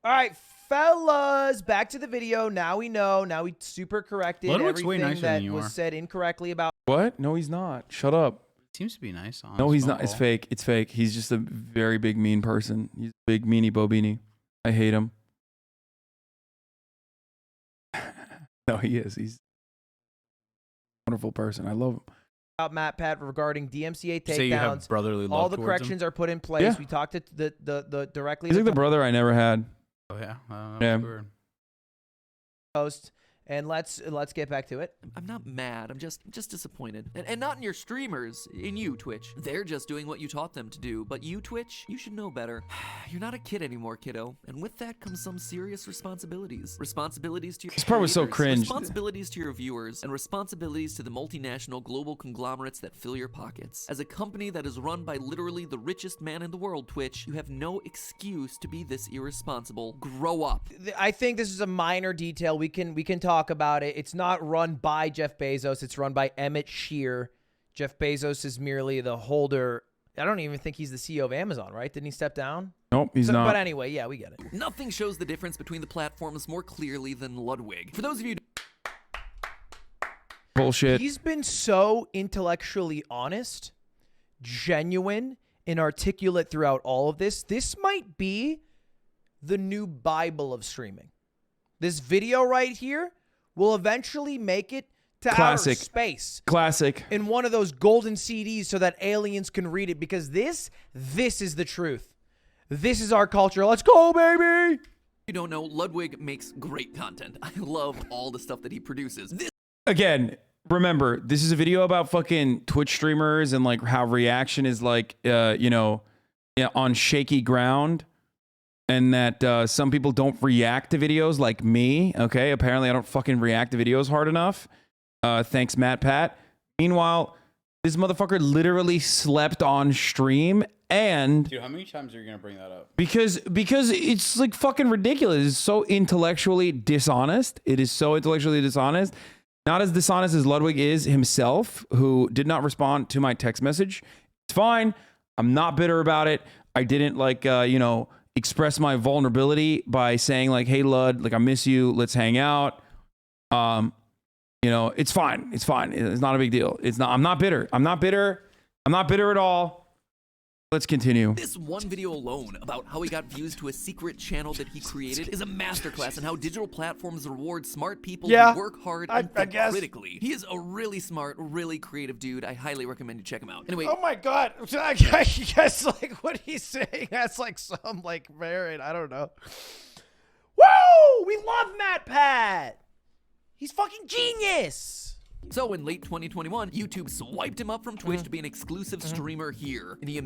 All right, fellas, back to the video. Now we know. Now we super corrected Ludwig's way everything nicer that than you was are. said incorrectly about. What? No, he's not. Shut up. Seems to be nice. On No, his he's phone not. It's call. fake. It's fake. He's just a very big mean person. He's a big meanie bobini. I hate him. No, he is. He's a wonderful person. I love him. About MatPat regarding DMCA Say you have takedowns. brotherly love All the towards him? corrections are put in place. Yeah. We talked to the directly. He's like the brother I never had. Oh yeah. Yeah. Weird. Post. And let's get back to it. I'm not mad. I'm just disappointed. And not in your streamers, in you, Twitch. They're just doing what you taught them to do. But you, Twitch, you should know better. You're not a kid anymore, kiddo. And with that comes some serious responsibilities. Responsibilities to your This part was so creators, cringe. responsibilities to your viewers, and responsibilities to the multinational global conglomerates that fill your pockets. As a company that is run by literally the richest man in the world, Twitch, you have no excuse to be this irresponsible. Grow up. I think this is a minor detail. We can talk about it. It's not run by Jeff Bezos. It's run by Emmett Shear. Jeff Bezos is merely the holder. I don't even think he's the CEO of Amazon, right? Didn't he step down? Nope, he's not. But anyway, yeah, we get it. Nothing shows the difference between the platforms more clearly than Ludwig. For those of you Bullshit. He's been so intellectually honest, genuine, and articulate throughout all of this. This might be the new Bible of streaming. This video right here will eventually make it to outer space. Classic. In one of those golden CDs so that aliens can read it, because this is the truth. This is our culture. Let's go, baby! You don't know, Ludwig makes great content. I love all the stuff that he produces. Again, remember, this is a video about fucking Twitch streamers and like how reaction is like, you know, on shaky ground, and that some people don't react to videos like me. Okay, apparently I don't fucking react to videos hard enough. Thanks, MatPat. Meanwhile, this motherfucker literally slept on stream. And dude, how many times are you gonna bring that up? Because it's like fucking ridiculous. It's so intellectually dishonest. It is so intellectually dishonest. Not as dishonest as Ludwig is himself, who did not respond to my text message. It's fine. I'm not bitter about it. I didn't like you know, express my vulnerability by saying like, hey Lud, like I miss you. Let's hang out. You know, it's fine. It's fine. It's not a big deal. It's not. I'm not bitter. I'm not bitter. I'm not bitter at all. Let's continue. This one video alone about how he got views to a secret channel that he created is a masterclass in how digital platforms reward smart people who work hard and think critically. He is a really smart, really creative dude. I highly recommend you check him out. Anyway. Oh my God. I guess like what he's saying has like some like merit. I don't know. Woo! We love MatPat. He's fucking genius. So in late 2021, YouTube swiped him up from Twitch to be an exclusive streamer here. And he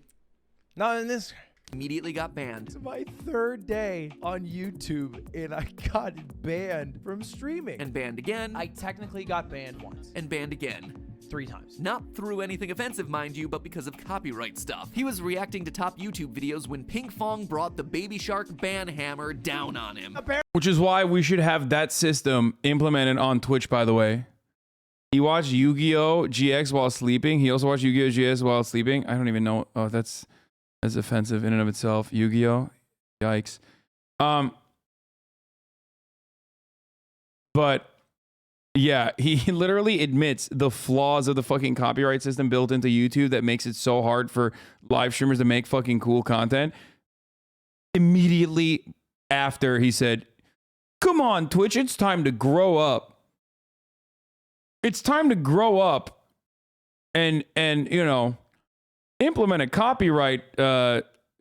not in this. Immediately got banned. It's my third day on YouTube and I got banned from streaming. And banned again. I technically got banned once. And banned again. 3 times. Not through anything offensive, mind you, but because of copyright stuff. He was reacting to top YouTube videos when Pink Fong brought the Baby Shark ban hammer down on him. Which is why we should have that system implemented on Twitch, by the way. He watched Yu-Gi-Oh! GX while sleeping. He also watched Yu-Gi-Oh! GX while sleeping. I don't even know. Oh, that's offensive in and of itself. Yu-Gi-Oh! Yikes. But yeah, he literally admits the flaws of the fucking copyright system built into YouTube that makes it so hard for live streamers to make fucking cool content. Immediately after he said, "Come on, Twitch, it's time to grow up. It's time to grow up and you know, implement a copyright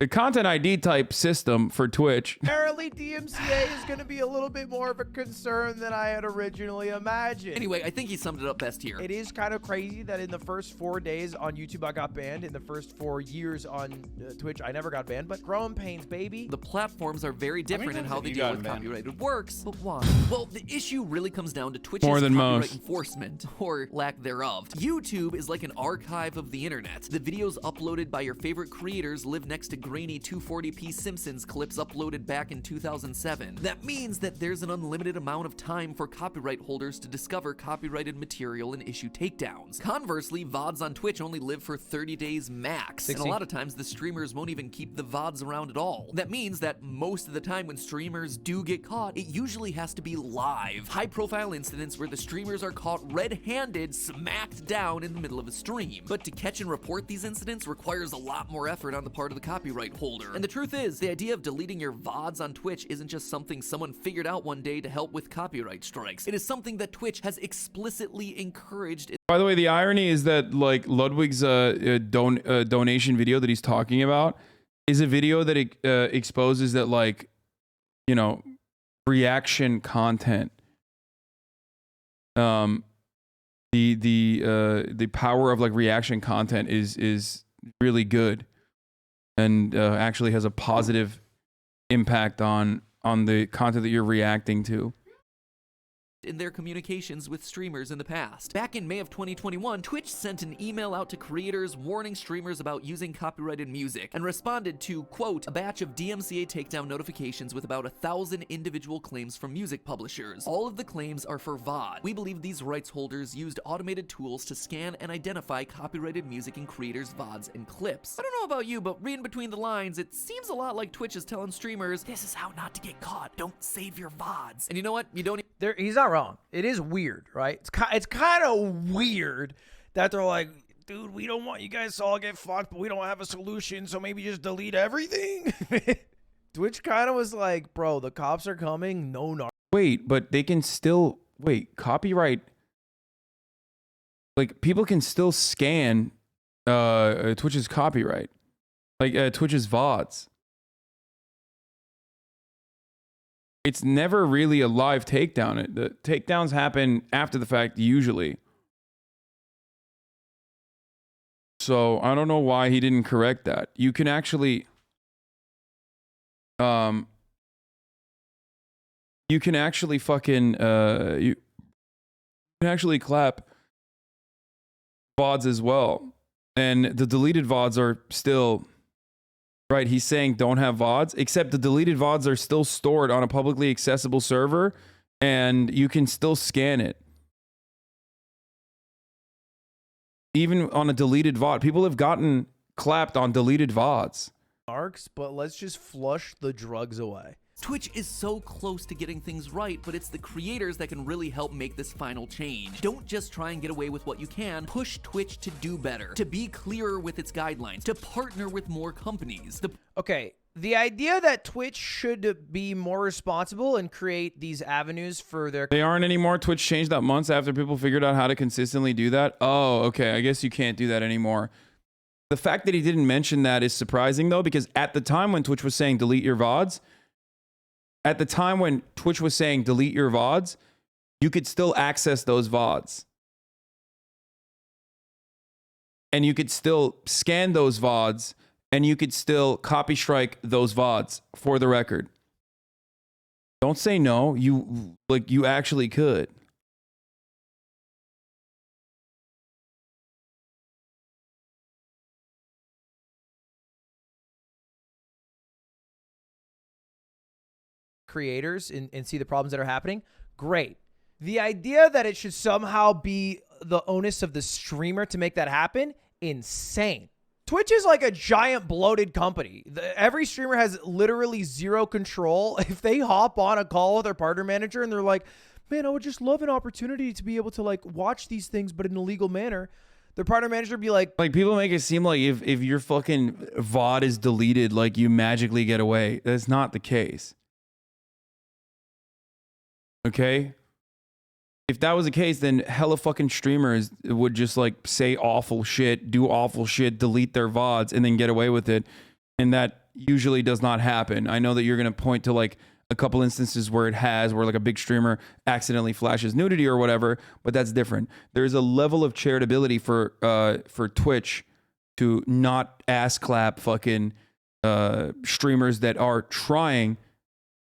a content ID type system for Twitch." Apparently DMCA is going to be a little bit more of a concern than I had originally imagined. Anyway, I think he summed it up best here. It is kind of crazy that in the first 4 days on YouTube I got banned. In the first 4 years on Twitch I never got banned, but growing pains, baby. The platforms are very different in how they deal with copyrighted works, but why? Well, the issue really comes down to Twitch's copyright enforcement, or lack thereof. YouTube is like an archive of the internet. The videos uploaded by your favorite creators live next to grainy 240p Simpsons clips uploaded back in 2007. That means that there's an unlimited amount of time for copyright holders to discover copyrighted material and issue takedowns. Conversely, VODs on Twitch only live for 30 days max, 60. and a lot of times the streamers won't even keep the VODs around at all. That means that most of the time when streamers do get caught, it usually has to be live. High-profile incidents where the streamers are caught red-handed, smacked down in the middle of a stream. But to catch and report these incidents requires a lot more effort on the part of the copyright holder. And the truth is, the idea of deleting your VODs on Twitch isn't just something someone figured out one day to help with copyright strikes. It is something that Twitch has explicitly encouraged. By the way, the irony is that like Ludwig's donation video that he's talking about is a video that exposes that, like, you know, reaction content, the power of like reaction content is really good, and actually has a positive impact on the content that you're reacting to. In their communications with streamers in the past. Back in May of 2021, Twitch sent an email out to creators warning streamers about using copyrighted music, and responded to, quote, a batch of DMCA takedown notifications with about 1,000 individual claims from music publishers. All of the claims are for VOD. We believe these rights holders used automated tools to scan and identify copyrighted music in creators' VODs and clips. I don't know about you, but reading between the lines, it seems a lot like Twitch is telling streamers, this is how not to get caught. Don't save your VODs. And you know what? You don't... He's not wrong. It is weird, right? It's kind of weird that they're like, dude, we don't want you guys to all get fucked, but we don't have a solution, so maybe just delete everything. Twitch kind of was like, bro, the cops are coming. No. Wait, but they can still wait. Copyright. Like people can still scan Twitch's copyright, like Twitch's VODs. It's never really a live takedown. The takedowns happen after the fact usually. So I don't know why he didn't correct that. You can actually, you can actually fucking, you can actually clap VODs as well. And the deleted VODs are still, right, he's saying don't have VODs, except the deleted VODs are still stored on a publicly accessible server and you can still scan it. Even on a deleted VOD. People have gotten clapped on deleted VODs. But let's just flush the drugs away. Twitch is so close to getting things right, but it's the creators that can really help make this final change. Don't just try and get away with what you can. Push Twitch to do better, to be clearer with its guidelines, to partner with more companies. Okay, the idea that Twitch should be more responsible and create these avenues for their... They aren't anymore. Twitch changed that months after people figured out how to consistently do that. Oh, okay. I guess you can't do that anymore. The fact that he didn't mention that is surprising, though, because at the time when Twitch was saying delete your VODs, you could still access those VODs. And you could still scan those VODs, and you could still copy strike those VODs, for the record. Don't say no. You actually could. creators and see the problems that are happening, great. The idea that it should somehow be the onus of the streamer to make that happen, insane. Twitch is like a giant bloated company. Every streamer has literally zero control. If they hop on a call with their partner manager and they're like, man, I would just love an opportunity to be able to like watch these things, but in a legal manner, their partner manager would be like people make it seem like if your fucking VOD is deleted, like you magically get away. That's not the case. Okay? If that was the case, then hella fucking streamers would just like say awful shit, do awful shit, delete their VODs, and then get away with it. And that usually does not happen. I know that you're going to point to like a couple instances where it has, where like a big streamer accidentally flashes nudity or whatever, but that's different. There's a level of charitability for Twitch to not ass clap fucking streamers that are trying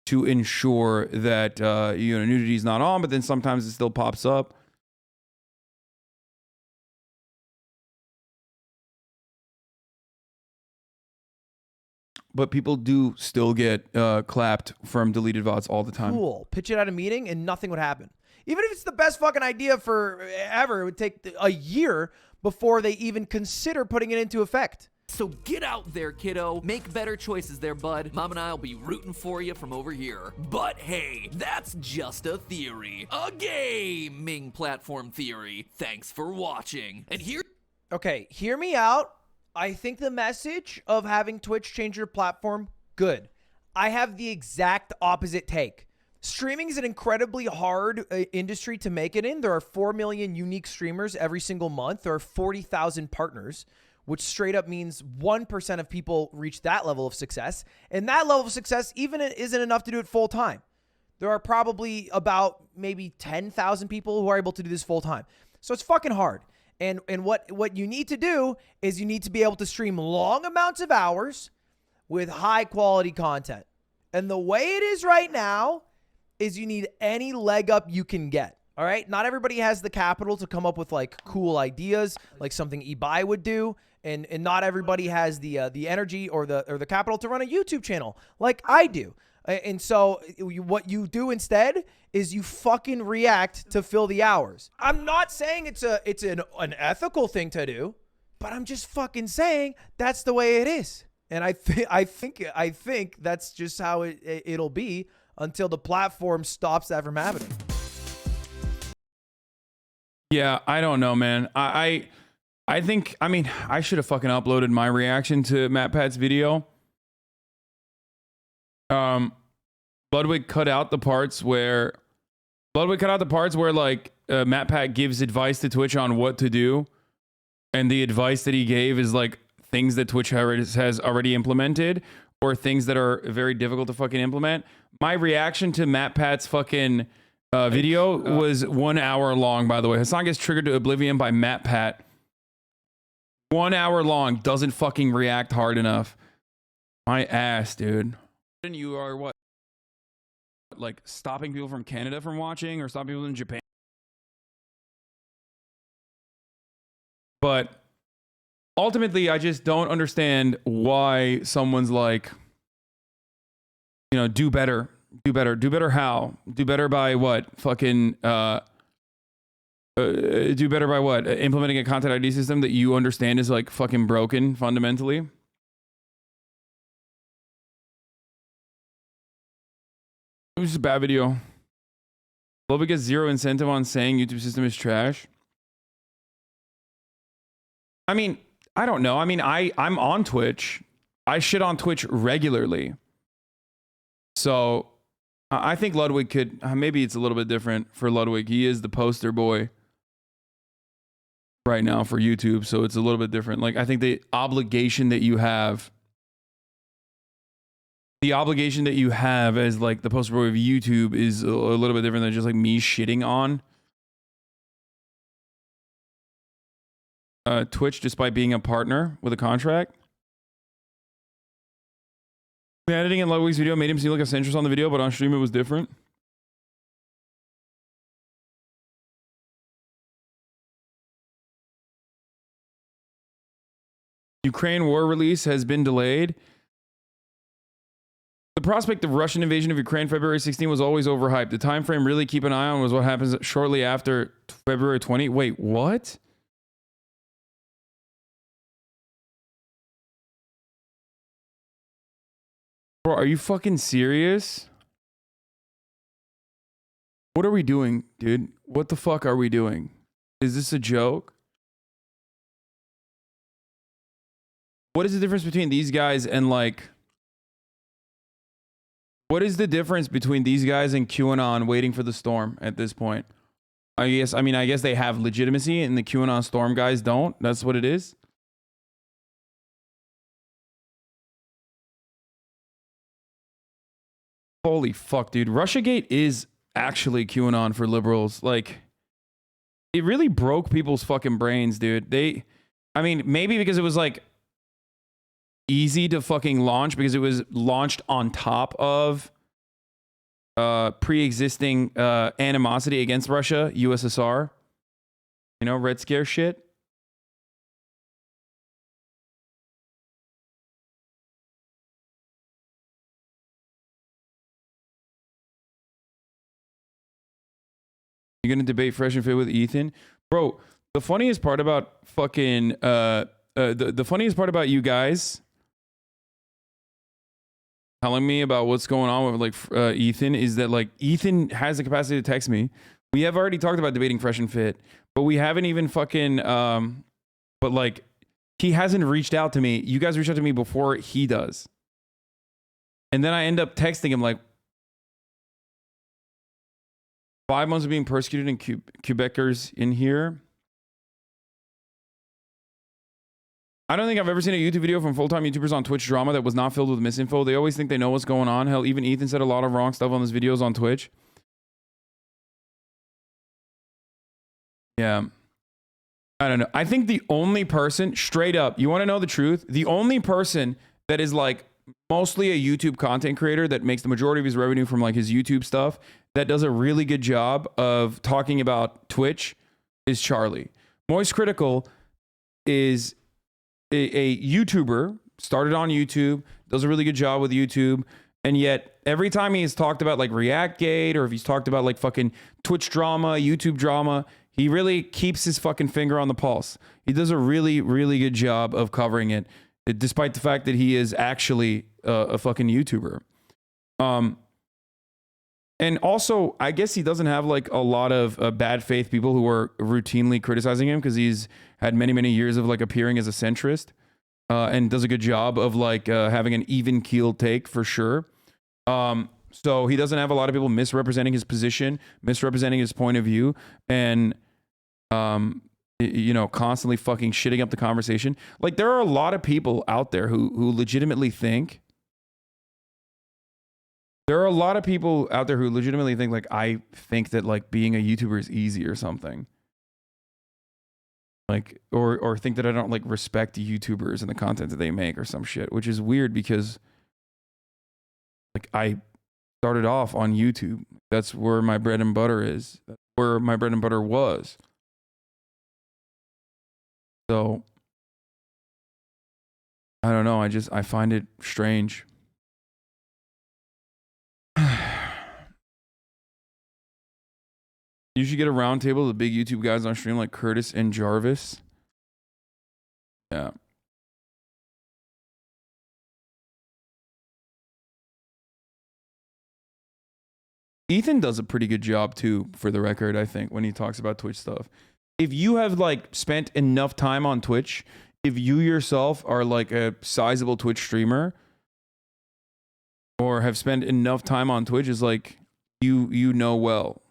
to ensure that nudity is not on, but then sometimes it still pops up. But people do still get clapped from deleted VODs all the time. Cool. Pitch it at a meeting and nothing would happen. Even if it's the best fucking idea for ever, it would take a year before they even consider putting it into effect. So get out there, kiddo. Make better choices there, bud. Mom and I'll be rooting for you from over here. But hey, that's just a theory. A gaming platform theory. Thanks for watching. And here... Okay, hear me out. I think the message of having Twitch change your platform, good. I have the exact opposite take. Streaming is an incredibly hard industry to make it in. There are 4 million unique streamers every single month. There are 40,000 partners, which straight up means 1% of people reach that level of success. And that level of success even isn't enough to do it full time. There are probably about maybe 10,000 people who are able to do this full time. So it's fucking hard. And what you need to do is you need to be able to stream long amounts of hours with high quality content. And the way it is right now is you need any leg up you can get. All right. Not everybody has the capital to come up with like cool ideas, like something eBay would do. And not everybody has the energy or the capital to run a YouTube channel like I do. And so what you do instead is you fucking react to fill the hours. I'm not saying it's an ethical thing to do, but I'm just fucking saying that's the way it is. And I think that's just how it'll be until the platform stops that from happening. Yeah, I don't know, man. I think, I mean, I should have fucking uploaded my reaction to MatPats video. Ludwig cut out the parts where like MatPat gives advice to Twitch on what to do, and the advice that he gave is like things that Twitch has already implemented or things that are very difficult to fucking implement. My reaction to MatPat's fucking video was 1 hour long, by the way. Hasan gets triggered to oblivion by MatPat. 1 hour long, doesn't fucking react hard enough. My ass, dude. You are what? Like stopping people from Canada from watching or stopping people in Japan? But ultimately, I just don't understand why someone's like, you know, do better how? Do better by what? Fucking, do better by what? Implementing a content ID system that you understand is like fucking broken fundamentally. It was just a bad video. Ludwig gets zero incentive on saying YouTube system is trash. I mean, I don't know. I mean, I'm on Twitch. I shit on Twitch regularly. So I think Ludwig could, maybe it's a little bit different for Ludwig. He is the poster boy right now for YouTube. So it's a little bit different. Like, I think the obligation that you have as like the poster boy of YouTube is a little bit different than just like me shitting on Twitch despite being a partner with a contract. The editing in Ludwig's video made him seem like a centrist on the video, but on stream it was different. Ukraine war release has been delayed. The prospect of Russian invasion of Ukraine February 16 was always overhyped. The time frame really keep an eye on was what happens shortly after February 20. Wait, what? Bro, are you fucking serious? What are we doing, dude? What the fuck are we doing? Is this a joke? What is the difference between these guys and like... What is the difference between these guys and QAnon waiting for the storm at this point? I guess they have legitimacy and the QAnon storm guys don't. That's what it is. Holy fuck, dude. Russiagate is actually QAnon for liberals. Like, it really broke people's fucking brains, dude. Maybe because it was like easy to fucking launch because it was launched on top of pre-existing animosity against Russia, USSR. You know, Red Scare shit. You're gonna debate Fresh and Fit with Ethan? Bro, the funniest part about fucking the funniest part about you guys telling me about what's going on with like Ethan is that like Ethan has the capacity to text me. We have already talked about debating Fresh and Fit, but we haven't even fucking but like he hasn't reached out to me. You guys reach out to me before he does. And then I end up texting him like 5 months of being persecuted and Quebecers in here. I don't think I've ever seen a YouTube video from full-time YouTubers on Twitch drama that was not filled with misinfo. They always think they know what's going on. Hell, even Ethan said a lot of wrong stuff on his videos on Twitch. Yeah. I don't know. I think the only person, straight up, you want to know the truth? The only person that is like mostly a YouTube content creator that makes the majority of his revenue from like his YouTube stuff that does a really good job of talking about Twitch is Charlie. Moist Critical is a YouTuber, started on YouTube, does a really good job with YouTube, and yet every time he's talked about like Reactgate or if he's talked about like fucking Twitch drama, YouTube drama, he really keeps his fucking finger on the pulse. He does a really, really good job of covering it, despite the fact that he is actually a fucking YouTuber. And also, I guess he doesn't have like a lot of bad faith people who are routinely criticizing him because he's had many, many years of like appearing as a centrist and does a good job of like having an even keeled take for sure. So he doesn't have a lot of people misrepresenting his position, misrepresenting his point of view, and you know, constantly fucking shitting up the conversation. Like, there are a lot of people out there who legitimately think. There are a lot of people out there who legitimately think, like, I think that, like, being a YouTuber is easy or something. Like, or think that I don't, like, respect YouTubers and the content that they make or some shit, which is weird because, like, I started off on YouTube. That's where my bread and butter is. That's where my bread and butter was. So, I don't know. I find it strange. You should get a round table of the big YouTube guys on stream like Curtis and Jarvis. Yeah. Ethan does a pretty good job too, for the record, I think, when he talks about Twitch stuff. If you have like spent enough time on Twitch, if you yourself are like a sizable Twitch streamer or have spent enough time on Twitch, is like you know well.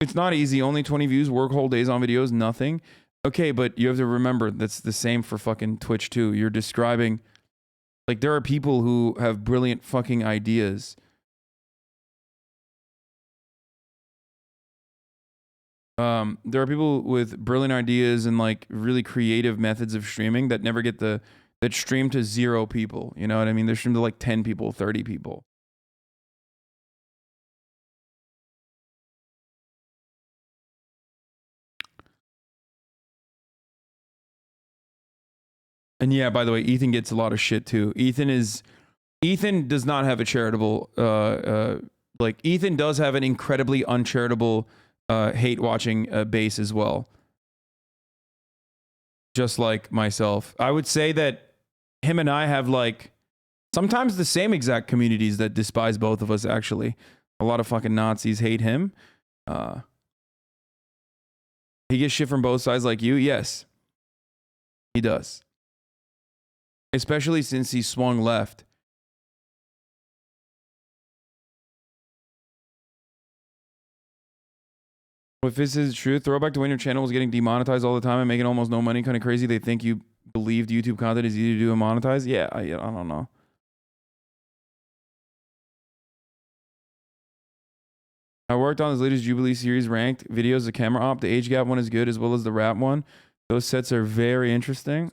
It's not easy. Only 20 views, work whole days on videos, nothing. Okay, but you have to remember that's the same for fucking Twitch too. You're describing, like, there are people who have brilliant fucking ideas. There are people with brilliant ideas and like really creative methods of streaming that never get that stream to 0 people. You know what I mean? They stream to like 10 people, 30 people. And yeah, by the way, Ethan gets a lot of shit too. Ethan does not have a charitable, like, Ethan does have an incredibly uncharitable hate watching base as well. Just like myself. I would say that him and I have like sometimes the same exact communities that despise both of us, actually. A lot of fucking Nazis hate him. He gets shit from both sides like you? Yes. He does. Especially since he swung left. If this is true, throwback to when your channel was getting demonetized all the time and making almost no money, kind of crazy. They think you believed YouTube content is easy to do and monetize. Yeah, I don't know. I worked on this latest Jubilee series ranked videos, the camera op. The age gap one is good as well as the rap one. Those sets are very interesting.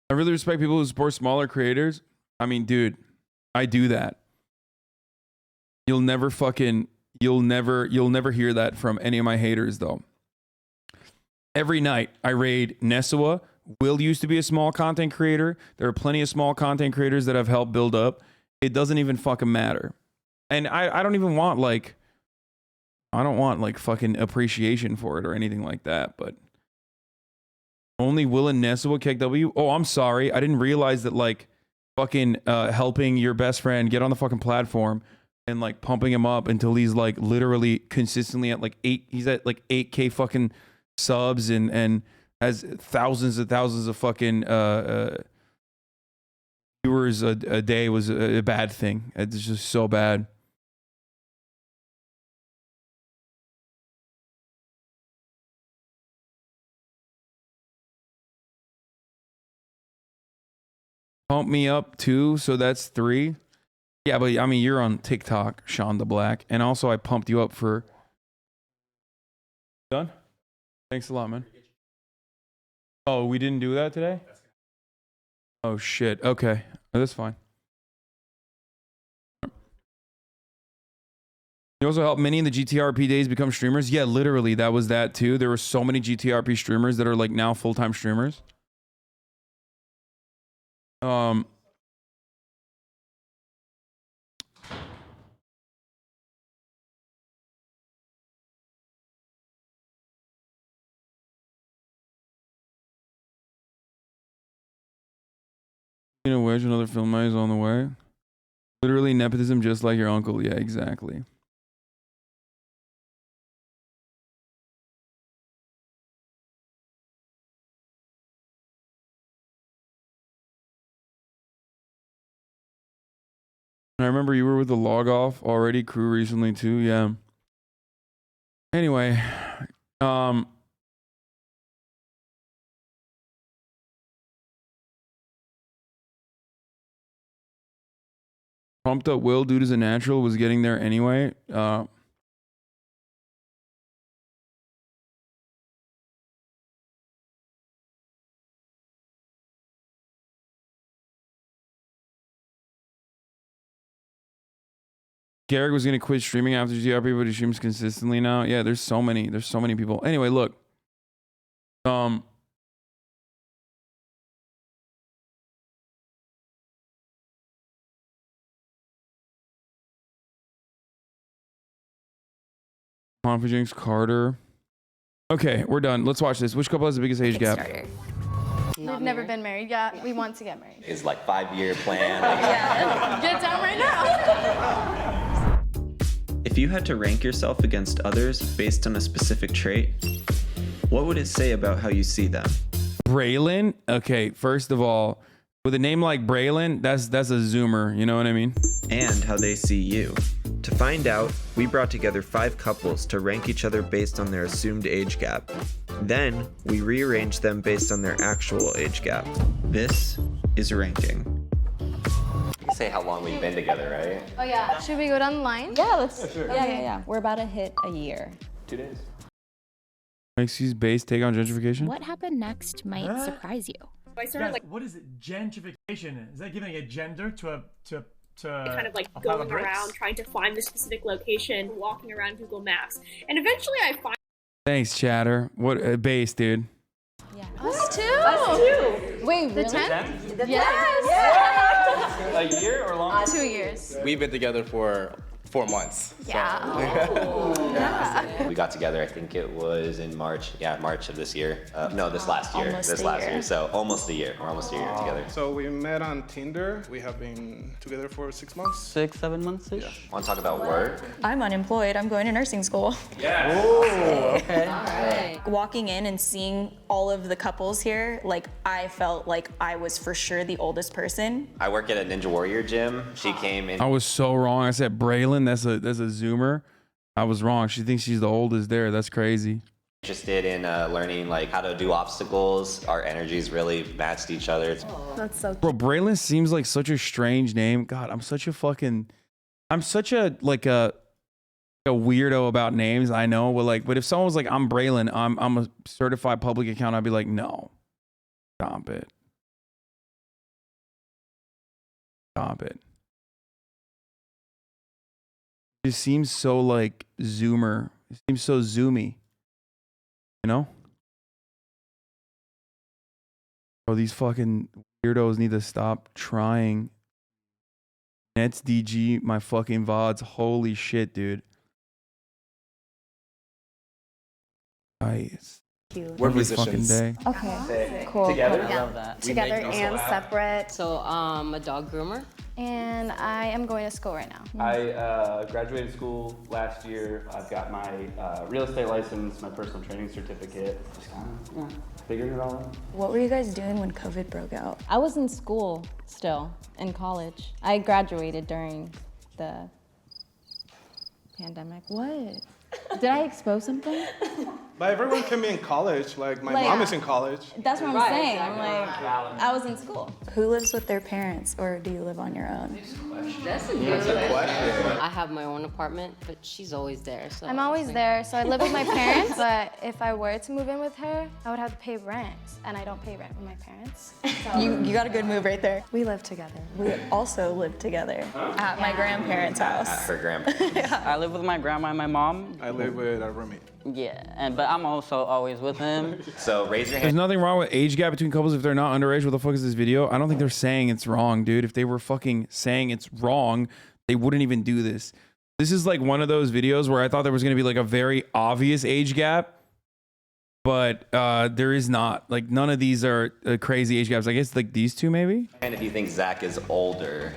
I really respect people who support smaller creators. I mean, dude, I do that. You'll never hear that from any of my haters though. Every night I raid Nesua. Will used to be a small content creator. There are plenty of small content creators that I've helped build up. It doesn't even fucking matter. And I don't even want like, I don't want like fucking appreciation for it or anything like that, but only Will and Nesua KW. Oh, I'm sorry. I didn't realize that like fucking helping your best friend get on the fucking platform and like pumping him up until he's like literally consistently at like he's at like 8K fucking subs and has thousands and thousands of fucking viewers a day was a bad thing. It's just so bad. Pump me up too, so that's 3. Yeah, but I mean, you're on TikTok, Sean the Black, and also I pumped you up for. Done? Thanks a lot, man. Oh, we didn't do that today? Oh shit. Okay, that's fine. You also helped many in the GTRP days become streamers. Yeah, literally, that was that too. There were so many GTRP streamers that are like now full-time streamers. Speaking of which, another film night is on the way. Literally nepotism just like your uncle. Yeah, exactly. I remember you were with the log off already crew recently too. Yeah. Anyway, pumped up Will, dude is a natural, was getting there anyway. Garrick was gonna quit streaming after GRP, but he streams consistently now. Yeah, there's so many people. Anyway, look. Confi Jinx, Carter. Okay, we're done. Let's watch this. Which couple has the biggest age gap? We've never been married yet. We want to get married. It's like 5-year plan. Yeah, get down right now. If you had to rank yourself against others based on a specific trait, what would it say about how you see them? Braylon? Okay, first of all, with a name like Braylon, that's a zoomer, you know what I mean? And how they see you. To find out, we brought together 5 couples to rank each other based on their assumed age gap. Then, we rearranged them based on their actual age gap. This is ranking. You say how long we've been together, right? Oh yeah. Should we go down the line? Yeah, let's. Yeah, sure. Yeah. We're about to hit a year. 2 days. Maxi's base take on gentrification? What happened next might surprise you. I started like what is it? Gentrification? Is that giving a gender to kind of like a pile going of bricks? around trying to find this specific location, walking around Google Maps, and eventually I find. Thanks, Chatter. What base, dude? Us too. Us too. Wait, The really? 10th? Yes. A year or longer? 2 years. We've been together for 4 months. Yeah. We got together, I think it was in March. Yeah, March of this year. No, this last year. So almost a year. We're almost a year together. So we met on Tinder. We have been together for 6 months. 6, 7 months-ish. Yeah. Want to talk about work? I'm unemployed. I'm going to nursing school. Yeah. Oh, okay. Right. Walking in and seeing all of the couples here, like I felt like I was for sure the oldest person. I work at a Ninja Warrior gym. She came in. I was so wrong. I said Braylon. That's a zoomer. I was wrong. She thinks she's the oldest there. That's crazy. Interested in learning like how to do obstacles. Our energies really matched each other. That's so Bro, Braylon seems like such a strange name. God, I'm such a like a weirdo about names. I know, but if someone was like, I'm Braylon, I'm a certified public accountant, I'd be like, no, stop it. Stop it. It seems so like zoomer. It seems so zoomy. You know? Oh, these fucking weirdos need to stop trying. Nets DG, my fucking VODs. Holy shit, dude. Nice. We're Every musicians. fucking day. Okay, cool. Together? Yeah. Love that. Together and separate. So, a dog groomer. And I am going to school right now. I graduated school last year. I've got my real estate license, my personal training certificate. Just kind of figuring it all out. What were you guys doing when COVID broke out? I was in school still, in college. I graduated during the pandemic. What? Did I expose something? But everyone can be in college. Like my mom is in college. That's what I'm saying. I'm like, I was in school. Who lives with their parents, or do you live on your own? That's a good question. I have my own apartment, but she's always there. So I'm always there, so I live with my parents, but if I were to move in with her, I would have to pay rent, and I don't pay rent with my parents. So. You got a good move right there. We live together. We also live together at my grandparents' house. At her grandparents. I live with my grandma and my mom. I live with a roommate. Yeah, but I'm also always with him. So raise your There's hand. nothing wrong with age gap between couples if they're not underage. What the fuck is this video? I don't think they're saying it's wrong, dude. If they were fucking saying it's wrong, they wouldn't even do this. This is like one of those videos where I thought there was going to be like a very obvious age gap. but there is not. Like, none of these are crazy age gaps. I guess like these two maybe. And if you think Zach is older,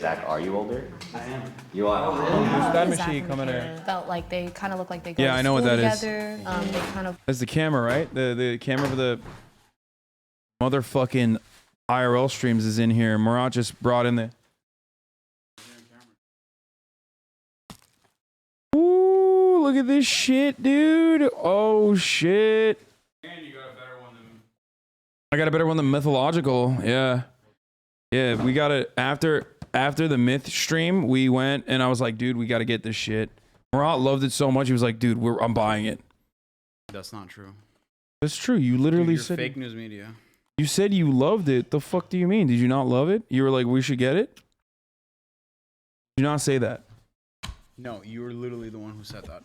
Zach, are you older? I am. You are. That machine coming in. Felt like they kind of look like they go Yeah, to I know what school that is. together. They kind of That's the camera, right? The camera for the motherfucking IRL streams is in here. Murat just brought in the. Ooh, look at this shit, dude. Oh shit. And you got a better one than. I got a better one than mythological. Yeah. Yeah, we got it after the myth stream. We went and I was like, dude, we got to get this shit. Murat loved it so much. He was like, dude, I'm buying it. That's not true. That's true. You literally Dude, you're said fake news media. You said you loved it. The fuck do you mean? Did you not love it? You were like, we should get it? Did you not say that? No, you were literally the one who said that.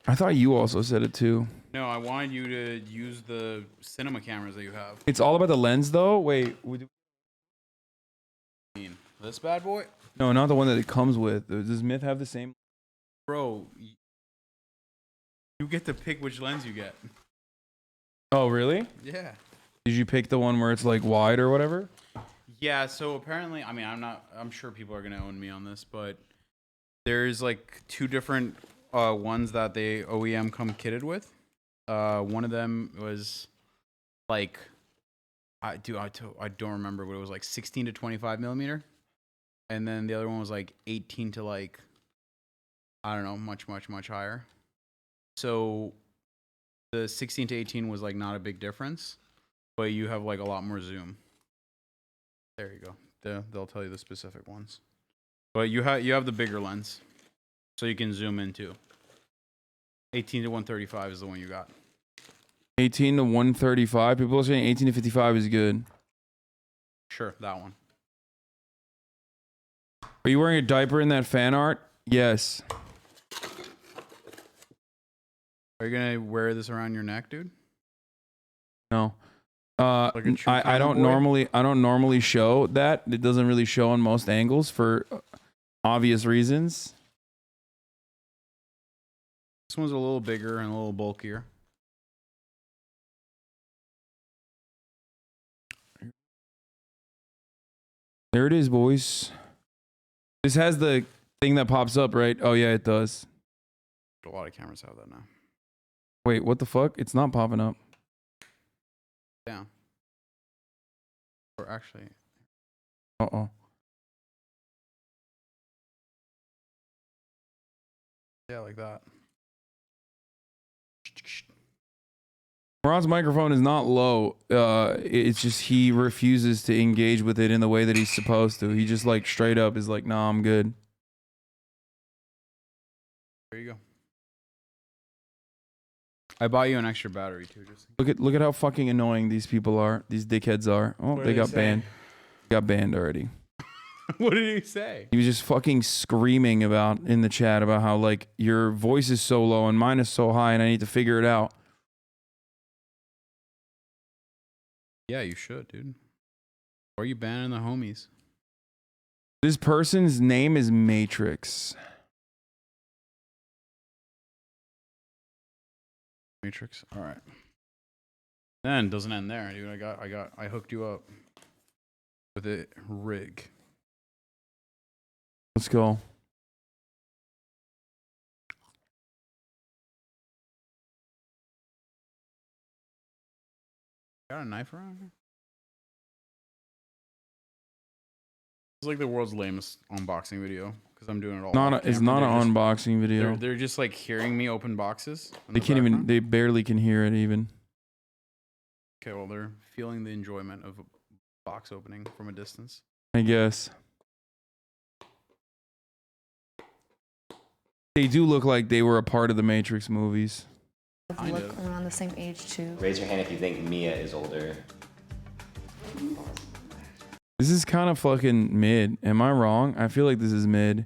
I thought you also said it too. No, I wanted you to use the cinema cameras that you have. It's all about the lens though. Wait. This bad boy? No, not the one that it comes with. Does Myth have the same? Bro, you get to pick which lens you get. Oh, really? Yeah. Did you pick the one where it's like wide or whatever? Yeah, so apparently, I mean, I'm sure people are going to own me on this, but there's like two different ones that they OEM come kitted with. One of them was like, I don't remember what it was, like 16 to 25 millimeter. And then the other one was like 18 to like, I don't know, much higher. So the 16 to 18 was like not a big difference, but you have like a lot more zoom. There you go. They'll tell you the specific ones. But you have the bigger lens, so you can zoom in too. 18 to 135 is the one you got. 18 to 135. People are saying 18 to 55 is good. Sure, that one. Are you wearing a diaper in that fan art? Yes. Are you gonna wear this around your neck, dude? No. Like a true I don't boy? normally show that. It doesn't really show on most angles for obvious reasons. This one's a little bigger and a little bulkier. There it is, boys. This has the thing that pops up, right? Oh yeah, it does. A lot of cameras have that now. Wait, what the fuck? It's not popping up. Yeah. Or actually. Uh-oh. Yeah, like that. Murat's microphone is not low. It's just he refuses to engage with it in the way that he's supposed to. He just like straight up is like, nah, I'm good. There you go. I bought you an extra battery too. Just Look at how fucking annoying these people are. These dickheads are. Oh, What they did he got say? banned. Got banned already. What did he say? He was just fucking screaming about in the chat about how like your voice is so low and mine is so high and I need to figure it out. Yeah, you should, dude. Or are you banning the homies? This person's name is Matrix. Matrix. All right. Then doesn't end there, dude. I hooked you up with a rig. Let's go. Got a knife around here? It's like the world's lamest unboxing video because I'm doing it all. It's not an unboxing video. They're just like hearing me open boxes. in They the can't even. background. They barely can hear it even. Okay, well they're feeling the enjoyment of a box opening from a distance. I guess. They do look like they were a part of the Matrix movies. Kind look of. around the same age too. Raise your hand if you think Mia is older. This is kind of fucking mid. Am I wrong? I feel like this is mid.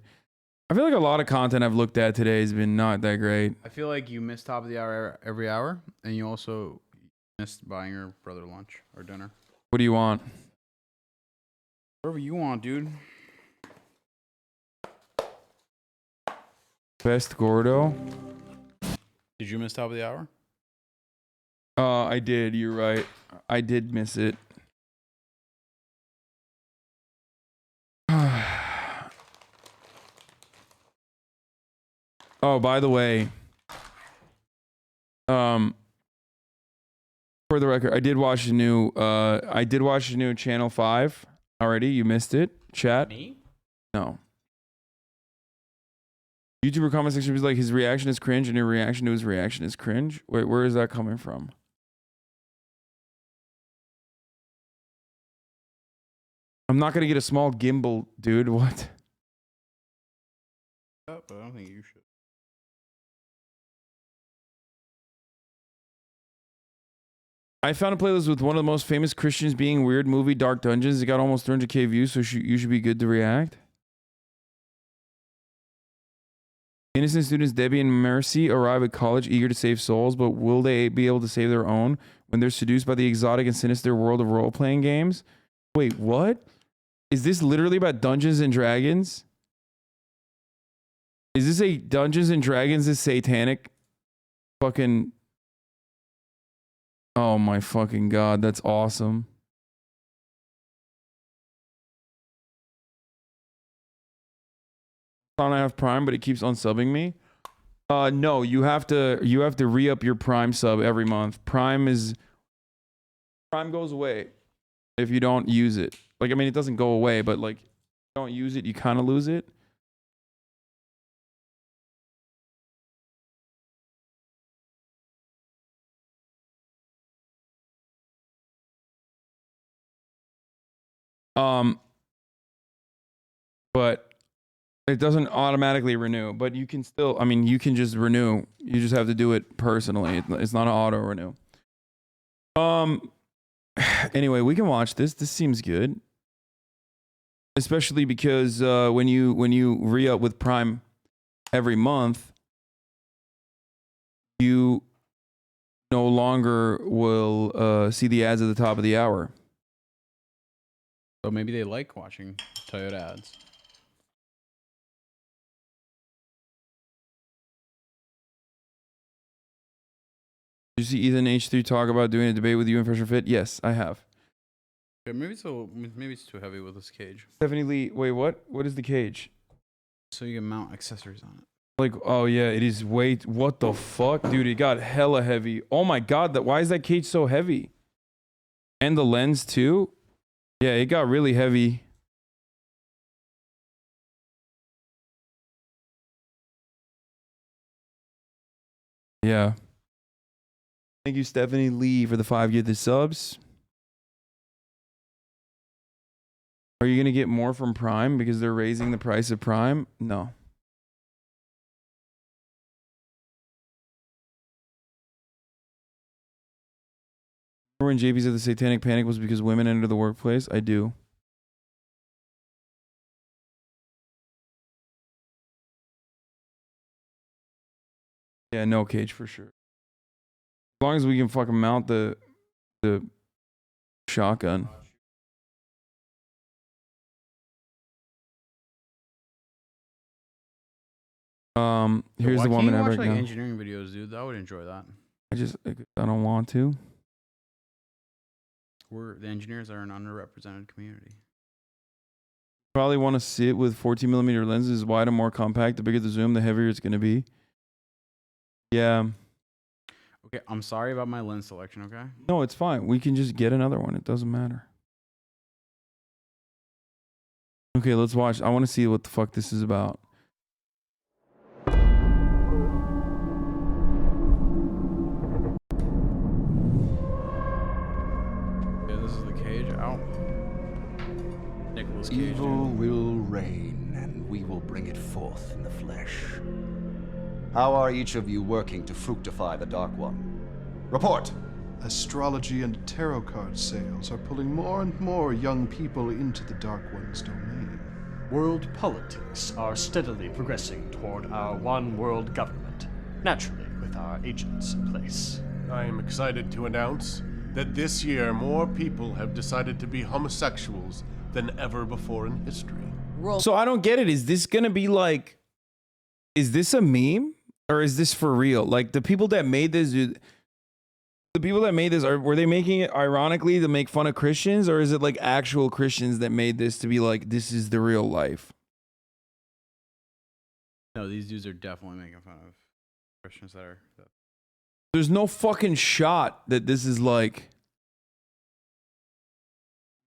I feel like a lot of content I've looked at today has been not that great. I feel like you miss top of the hour every hour, and you also missed buying your brother lunch or dinner. What do you want? Whatever you want, dude. Best Gordo? Did you miss top of the hour? I did. You're right. I did miss it. Oh, by the way, for the record, I did watch the new Channel 5 already. You missed it. Chat? Me? No. YouTuber comment section was like, his reaction is cringe and your reaction to his reaction is cringe. Wait, where is that coming from? I'm not gonna get a small gimbal, dude. What? But I don't think you should. I found a playlist with one of the most famous Christians being weird movie, Dark Dungeons. It got almost 300k views, so you should be good to react. Innocent students Debbie and Mercy arrive at college eager to save souls, but will they be able to save their own when they're seduced by the exotic and sinister world of role-playing games? Wait, what? Is this literally about Dungeons and Dragons? Is this a Dungeons and Dragons is satanic fucking... Oh my fucking god, that's awesome. I don't have Prime, but it keeps unsubbing me. No, you have to re-up your Prime sub every month. Prime goes away if you don't use it. Like, I mean, it doesn't go away, but like, if you don't use it, you kind of lose it. But it doesn't automatically renew, but you can still, I mean, you can just renew. You just have to do it personally. It's not an auto renew. Anyway, we can watch this. This seems good. Especially because when you re-up with Prime every month, you no longer will see the ads at the top of the hour. So maybe they like watching Toyota ads. Did you see Ethan H3 talk about doing a debate with you and Fresh and Fit? Yes, I have. Okay, maybe it's too heavy with this cage. Stephanie Lee, wait, what? What is the cage? So you can mount accessories on it. Like, oh yeah, it is weight. What the fuck, dude? It got hella heavy. Oh my god, why is that cage so heavy? And the lens too? Yeah, it got really heavy. Yeah. Thank you, Stephanie Lee, for the 5 gifted subs. Are you going to get more from Prime because they're raising the price of Prime? No. Remember when JP said the satanic panic was because women entered the workplace? I do. Yeah, no cage for sure. As long as we can fucking mount the shotgun. Here's the woman I ever. watch like engineering videos, dude. I would enjoy that. I don't want to. The engineers are an underrepresented community. Probably want to sit with 14mm lenses, wide and more compact. The bigger the zoom, the heavier it's going to be. Yeah. Okay, I'm sorry about my lens selection, okay? No, it's fine. We can just get another one. It doesn't matter. Okay, let's watch. I want to see what the fuck this is about. Yeah, this is the cage. Ow. Nicholas Cage. Evil will reign, and we will bring it forth in the flesh. How are each of you working to fructify the Dark One? Report! Astrology and tarot card sales are pulling more and more young people into the Dark One's domain. World politics are steadily progressing toward our one world government, naturally with our agents in place. I am excited to announce that this year more people have decided to be homosexuals than ever before in history. So I don't get it. Is this going to be like... Is this a meme? Or is this for real? Like the people that made this, dude, the people that made this, were they making it ironically to make fun of Christians, or is it like actual Christians that made this to be like, this is the real life? No, these dudes are definitely making fun of Christians that are. There's no fucking shot that this is like.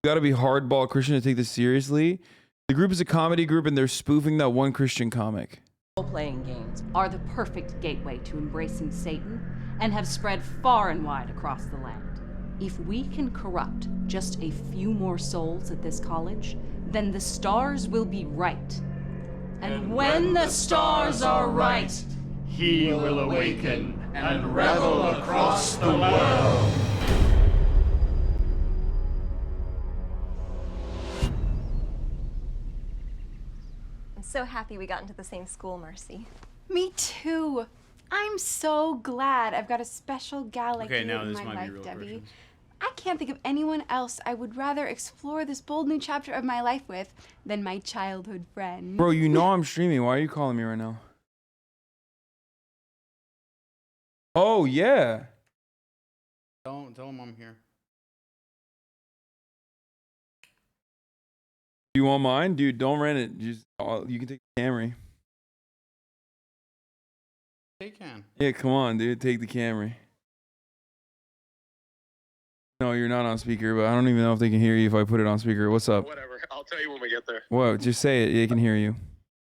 You gotta be hardball Christian to take this seriously. The group is a comedy group and they're spoofing that one Christian comic. Role-playing games are the perfect gateway to embracing Satan and have spread far and wide across the land. If we can corrupt just a few more souls at this college, then the stars will be right. And when the stars are right, he will awaken and revel across the world. I'm so happy we got into the same school, Marcy. Me too. I'm so glad I've got a special gal like you in my life, Debbie. I can't think of anyone else I would rather explore this bold new chapter of my life with than my childhood friend. Bro, you know I'm streaming. Why are you calling me right now? Oh, yeah. Tell him I'm here. You want mine? Dude, don't rent it. Just you can take the Camry. They can. Yeah, come on, dude. Take the Camry. No, you're not on speaker, but I don't even know if they can hear you if I put it on speaker. What's up? Whatever. I'll tell you when we get there. Whoa, just say it. They can hear you.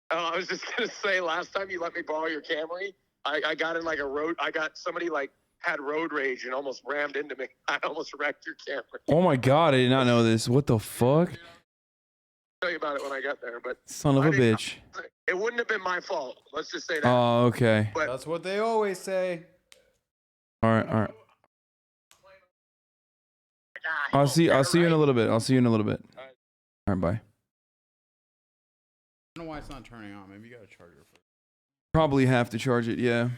Oh, I was just going to say, last time you let me borrow your Camry, I got in like a road. I got somebody like had road rage and almost rammed into me. I almost wrecked your Camry. Oh my God, I did not know this. What the fuck? I'll tell you about it when I get there, but Son of a bitch. It wouldn't have been my fault. Let's just say that. Oh, okay. But that's what they always say. All right, all right. I'll see you in a little bit. I'll see you in a little bit. All right, bye. I don't know why it's not turning on. Maybe you got a charger for it. Probably have to charge it, yeah.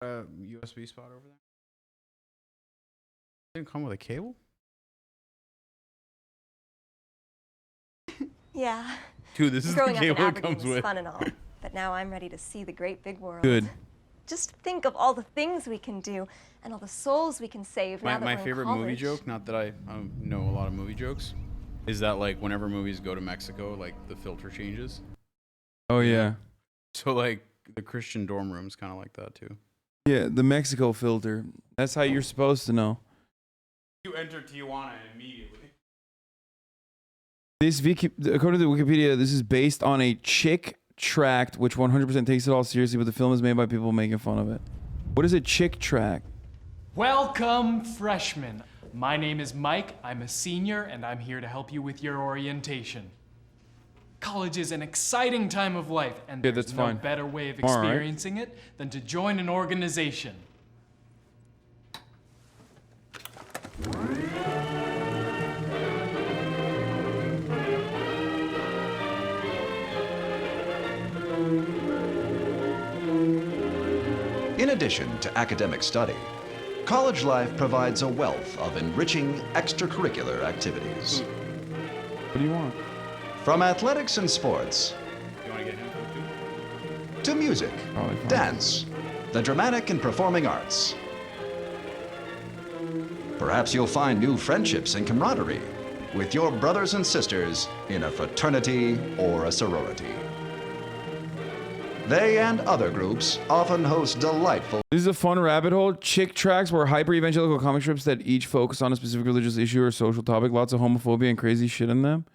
USB spot over there. Didn't come with a cable? Yeah. Dude, this is the Growing up in cable it Aberdeen comes was with. fun and all, but now I'm ready to see the great big world. Good. Just think of all the things we can do and all the souls we can save now that My we're favorite in college. movie joke, not that I know a lot of movie jokes, is that like whenever movies go to Mexico, like the filter changes. Oh, yeah. So like the Christian dorm room's kind of like that too. Yeah, the Mexico filter. That's how you're supposed to know. You enter Tijuana immediately. This according to Wikipedia, this is based on a chick tract, which 100% takes it all seriously, but the film is made by people making fun of it. What is a chick tract? Welcome, freshmen. My name is Mike. I'm a senior, and I'm here to help you with your orientation. College is an exciting time of life, and Yeah, there's that's no fine. better way of All right. experiencing it than to join an organization. In addition to academic study, college life provides a wealth of enriching extracurricular activities. What do you want? From athletics and sports You want to get him too? to music, dance, the dramatic and performing arts. Perhaps you'll find new friendships and camaraderie with your brothers and sisters in a fraternity or a sorority. They and other groups often host delightful. This is a fun rabbit hole. Chick tracks were hyper-evangelical comic strips that each focus on a specific religious issue or social topic. Lots of homophobia and crazy shit in them.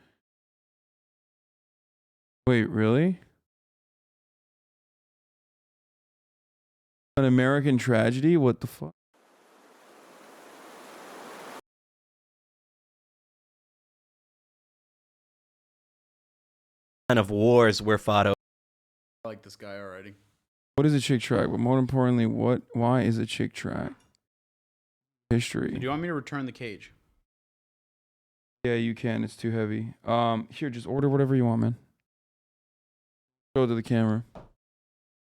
Wait, really? An American Tragedy? What the fuck? Of wars were fought over. I like this guy already. What is a chick track? But more importantly, why is a chick track? History. Do you want me to return the cage? Yeah, you can. It's too heavy. Here, just order whatever you want, man. Show it to the camera.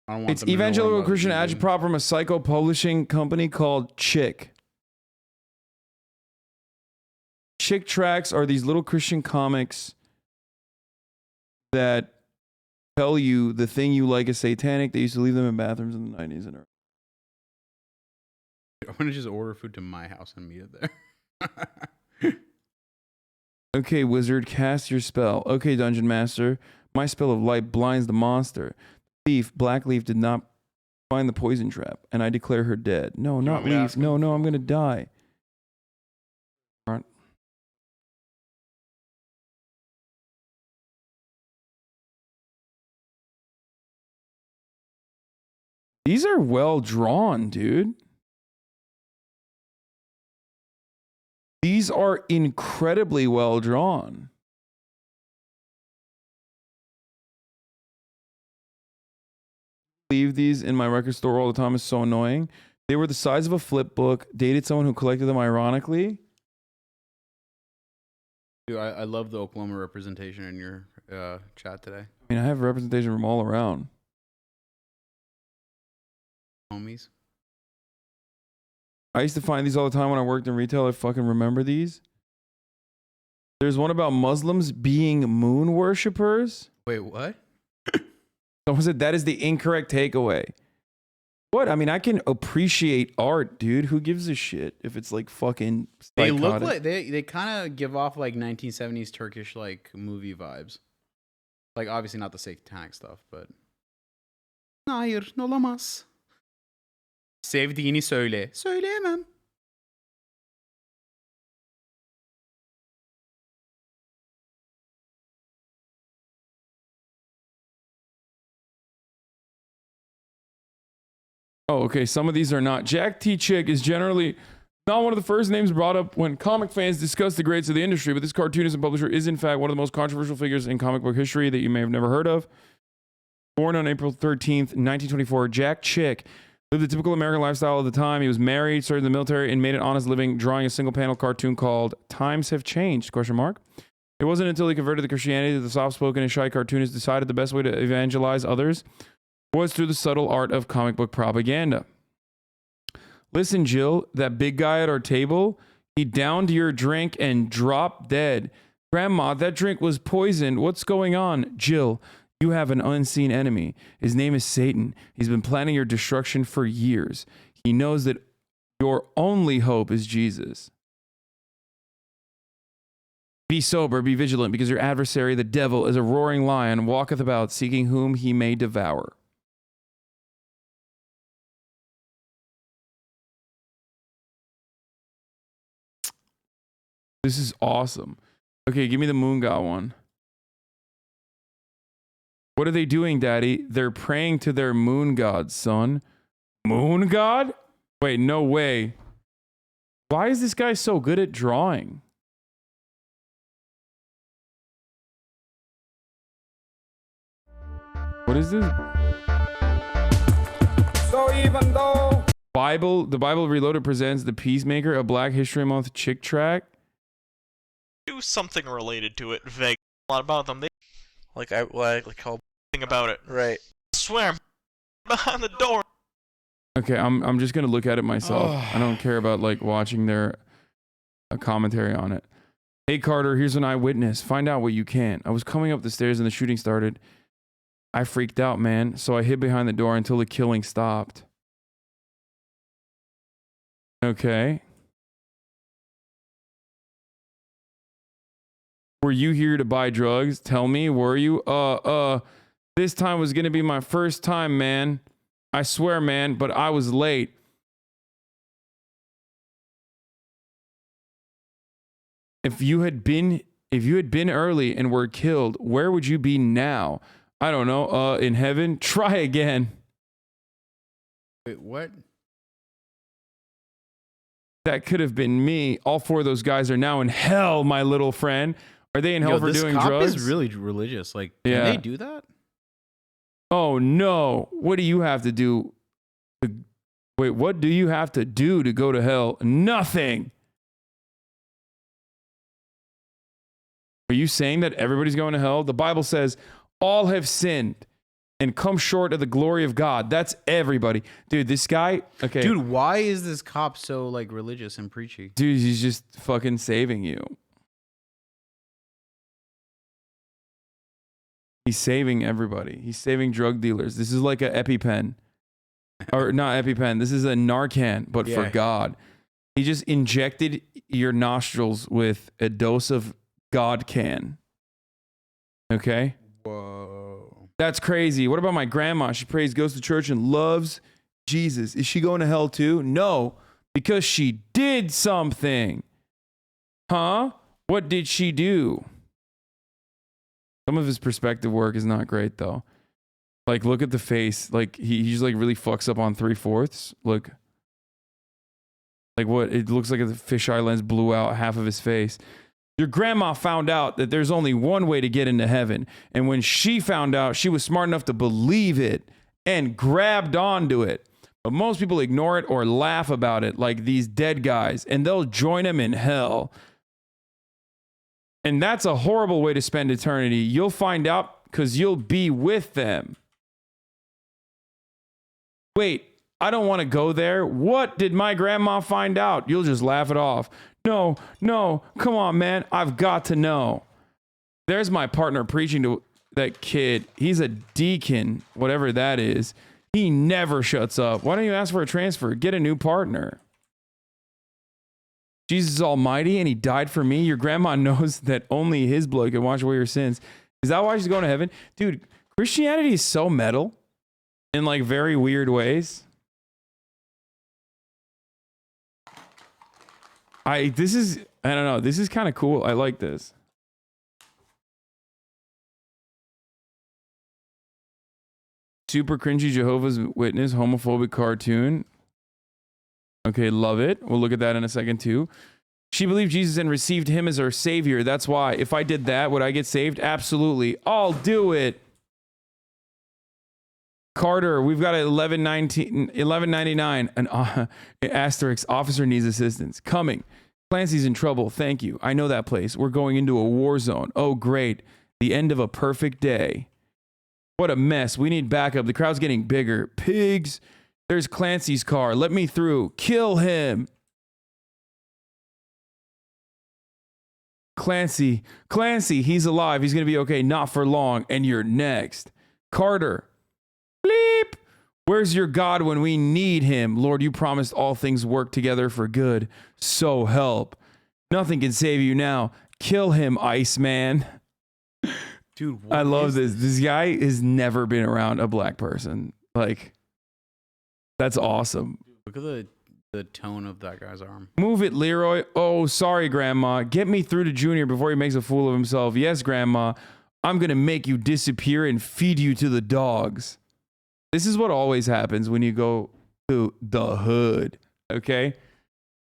I don't want It's them to know evangelical about Christian it. agitprop from a psycho publishing company called Chick. Chick tracks are these little Christian comics that tell you the thing you like is satanic. They used to leave them in bathrooms in the 90s. And I'm gonna just order food to my house and meet it there. Okay, wizard, cast your spell. Okay, dungeon master, my spell of light blinds the monster. Thief, Black Leaf did not find the poison trap, and I declare her dead. No, not Leaf. No, I'm gonna die. These are well drawn, dude. These are incredibly well drawn. Leave these in my record store all the time is so annoying. They were the size of a flip book. Dated someone who collected them ironically. Dude, I love the Oklahoma representation in your chat today. I mean, I have representation from all around. Homies. I used to find these all the time when I worked in retail. I fucking remember these. There's one about Muslims being moon worshippers. Wait, what? Someone said that is the incorrect takeaway. What? I mean, I can appreciate art, dude. Who gives a shit if it's like fucking They psychotic? look like they kind of give off like 1970s Turkish like movie vibes. Like obviously not the satanic stuff, but hayır, olamaz. Sevdiğini söyle. Söyleyemem. Oh, okay. Some of these are not. Jack T. Chick is generally not one of the first names brought up when comic fans discuss the greats of the industry, but this cartoonist and publisher is in fact one of the most controversial figures in comic book history that you may have never heard of. Born on April 13th, 1924, Jack Chick lived a typical American lifestyle of the time. He was married, served in the military, and made an honest living drawing a single-panel cartoon called Times Have Changed, ? It wasn't until he converted to Christianity that the soft-spoken and shy cartoonist decided the best way to evangelize others was through the subtle art of comic book propaganda. Listen, Jill, that big guy at our table, he downed your drink and dropped dead. Grandma, that drink was poisoned. What's going on? Jill, you have an unseen enemy. His name is Satan. He's been planning your destruction for years. He knows that your only hope is Jesus. Be sober, be vigilant, because your adversary, the devil, is a roaring lion, walketh about, seeking whom he may devour. This is awesome. Okay, give me the moon god one. What are they doing, Daddy? They're praying to their moon god, son. Moon god? Wait, no way. Why is this guy so good at drawing? What is this? So even though the Bible Reloaded presents The Peacemaker, a Black History Month chick track. Do something related to it. Vague. A lot about them. They like how thing about it. Right. I swear, behind the door. Okay, I'm just gonna look at it myself. I don't care about like watching their commentary on it. Hey Carter, here's an eyewitness. Find out what you can. I was coming up the stairs and the shooting started. I freaked out, man. So I hid behind the door until the killing stopped. Okay. Were you here to buy drugs? Tell me, were you? This time was gonna be my first time, man. I swear, man, but I was late. If you had been early and were killed, where would you be now? I don't know. In heaven? Try again. Wait, what? That could have been me. All four of those guys are now in hell, my little friend. Are they in hell for doing drugs? This cop is really religious. Like, can they do that? Oh no! What do you have to do? Wait, what do you have to do to go to hell? Nothing. Are you saying that everybody's going to hell? The Bible says all have sinned and come short of the glory of God. That's everybody. Dude, this guy, okay. Dude, why is this cop so like religious and preachy? Dude, he's just fucking saving you. He's saving everybody. He's saving drug dealers. This is like an EpiPen. Or not EpiPen. This is a Narcan, but for God. He just injected your nostrils with a dose of God can. Okay? Whoa. That's crazy. What about my grandma? She prays, goes to church, and loves Jesus. Is she going to hell too? No, because she did something. Huh? What did she do? Some of his perspective work is not great, though. Like, look at the face. Like, he just, like, really fucks up on 3/4. Look. Like, what? It looks like a fisheye lens blew out half of his face. Your grandma found out that there's only one way to get into heaven. And when she found out, she was smart enough to believe it and grabbed onto it. But most people ignore it or laugh about it, like these dead guys, and they'll join them in hell. And that's a horrible way to spend eternity. You'll find out because you'll be with them. Wait, I don't want to go there. What did my grandma find out? You'll just laugh it off. No, come on, man. I've got to know. There's my partner preaching to that kid. He's a deacon, whatever that is. He never shuts up. Why don't you ask for a transfer? Get a new partner. Jesus is almighty and he died for me. Your grandma knows that only his blood can wash away your sins. Is that why she's going to heaven? Dude, Christianity is so metal in like very weird ways. I don't know. This is kind of cool. I like this. Super cringy Jehovah's Witness homophobic cartoon. Okay, love it. We'll look at that in a second too. She believed Jesus and received him as her savior. That's why. If I did that, would I get saved? Absolutely. I'll do it. Carter, we've got $11.99. An asterisk. Officer needs assistance. Coming. Clancy's in trouble. Thank you. I know that place. We're going into a war zone. Oh, great. The end of a perfect day. What a mess. We need backup. The crowd's getting bigger. Pigs. There's Clancy's car. Let me through. Kill him. Clancy, he's alive. He's going to be okay. Not for long. And you're next. Carter. Bleep. Where's your God when we need him? Lord, you promised all things work together for good. So help. Nothing can save you now. Kill him, Iceman. Dude, I love this. This guy has never been around a black person. Like, that's awesome. Look at the tone of that guy's arm. Move it, Leroy. Oh, sorry, Grandma. Get me through to Junior before he makes a fool of himself. Yes, Grandma. I'm going to make you disappear and feed you to the dogs. This is what always happens when you go to the hood, okay?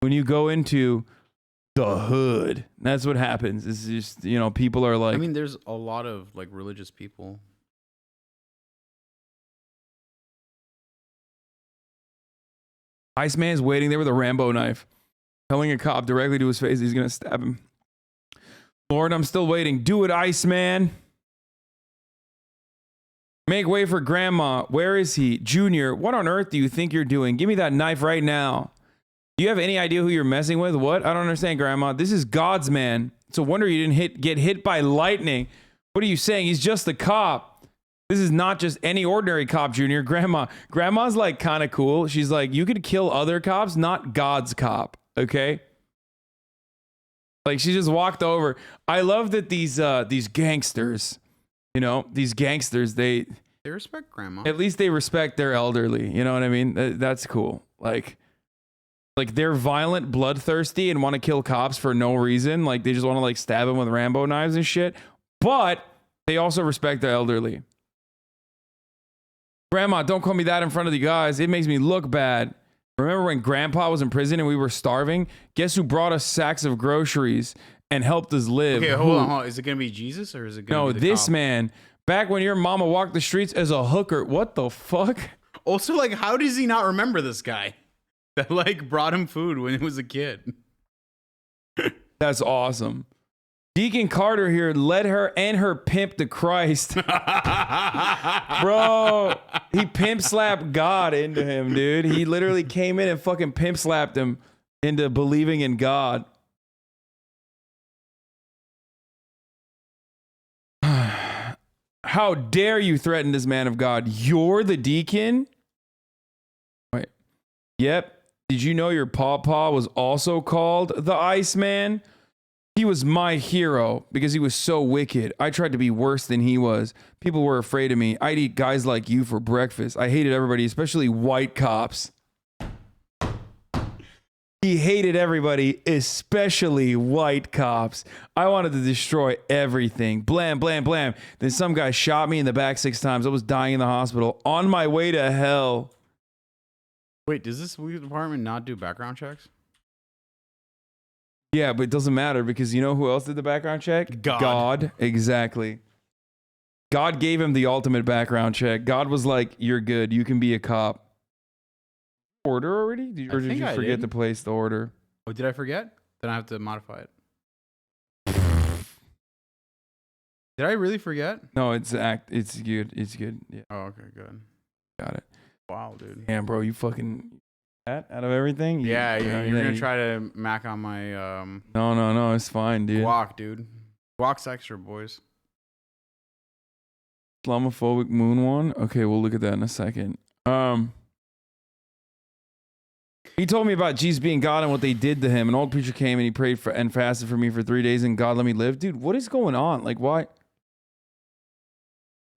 When you go into the hood, that's what happens. It's just, you know, people are like... I mean, there's a lot of, like, religious people. Iceman's waiting there with a Rambo knife, telling a cop directly to his face he's going to stab him. Lord, I'm still waiting. Do it, Iceman. Make way for Grandma. Where is he? Junior, what on earth do you think you're doing? Give me that knife right now. Do you have any idea who you're messing with? What? I don't understand, Grandma. This is God's man. It's a wonder you didn't get hit by lightning. What are you saying? He's just a cop. This is not just any ordinary cop, Junior. Grandma's like kind of cool. She's like, you could kill other cops, not God's cop. Okay? Like, she just walked over. I love that these gangsters, you know, these gangsters, they respect Grandma. At least they respect their elderly. You know what I mean? That's cool. Like they're violent, bloodthirsty, and want to kill cops for no reason. Like, they just want to like stab them with Rambo knives and shit. But they also respect their elderly. Grandma, don't call me that in front of the guys. It makes me look bad. Remember when Grandpa was in prison and we were starving? Guess who brought us sacks of groceries and helped us live? Okay, hold on. Is it going to be Jesus or is it going to be the this cop? man. Back when your mama walked the streets as a hooker. What the fuck? Also, like, how does he not remember this guy that, like, brought him food when he was a kid? That's awesome. Deacon Carter here led her and her pimp to Christ. Bro, he pimp slapped God into him, dude. He literally came in and fucking pimp slapped him into believing in God. How How dare you threaten this man of God? You're the deacon? Wait. Yep. Did you know your pawpaw was also called the Iceman? He was my hero because he was so wicked. I tried to be worse than he was. People were afraid of me. I'd eat guys like you for breakfast. I hated everybody, especially white cops. He hated everybody, especially white cops. I wanted to destroy everything. Blam, blam, blam. Then some guy shot me in the back 6 times. I was dying in the hospital on my way to hell. Wait, does this department not do background checks? Yeah, but it doesn't matter because you know who else did the background check? God. Exactly. God gave him the ultimate background check. God was like, you're good. You can be a cop. Order already? Or did you forget to place the order? Oh, did I forget? Then I have to modify it. Did I really forget? No, it's good. It's good. Yeah. Oh, okay, good. Got it. Wow, dude. Damn, bro, you fucking that out of everything? Yeah, you're gonna try to mac on my No, it's fine, dude. guac, dude. Guac's extra, boys. Islamophobic moon one? Okay, we'll look at that in a second. He told me about Jesus being God and what they did to him. An old preacher came and he prayed for and fasted for me for 3 days and God let me live. Dude, what is going on? Like, why?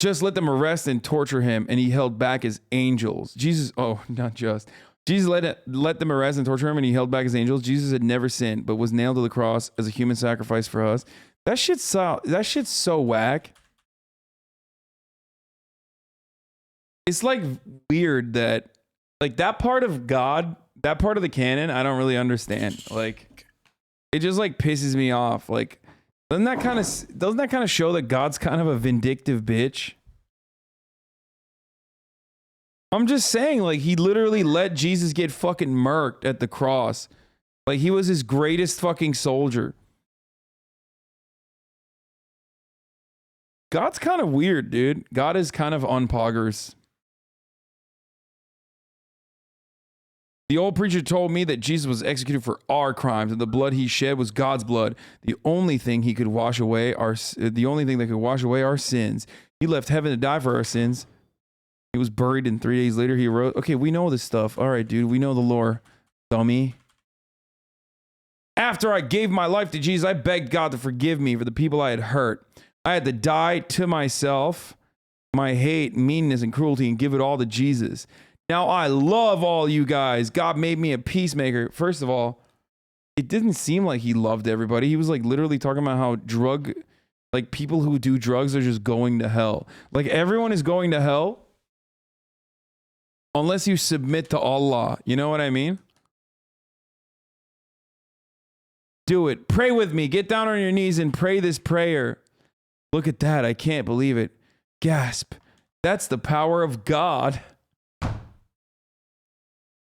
Just let them arrest and torture him, and he held back his angels. Jesus, oh, not just. Jesus let them arrest and torture him, and he held back his angels. Jesus had never sinned, but was nailed to the cross as a human sacrifice for us. That shit's so whack. It's like weird that, like, that part of God, that part of the canon, I don't really understand. Like, it just like pisses me off. Like, doesn't that kind of show that God's kind of a vindictive bitch? I'm just saying, like, he literally let Jesus get fucking murked at the cross. Like, he was his greatest fucking soldier. God's kind of weird, dude. God is kind of on poggers. The old preacher told me that Jesus was executed for our crimes, and the blood he shed was God's blood. The only thing that could wash away our sins. He left heaven to die for our sins. He was buried, and 3 days later he rose. Okay, we know this stuff. All right, dude, we know the lore, dummy. After I gave my life to Jesus, I begged God to forgive me for the people I had hurt. I had to die to myself, my hate, meanness, and cruelty, and give it all to Jesus. Now I love all you guys. God made me a peacemaker. First of all, it didn't seem like he loved everybody. He was like literally talking about how people who do drugs are just going to hell. Like, everyone is going to hell unless you submit to Allah. You know what I mean? Do it. Pray with me. Get down on your knees and pray this prayer. Look at that. I can't believe it. Gasp. That's the power of God.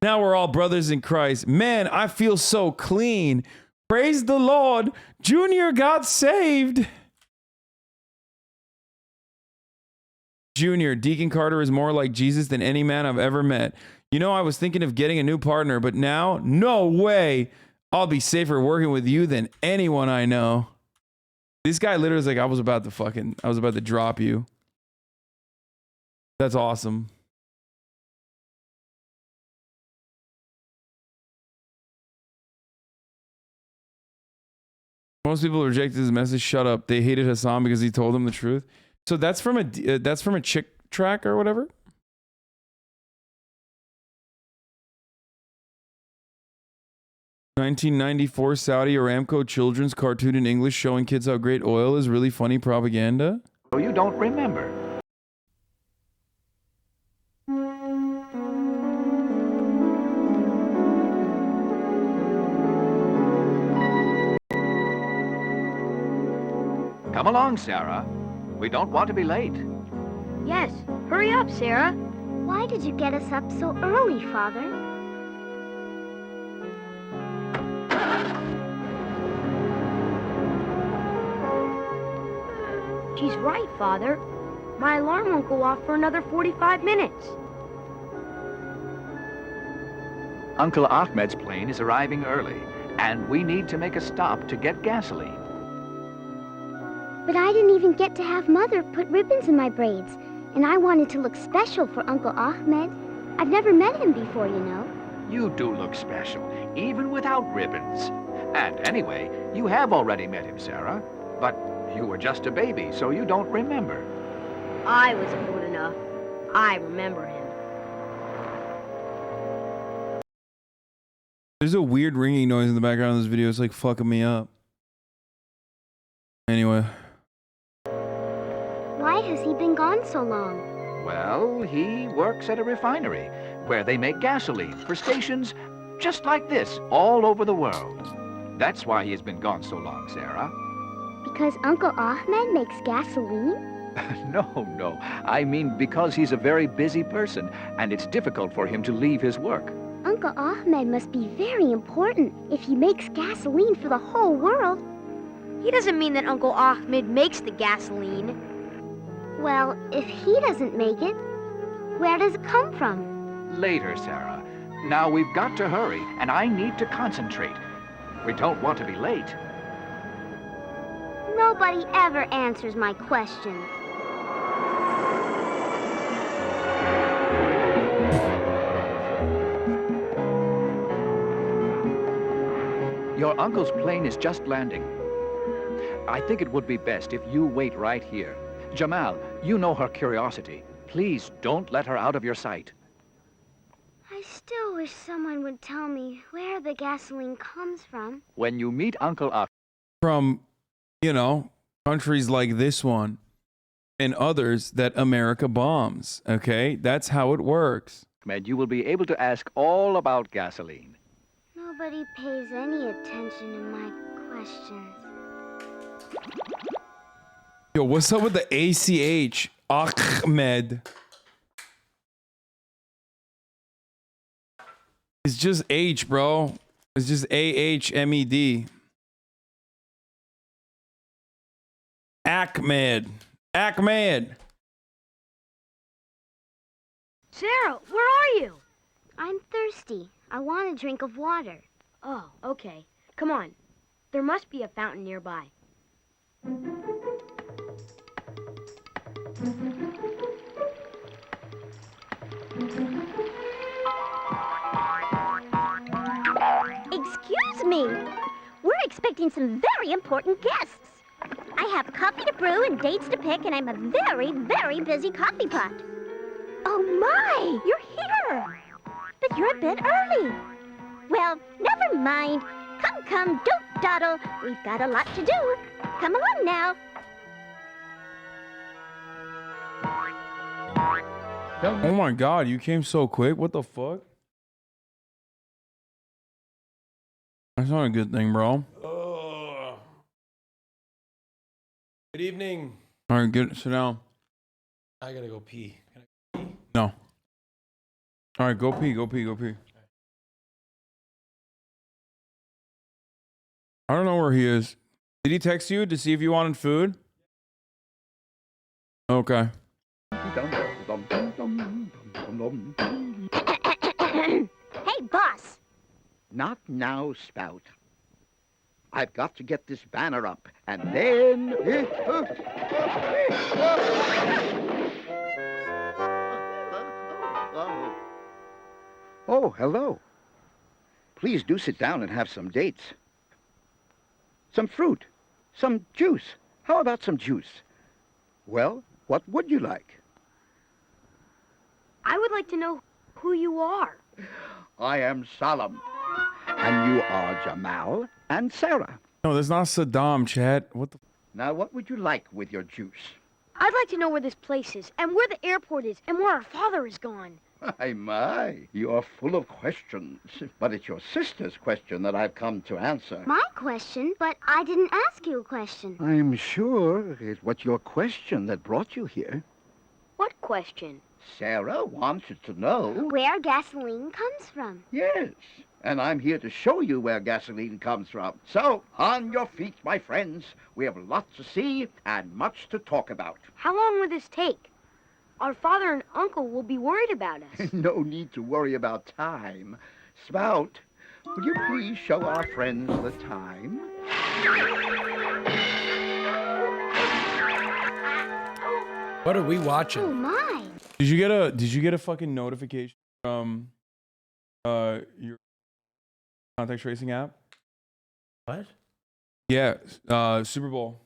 Now we're all brothers in Christ. Man, I feel so clean. Praise the Lord. Junior got saved. Junior, Deacon Carter is more like Jesus than any man I've ever met. You know, I was thinking of getting a new partner, but now, no way. I'll be safer working with you than anyone I know. This guy literally is like, I was about to drop you. That's awesome. Most people rejected his message. Shut up. They hated Hasan because he told them the truth. So that's from a chick track or whatever. (1994) Saudi Aramco children's cartoon in English showing kids how great oil is. Really funny propaganda. Oh, you don't remember. Come along, Sarah. We don't want to be late. Yes, hurry up, Sarah. Why did you get us up so early, Father? She's right, Father. My alarm won't go off for another 45 minutes. Uncle Ahmed's plane is arriving early, and we need to make a stop to get gasoline. But I didn't even get to have Mother put ribbons in my braids. And I wanted to look special for Uncle Ahmed. I've never met him before, you know. You do look special, even without ribbons. And anyway, you have already met him, Sarah. But you were just a baby, so you don't remember. I was old enough. I remember him. There's a weird ringing noise in the background of this video. It's like fucking me up. Anyway. Why has he been gone so long? Well, he works at a refinery where they make gasoline for stations just like this all over the world. That's why he has been gone so long, Sarah. Because Uncle Ahmed makes gasoline? No. I mean because he's a very busy person, and it's difficult for him to leave his work. Uncle Ahmed must be very important if he makes gasoline for the whole world. He doesn't mean that Uncle Ahmed makes the gasoline. Well, if he doesn't make it, where does it come from? Later, Sarah. Now we've got to hurry, and I need to concentrate. We don't want to be late. Nobody ever answers my questions. Your uncle's plane is just landing. I think it would be best if you wait right here. Jamal, you know her curiosity. Please don't let her out of your sight. I still wish someone would tell me where the gasoline comes from. When you meet Uncle Ahmed... From, you know, countries like this one and others that America bombs, okay? That's how it works. You will be able to ask all about gasoline. Nobody pays any attention to my questions. Yo, what's up with the ACH? Ahmed. It's just H, bro. It's just AHMED. Ahmed. Ahmed. Sarah, where are you? I'm thirsty. I want a drink of water. Oh, okay. Come on. There must be a fountain nearby. Excuse me. We're expecting some very important guests. I have coffee to brew and dates to pick, and I'm a very, very busy coffee pot. Oh my, you're here. But you're a bit early. Well, never mind. Come, don't dawdle. We've got a lot to do. Come along now. Oh my god, you came so quick. What the fuck? That's not a good thing, bro. Good evening. All right, good. Sit down. I gotta go pee. Can I pee? No. All right, go pee, go pee, go pee. I don't know where he is. Did he text you to see if you wanted food? Okay. Hey, boss. Not now, Spout. I've got to get this banner up, and then... Oh, hello. Please do sit down and have some dates. Some fruit. Some juice. How about some juice? Well, what would you like? I would like to know who you are. I am Salam. And you are Jamal and Sarah. No, that's not Saddam, Chet. What the... Now, what would you like with your juice? I'd like to know where this place is, and where the airport is, and where our father is gone. My, you are full of questions. But it's your sister's question that I've come to answer. My question? But I didn't ask you a question. I'm sure it was your question that brought you here. What question? Sarah wanted to know... Where gasoline comes from. Yes, and I'm here to show you where gasoline comes from. So, on your feet, my friends. We have lots to see and much to talk about. How long will this take? Our father and uncle will be worried about us. No need to worry about time. Spout, will you please show our friends the time? What are we watching? Oh my! Did you get a fucking notification from your contact tracing app? What? Yeah, Super Bowl.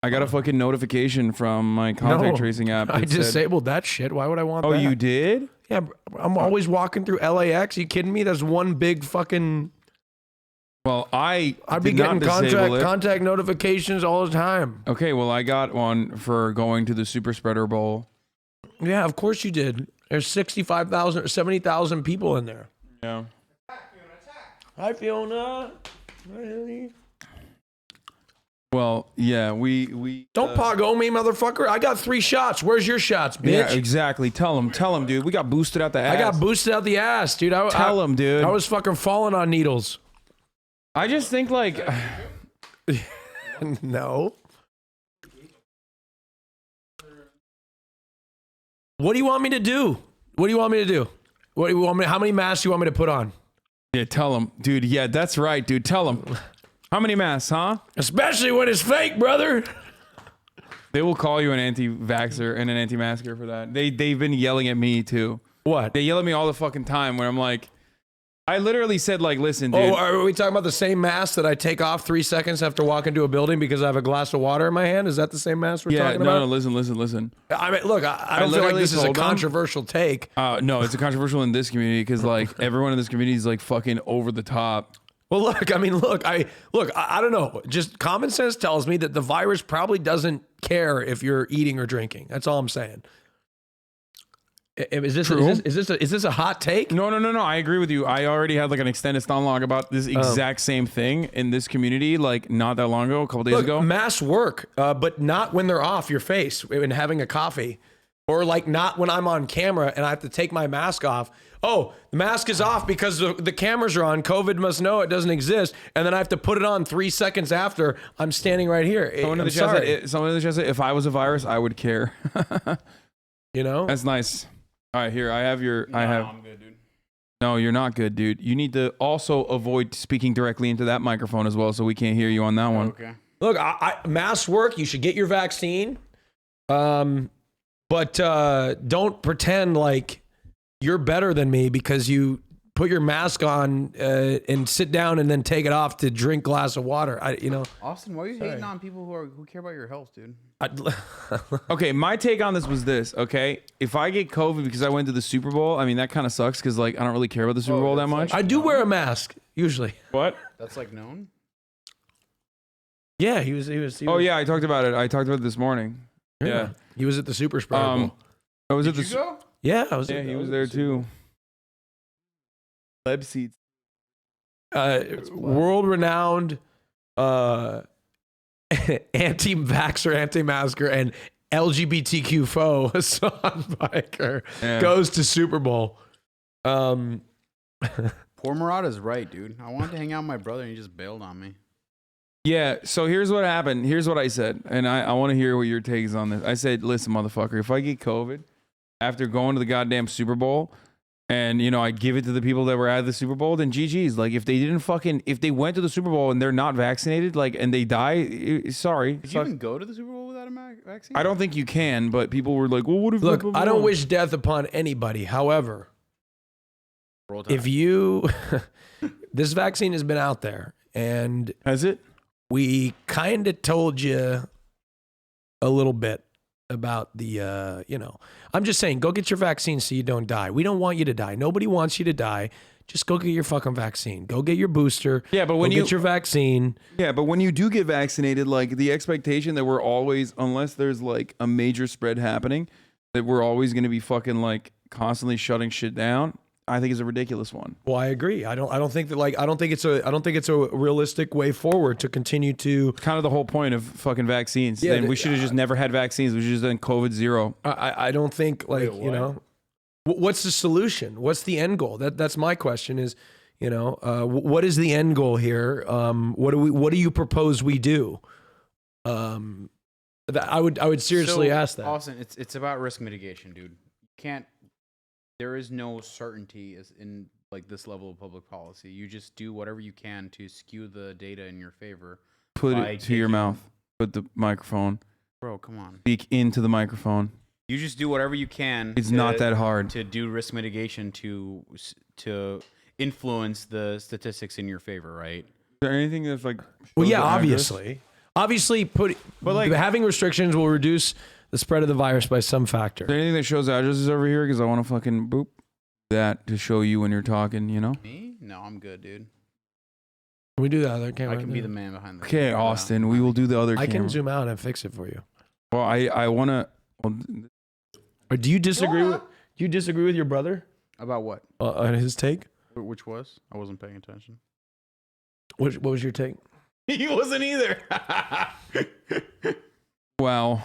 I got a fucking notification from my contact tracing app. I that said- disabled that shit. Why would I want that? Oh, you did? Yeah, I'm always walking through LAX. You kidding me? That's one big fucking. Well, I'd be getting contact notifications all the time. Okay, well, I got one for going to the Super Spreader Bowl. Yeah, of course you did. There's 65,000 or 70,000 people in there. Yeah. Hi, Fiona. Well, yeah, we Don't pog me, motherfucker. I got 3 shots. Where's your shots, bitch? Yeah, exactly. Tell him, dude. We got boosted out the ass. I got boosted out the ass, dude. Tell him, dude. I was fucking falling on needles. I just think like no. What do you want me to do? What do you want me to do? What do you want me? How many masks do you want me to put on? Yeah, tell him, dude. Yeah, that's right, dude. Tell him. How many masks, huh? Especially when it's fake, brother. They will call you an anti-vaxxer and an anti-masker for that. They've been yelling at me too. What? They yell at me all the fucking time when I'm like, I literally said like, listen, dude. Oh, are we talking about the same mask that I take off 3 seconds after walking into a building because I have a glass of water in my hand? Is that the same mask we're talking about? No, listen. I mean, look, I don't feel like this is a controversial take. No, it's a controversial in this community because like everyone in this community is like fucking over the top. Well, look, I don't know. Just common sense tells me that the virus probably doesn't care if you're eating or drinking. That's all I'm saying. Is this a hot take? No. I agree with you. I already had like an extended Stunlock about this exact same thing in this community, like not that long ago, a couple days ago. Masks work, but not when they're off your face and having a coffee, or like not when I'm on camera and I have to take my mask off. Oh, the mask is off because the cameras are on. COVID must know it doesn't exist, and then I have to put it on 3 seconds after I'm standing right here. Someone in the chat said, if I was a virus, I would care. You know, that's nice. All right, here I have your. No, I'm good, dude. No, you're not good, dude. You need to also avoid speaking directly into that microphone as well, so we can't hear you on that one. Okay. Look, masks work. You should get your vaccine, but don't pretend like you're better than me because you put your mask on and sit down and then take it off to drink a glass of water. Austin, why are you hating on people who care about your health, dude? Okay, my take on this was this. Okay, if I get COVID because I went to the Super Bowl, I mean that kind of sucks because like I don't really care about the Super Bowl that much. I do wear a mask usually. What? That's like known. Yeah, he was. Oh yeah, I talked about it. I talked about it this morning. Yeah. He was at the Super Spreader Bowl. I was at Did you go? Yeah, I was. Yeah, he was there too. Pleb seats. World-renowned anti-vaxxer, anti-masker, and LGBTQ foe Hasan Biker goes to Super Bowl. Poor Murat is right, dude. I wanted to hang out with my brother and he just bailed on me. Yeah, so here's what happened. Here's what I said, and I want to hear what your take is on this. I said, listen, motherfucker, if I get COVID after going to the goddamn Super Bowl and, you know, I give it to the people that were at the Super Bowl, then GG's. Like, if they went to the Super Bowl and they're not vaccinated, like, and they die, sorry. Did you even go to the Super Bowl without a vaccine? I don't think you can, but people were like, well, what if... Look, I don't wish death upon anybody. However, if you... this vaccine has been out there, and... Has it? We kind of told you a little bit about the, I'm just saying, go get your vaccine so you don't die. We don't want you to die. Nobody wants you to die. Just go get your fucking vaccine. Go get your booster. Yeah, but when you get your vaccine. Yeah, but when you do get vaccinated, like the expectation that we're always, unless there's like a major spread happening, that we're always going to be fucking like constantly shutting shit down, I think is a ridiculous one. Well, I agree. I don't think it's a realistic way forward to continue to. Kind of the whole point of fucking vaccines. Yeah, we should have just never had vaccines. We should have just done COVID zero. I don't think what's the solution? What's the end goal? That's my question. Is what is the end goal here? What do you propose we do? I would seriously ask that. Austin, it's about risk mitigation, dude. You can't. There is no certainty in like this level of public policy. You just do whatever you can to skew the data in your favor. Put it to your mouth. Put the microphone. Bro, come on. Speak into the microphone. You just do whatever you can. It's not that hard to do risk mitigation to influence the statistics in your favor, right? Is there anything that's like? Well, yeah, obviously, but like having restrictions will reduce the spread of the virus by some factor. Is there anything that shows addresses over here? Because I want to fucking boop that to show you when you're talking. You know? Me? No, I'm good, dude. Can we do the other camera? I can be the man behind the Okay, camera. Austin, we will do the other camera. I can zoom out and fix it for you. Well, I want to. Well, or do you disagree with? Do you disagree with your brother about what? On his take? Which was? I wasn't paying attention. What was your take? He wasn't either. Wow.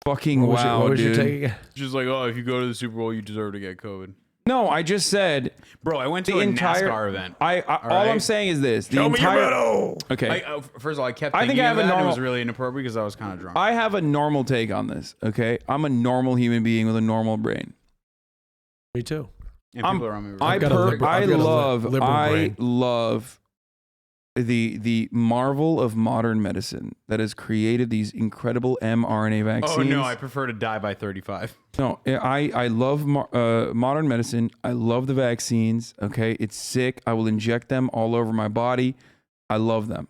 Fucking What was wow, what was dude. your take? Just like, oh, if you go to the Super Bowl, you deserve to get COVID. No, I just said, bro. I went to a NASCAR event. All I'm saying is this: Show me your medal. Okay. First of all, I kept. I Thinking think I have of a that, and normal. It was really inappropriate because I was kind of drunk. I have a normal take on this. Okay, I'm a normal human being with a normal brain. Me too. And people around me were I like, love the marvel of modern medicine that has created these incredible mRNA vaccines. oh no, I prefer to die by 35. No, I love modern medicine. I love the vaccines. Okay, it's sick. I will inject them all over my body. I love them.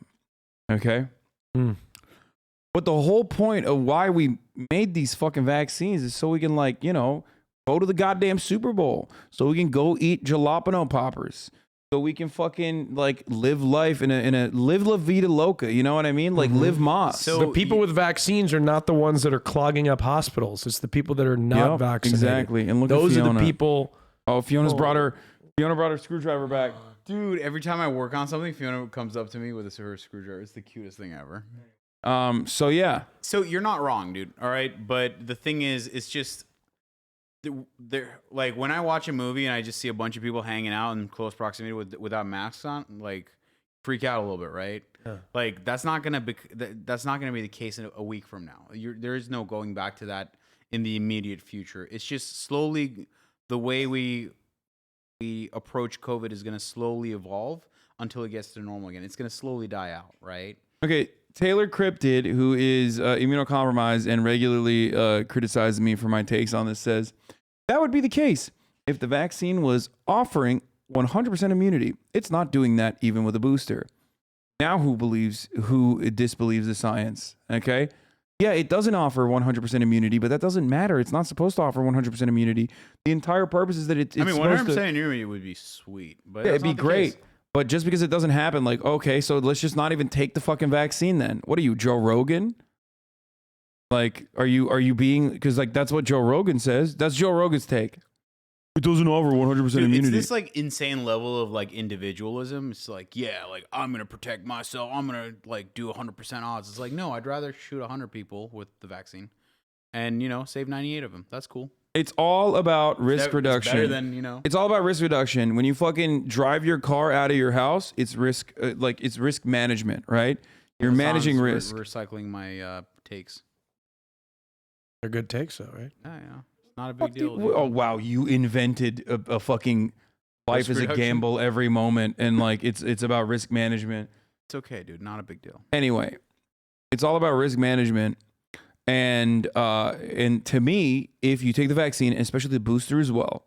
Okay. But the whole point of why we made these fucking vaccines is so we can, like, you know, go to the goddamn Super Bowl, so we can go eat jalapeno poppers, so we can fucking like live life in a live la vida loca. You know what I mean? Like live Moss. So the people with vaccines are not the ones that are clogging up hospitals. It's the people that are not vaccinated. Exactly. And look those at are Fiona. the people. Oh, Fiona brought her screwdriver back. Dude, every time I work on something, Fiona comes up to me with her screwdriver. It's the cutest thing ever. So yeah. So you're not wrong, dude. All right, but the thing is, it's just they're like when I watch a movie and I just see a bunch of people hanging out in close proximity without masks on, like freak out a little bit, right? Yeah. Like that's not gonna be the case in a week from now. There is no going back to that in the immediate future. It's just slowly the way we approach COVID is gonna slowly evolve until it gets to normal again. It's gonna slowly die out, right? Okay. Taylor Cryptid, who is immunocompromised and regularly criticizes me for my takes on this, says that would be the case if the vaccine was offering 100% immunity. It's not doing that even with a booster. Now who disbelieves the science? Okay. Yeah, it doesn't offer 100% immunity, but that doesn't matter. It's not supposed to offer 100% immunity. The entire purpose is that it's 100% immunity would be sweet, but yeah, it'd be great. Case. But just because it doesn't happen, like, okay, so let's just not even take the fucking vaccine then. What are you, Joe Rogan? Like, are you being, because like that's what Joe Rogan says. That's Joe Rogan's take. It doesn't offer 100% immunity. It's this like insane level of like individualism. It's like, yeah, like I'm going to protect myself. I'm going to like do 100% odds. It's like, no, I'd rather shoot 100 people with the vaccine and, you know, save 98 of them. That's cool. It's all about risk reduction. Better than, you know. It's all about risk reduction. When you fucking drive your car out of your house, it's risk, it's risk management, right? You're managing risk. Recycling my takes. They're good takes, though, right? Yeah. It's not a big deal. Oh wow, you invented a fucking life is a gamble every moment, and like it's about risk management. It's okay, dude. Not a big deal. Anyway, it's all about risk management. And to me, if you take the vaccine, especially the booster as well,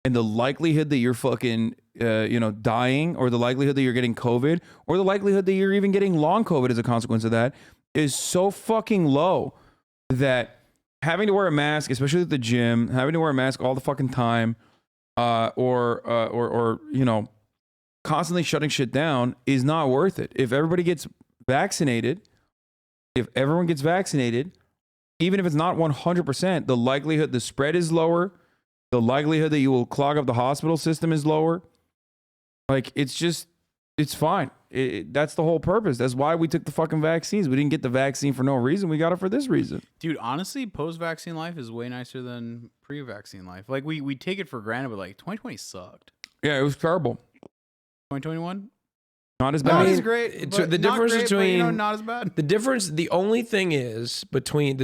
and the likelihood that you're fucking, dying, or the likelihood that you're getting COVID, or the likelihood that you're even getting long COVID as a consequence of that, is so fucking low that having to wear a mask, especially at the gym, having to wear a mask all the fucking time, or constantly shutting shit down is not worth it. If everybody gets vaccinated, even if it's not 100%, the likelihood, the spread is lower. The likelihood that you will clog up the hospital system is lower. Like, it's fine. That's the whole purpose. That's why we took the fucking vaccines. We didn't get the vaccine for no reason. We got it for this reason. Dude, honestly, post-vaccine life is way nicer than pre-vaccine life. Like, we take it for granted, but like 2020 sucked. Yeah, it was terrible. 2021? Not as bad. Not as great. The difference between not as bad. The only thing is between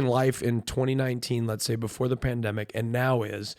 life in 2019, let's say before the pandemic, and now is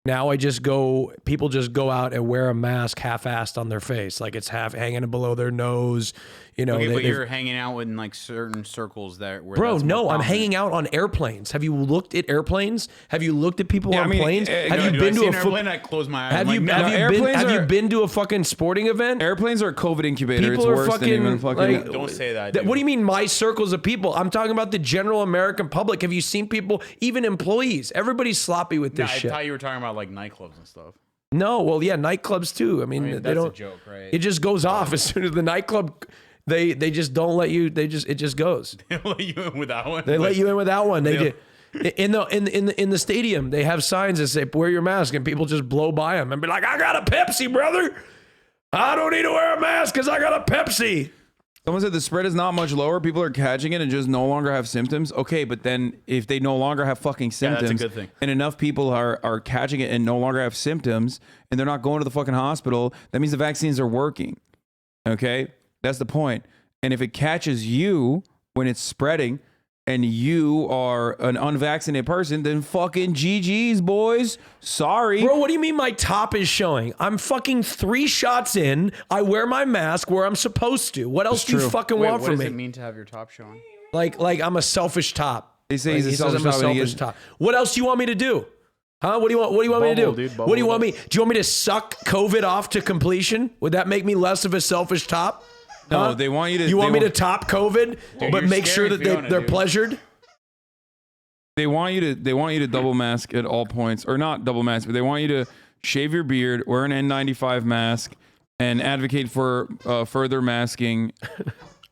Now people just go out and wear a mask half-assed on their face, like it's half hanging below their nose. You know, Okay, but you're hanging out in like certain circles where bro, that's no, more I'm prominent. hanging out on airplanes. Have you looked at airplanes? Have you looked at people on planes? Have you Do I been see to an a airplane? I close my eyes. Have I'm you like, no. have you been to a fucking sporting event? Airplanes are COVID incubator. People It's are worse fucking, than even fucking. like, Don't say that. What do you mean my circles of people? I'm talking about the general American public. Have you seen people, even employees? Everybody's sloppy with No, this I shit. thought you were talking about like nightclubs and stuff. No, well, yeah, nightclubs too. I mean, they that's don't. a joke, right? It just goes off as soon as the nightclub. They just don't let you. It just goes. They let you in without one. They let you in without one. They do. In the stadium, they have signs that say "Wear your mask," and people just blow by them and be like, "I got a Pepsi, brother. I don't need to wear a mask because I got a Pepsi." Someone said the spread is not much lower. People are catching it and just no longer have symptoms. Okay, but then if they no longer have fucking symptoms, that's a good thing. and enough people are catching it and no longer have symptoms, and they're not going to the fucking hospital, that means the vaccines are working. Okay, that's the point. And if it catches you when it's spreading, and you are an unvaccinated person, then fucking GG's, boys. Sorry. Bro, what do you mean my top is showing? I'm fucking 3 shots in. I wear my mask where I'm supposed to. What else do you fucking want from me? What does it mean to have your top showing? Like I'm a selfish top. They say Like, he's a he says selfish I'm a top, and he selfish is- top. What else do you want me to do? Huh? What do you want me to do? Dude, What do you want bubble me? Do you want me to suck COVID off to completion? Would that make me less of a selfish top? No, Huh? they want you to. You want they me to top COVID, Dude, but you're make sure scaring that Fiona, they're dude. pleasured? They want you to double mask at all points, or not double mask, but they want you to shave your beard, wear an N95 mask, and advocate for further masking,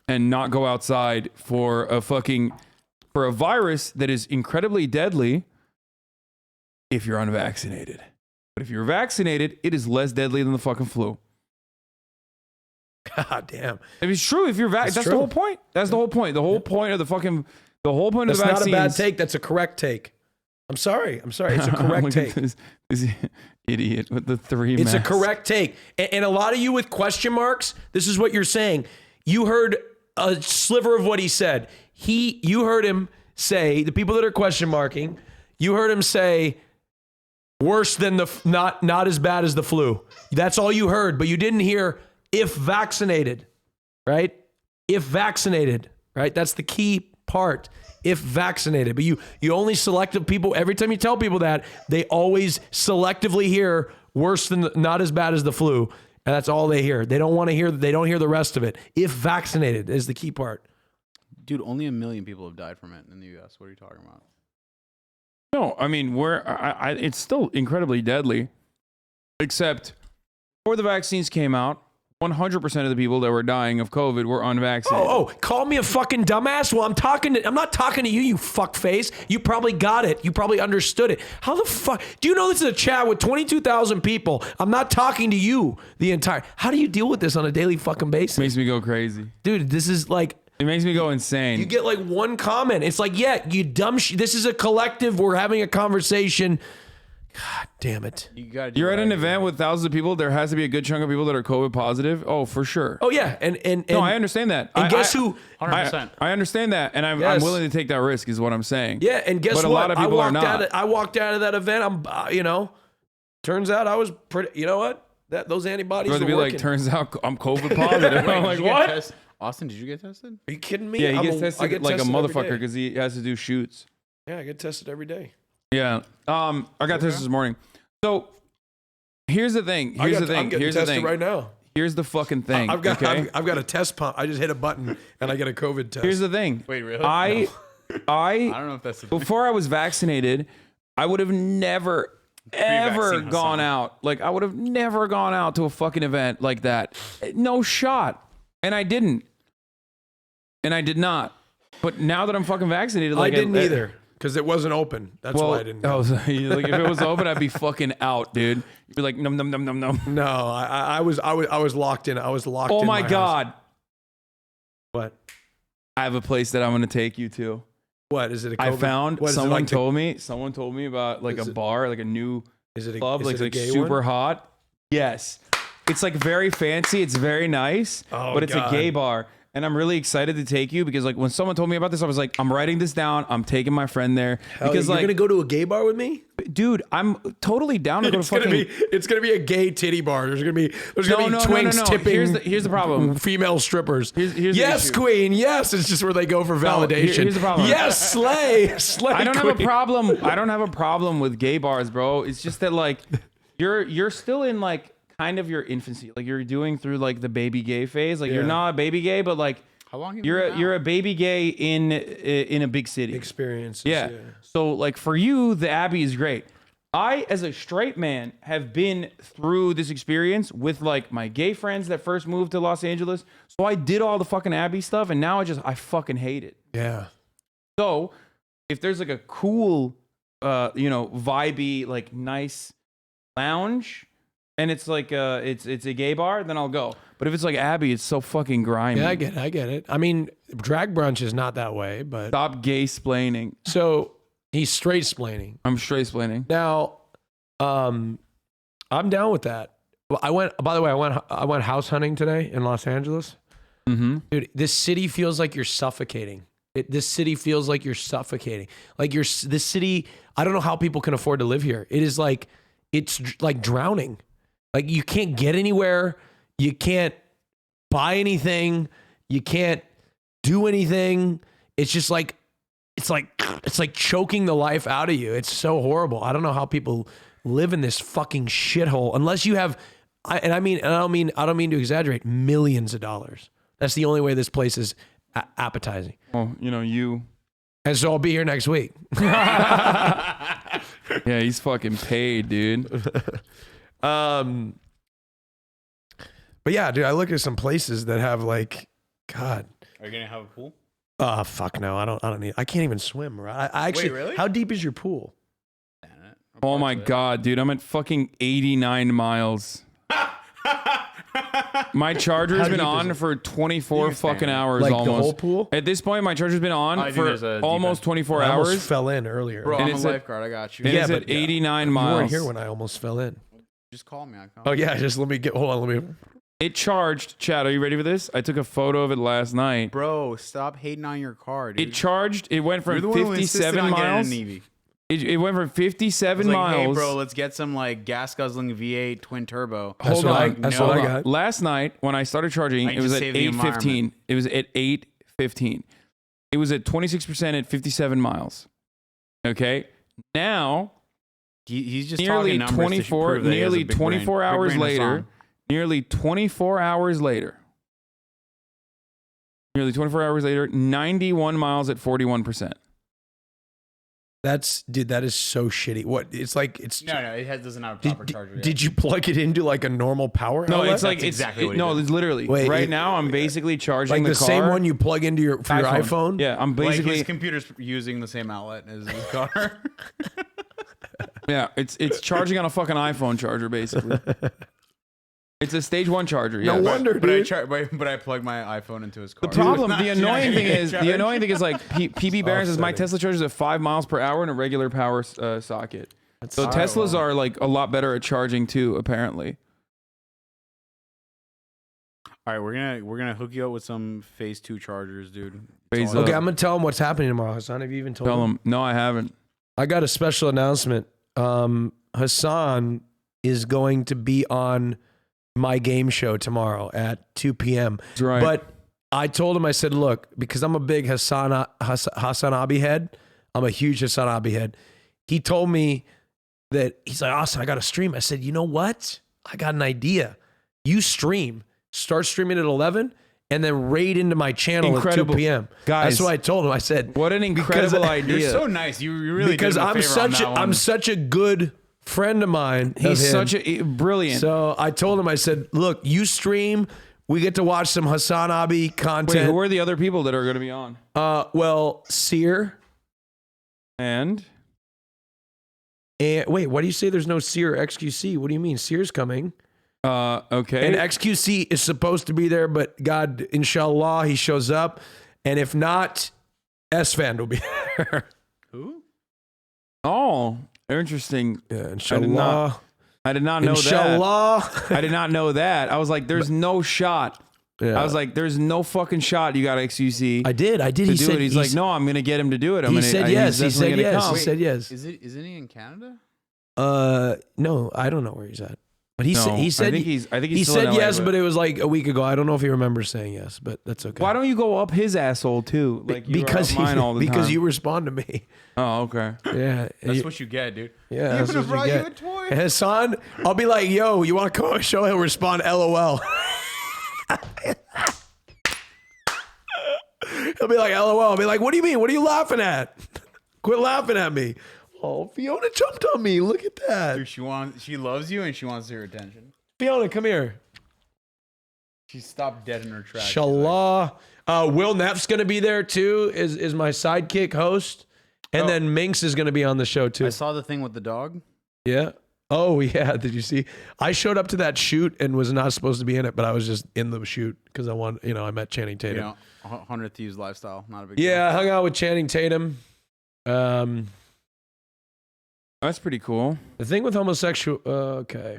and not go outside for a virus that is incredibly deadly if you're unvaccinated. But if you're vaccinated, it is less deadly than the fucking flu. God damn. If it's true, if you're vaccinated, that's the true. whole point. That's the whole point. The whole point of the fucking. The whole point That's of the not a vaccines. bad take. That's a correct take. I'm sorry. It's a correct Look at take. this idiot with the 3 It's masks. a correct take. And a lot of you with question marks, this is what you're saying. You heard a sliver of what he said. You heard him say, the people that are question marking, you heard him say, worse than not as bad as the flu. That's all you heard, but you didn't hear if vaccinated, right? If vaccinated, right? That's the key part. If vaccinated, but you only selective people. Every time you tell people that, they always selectively hear worse than not as bad as the flu, and that's all they hear. They don't want to hear. They don't hear the rest of it. If vaccinated is the key part. Dude, only 1 million people have died from it in the U.S. What are you talking about? No, I mean it's still incredibly deadly. Except before the vaccines came out, 100% of the people that were dying of COVID were unvaccinated. Oh, call me a fucking dumbass? Well, I'm not talking to you, you fuckface. You probably got it. You probably understood it. How the fuck? Do you know this is a chat with 22,000 people? I'm not talking to you the entire. How do you deal with this on a daily fucking basis? Makes me go crazy. Dude, this is like. It makes me go insane. You get like one comment. It's like, yeah, you dumb this is a collective. We're having a conversation. God damn it. You're at an event with thousands of people. There has to be a good chunk of people that are COVID positive. Oh, for sure. Oh, yeah. And no, I understand that. And guess who? 100%. I understand that. And I'm Yes. willing to take that risk, is what I'm saying. Yeah, and guess but what? a lot of people are not. I walked out of that event. Turns out I was pretty, you know what? Those antibodies Rather were be working. like, turns out I'm COVID positive. I'm like, what? Austin, did you get tested? Are you kidding me? Yeah, he gets I tested get like a tested every motherfucker day. because he has to do shoots. Yeah, I get tested every day. Yeah. I got tested this morning. So here's the thing. I'm Here's getting the tested thing. right now. Here's the fucking thing. I've got okay? I've got a test pump. I just hit a button and I get a COVID test. Here's the thing. Wait, really? I don't know if that's the thing. before I was vaccinated, I would have never ever Pre-vaccine gone Hasan. out. Like I would have never gone out to a fucking event like that. No shot. And I didn't. And I did not. But now that I'm fucking vaccinated, like I didn't either because it wasn't open. That's why I didn't. Oh, so like if it was open, I'd be fucking out, dude. You'd be like, num num num num num. No, I was locked in. I was locked in. Oh my house. god. What? I have a place that I'm gonna take you to. What is it? A I COVID? found What is it someone like someone told me about like Is a it- bar, like a new club, is like, it a like gay super one? hot. Yes. It's like very fancy, it's very nice, Oh, but it's God. a gay bar. and I'm really excited to take you because like when someone told me about this, I was like, I'm writing this down. I'm taking my friend there because you're like gonna go to a gay bar with me, dude. I'm totally down to go to fucking. It's gonna be a gay titty bar. There's gonna be twinks tipping. Here's the problem. Female strippers. Here's yes, the issue. queen. Yes, it's just where they go for validation. Here's the problem. Yes, slay. I don't have a problem. I don't have a problem with gay bars, bro. It's just that like you're still in like kind of your infancy. Like you're doing through like the baby gay phase. Like you're not a baby gay, but like how long you're a baby gay in a big city. Experiences. Yeah. So like for you, the Abbey is great. I, as a straight man, have been through this experience with like my gay friends that first moved to Los Angeles. So I did all the fucking Abbey stuff, and now I fucking hate it. Yeah. So if there's like a cool, vibey, like nice lounge, and it's like it's a gay bar, then I'll go. But if it's like Abbey, it's so fucking grimy. Yeah, I get it. I mean, drag brunch is not that way, but stop gay splaining. So he's straight splaining. I'm straight splaining. Now, I'm down with that. Well, I went house hunting today in Los Angeles. Mm-hmm. Dude, this city feels like you're suffocating. This city feels like you're suffocating. Like this city. I don't know how people can afford to live here. It's like drowning. Like you can't get anywhere. You can't buy anything. You can't do anything. It's just like it's like choking the life out of you. It's so horrible. I don't know how people live in this fucking shithole unless you have. I don't mean to exaggerate. Millions of dollars. That's the only way this place is appetizing. Well, you. And so I'll be here next week. Yeah, he's fucking paid, dude. But yeah, dude, I look at some places that have like, God. Are you gonna have a pool? Fuck no, I don't need. I can't even swim, Murat. I actually. Wait, really? How deep is your pool? Oh my God, dude, I'm at fucking 89 miles. My charger's been on for 24 fucking hours like almost. The whole pool? At this point, my charger's been on for almost 24 I hours. almost fell in earlier. Bro, And I'm it's a at- lifeguard. I got you. And it's at 89 miles. You weren't here when I almost fell in. Just call me. Oh yeah, just let me get. Hold on, let me. It charged. Chad, are you ready for this? I took a photo of it last night. Bro, stop hating on your car, dude. It charged. It went from You're the one who insisted 57 on getting a miles. Navy. It went from 57 Like, miles. hey, bro, let's get some like gas guzzling V8 twin turbo. Hold on. That's Hold what I on. got. Last night when I started charging, I it was just at save the 8:15. environment. It was at 8:15. It was at 26% at 57 miles. Okay. Now, He's just nearly talking numbers to 24 prove that he has a nearly big 24 brain. Big hours brain later, Hasan. nearly 24 hours later, 91 miles at 41%. That is so shitty. What? It's like it's. No, it doesn't have a proper charger yet. Did you plug it into like a normal power No, outlet? it's like exactly what he no, did. it's literally Wait, right now. I'm basically charging like the the car. same one you plug into your iPhone. Yeah, I'm Like basically his computer's using the same outlet as his car. yeah. It's charging on a fucking iPhone charger basically. It's a stage 1 charger. No yes. wonder, but dude. I plug my iPhone into his car. The problem, It's the not annoying thing getting is, charged. like PB Barron says my Offsetting. Tesla charges at 5 miles per hour in a regular power socket. So Teslas are like a lot better at charging too, apparently. All right, we're gonna hook you up with some Phase 2 chargers, dude. Phase Okay, I'm gonna tell him what's happening tomorrow. Hasan, have you even told Tell him? them. No, I haven't. I got a special announcement. Hasan is going to be on my game show tomorrow at 2 p.m. That's right. But I told him, I said, look, because I'm a big HasanAbi head, I'm a huge HasanAbi head. He told me that he's like, Hasan, I got to stream. I said, you know what? I got an idea. You stream, start streaming at 11, and then raid into my channel Incredible. at 2 p.m. Guys, that's what I told him. I said, what an incredible idea. You're so nice. You really because did him a I'm favor on that one. I'm such a good friend of mine. He's of him. such a brilliant. So I told him, I said, look, you stream, we get to watch some HasanAbi Wait, content. who are the other people that are going to be on? Well, Seer. And Wait, why do you say there's no Seer or XQC? What do you mean? Seer's coming. Okay. And XQC is supposed to be there, but God, inshallah, he shows up. And if not, S-Fan will be there. Who? Oh, interesting. Yeah, inshallah. I did not know Inshallah. that. I did not know that. I was like, there's no shot I was like, there's no fucking shot you got XUC. I did. He said, he's like, no, I'm going to get him to do it. He said yes. He said yes. He said yes. Isn't he in Canada? No, I don't know where he's at. But he said I think he's he still said in LA, yes, but it was like a week ago. I don't know if he remembers saying yes, but that's okay. Why don't you go up his asshole too? Like you because are up mine all the because time. you respond to me. Oh, okay. Yeah, That's what you get, dude. Yeah, He that's would have what brought you you get. a toy. And Hasan, I'll be like, yo, you want to come on a show? He'll respond, LOL. He'll be like, LOL. I'll be like, what do you mean? What are you laughing at? Quit laughing at me. Oh, Fiona jumped on me. Look at that. Dude, she loves you and she wants your attention. Fiona, come here. She stopped dead in her tracks. Shallah. Will Neff's going to be there too, is my sidekick host. And then Minx is going to be on the show too. I saw the thing with the dog. Yeah. Oh, yeah. Did you see? I showed up to that shoot and was not supposed to be in it, but I was just in the shoot because I met Channing Tatum. You know, 100 Thieves lifestyle. Not a big deal. Yeah, I hung out with Channing Tatum. That's pretty cool. The thing with homosexual... okay.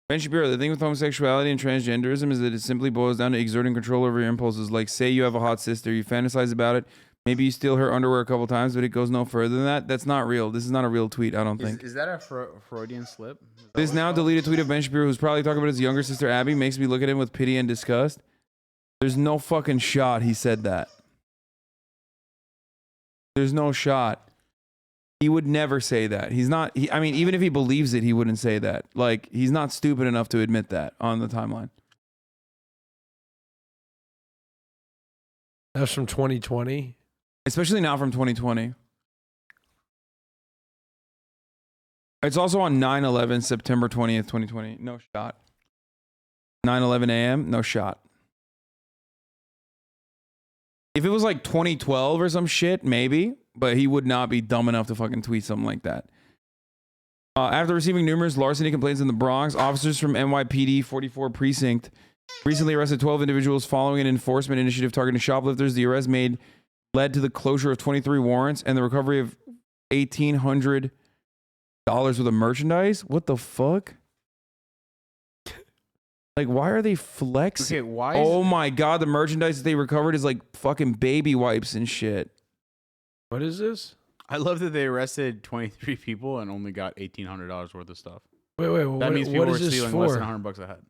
Ben Shapiro, the thing with homosexuality and transgenderism is that it simply boils down to exerting control over your impulses. Like, say you have a hot sister, you fantasize about it, maybe you steal her underwear a couple times, but it goes no further than that. That's not real. This is not a real tweet, I don't think. Is that a Freudian slip? This now deleted tweet of Ben Shapiro, who's probably talking about his younger sister Abby, makes me look at him with pity and disgust. There's no fucking shot he said that. There's no shot. He would never say that. He's not, I mean, even if he believes it, he wouldn't say that. Like, he's not stupid enough to admit that on the timeline. That's from 2020? Especially not from 2020. It's also on 9/11, September 20th, 2020. No shot. 9/11 a.m., no shot. If it was like 2012 or some shit, maybe. But he would not be dumb enough to fucking tweet something like that. After receiving numerous larceny complaints in the Bronx, officers from NYPD 44 Precinct recently arrested 12 individuals following an enforcement initiative targeting shoplifters. The arrest led to the closure of 23 warrants and the recovery of $1,800 worth of merchandise. What the fuck? Like, why are they flexing? Okay, why? Oh my god, the merchandise that they recovered is like fucking baby wipes and shit. What is this? I love that they arrested 23 people and only got $1,800 worth of stuff. Wait, that means people what were is this stealing for? less than $100 a head.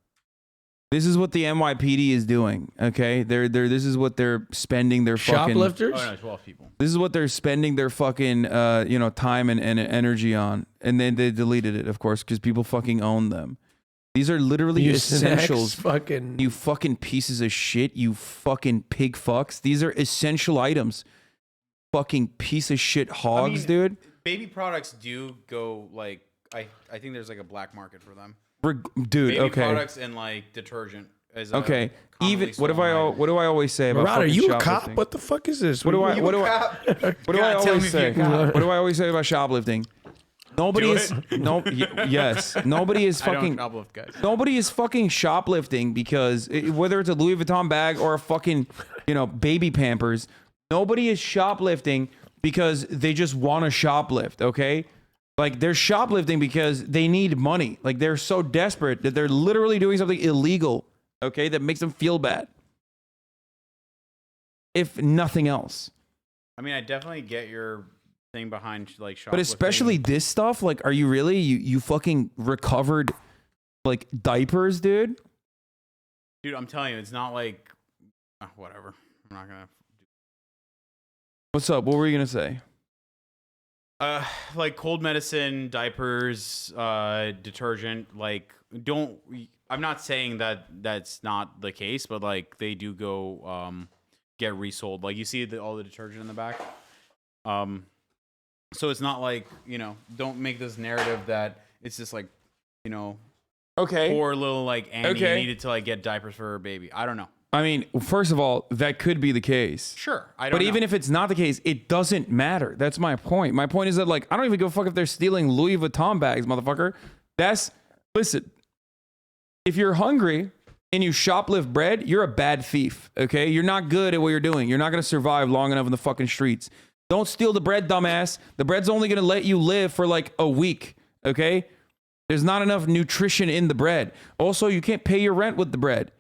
This is what the NYPD is doing. Okay, this is what they're spending their fucking shoplifters. Oh no, 12 people. This is what they're spending their fucking time and energy on, and then they deleted it, of course, because people fucking own them. These are literally essentials. You fucking pieces of shit. You fucking pig fucks. These are essential items. Fucking piece of shit hogs, dude. Baby products do go like I think there's like a black market for them. Dude, Baby okay. products and like detergent. Okay. Even what do I always say about Murat, are fucking you a shoplifting? cop? What the fuck is this? What do I always say? What do I always say about shoplifting? Nobody is yes. Nobody is fucking shoplift, guys. Nobody is fucking shoplifting because whether it's a Louis Vuitton bag or a fucking baby Pampers, nobody is shoplifting because they just want to shoplift, okay? Like, they're shoplifting because they need money. Like, they're so desperate that they're literally doing something illegal, okay, that makes them feel bad. If nothing else. I mean, I definitely get your thing behind like shoplifting. But especially this stuff, like, are you really? You fucking recovered, like, diapers, dude? Dude, I'm telling you, it's not like... whatever. I'm not gonna... What's up? What were you gonna say? Like cold medicine, diapers, detergent, like I'm not saying that that's not the case, but like they do go get resold. Like you see all the detergent in the back. So it's not like, don't make this narrative that it's just like, okay, poor little like Annie needed to like get diapers for her baby. I don't know. I mean, first of all, that could be the case. Sure, But even if it's not the case, it doesn't matter. That's my point. My point is that, like, I don't even give a fuck if they're stealing Louis Vuitton bags, motherfucker. Listen, if you're hungry and you shoplift bread, you're a bad thief, okay? You're not good at what you're doing. You're not going to survive long enough in the fucking streets. Don't steal the bread, dumbass. The bread's only going to let you live for, like, a week, okay? There's not enough nutrition in the bread. Also, you can't pay your rent with the bread.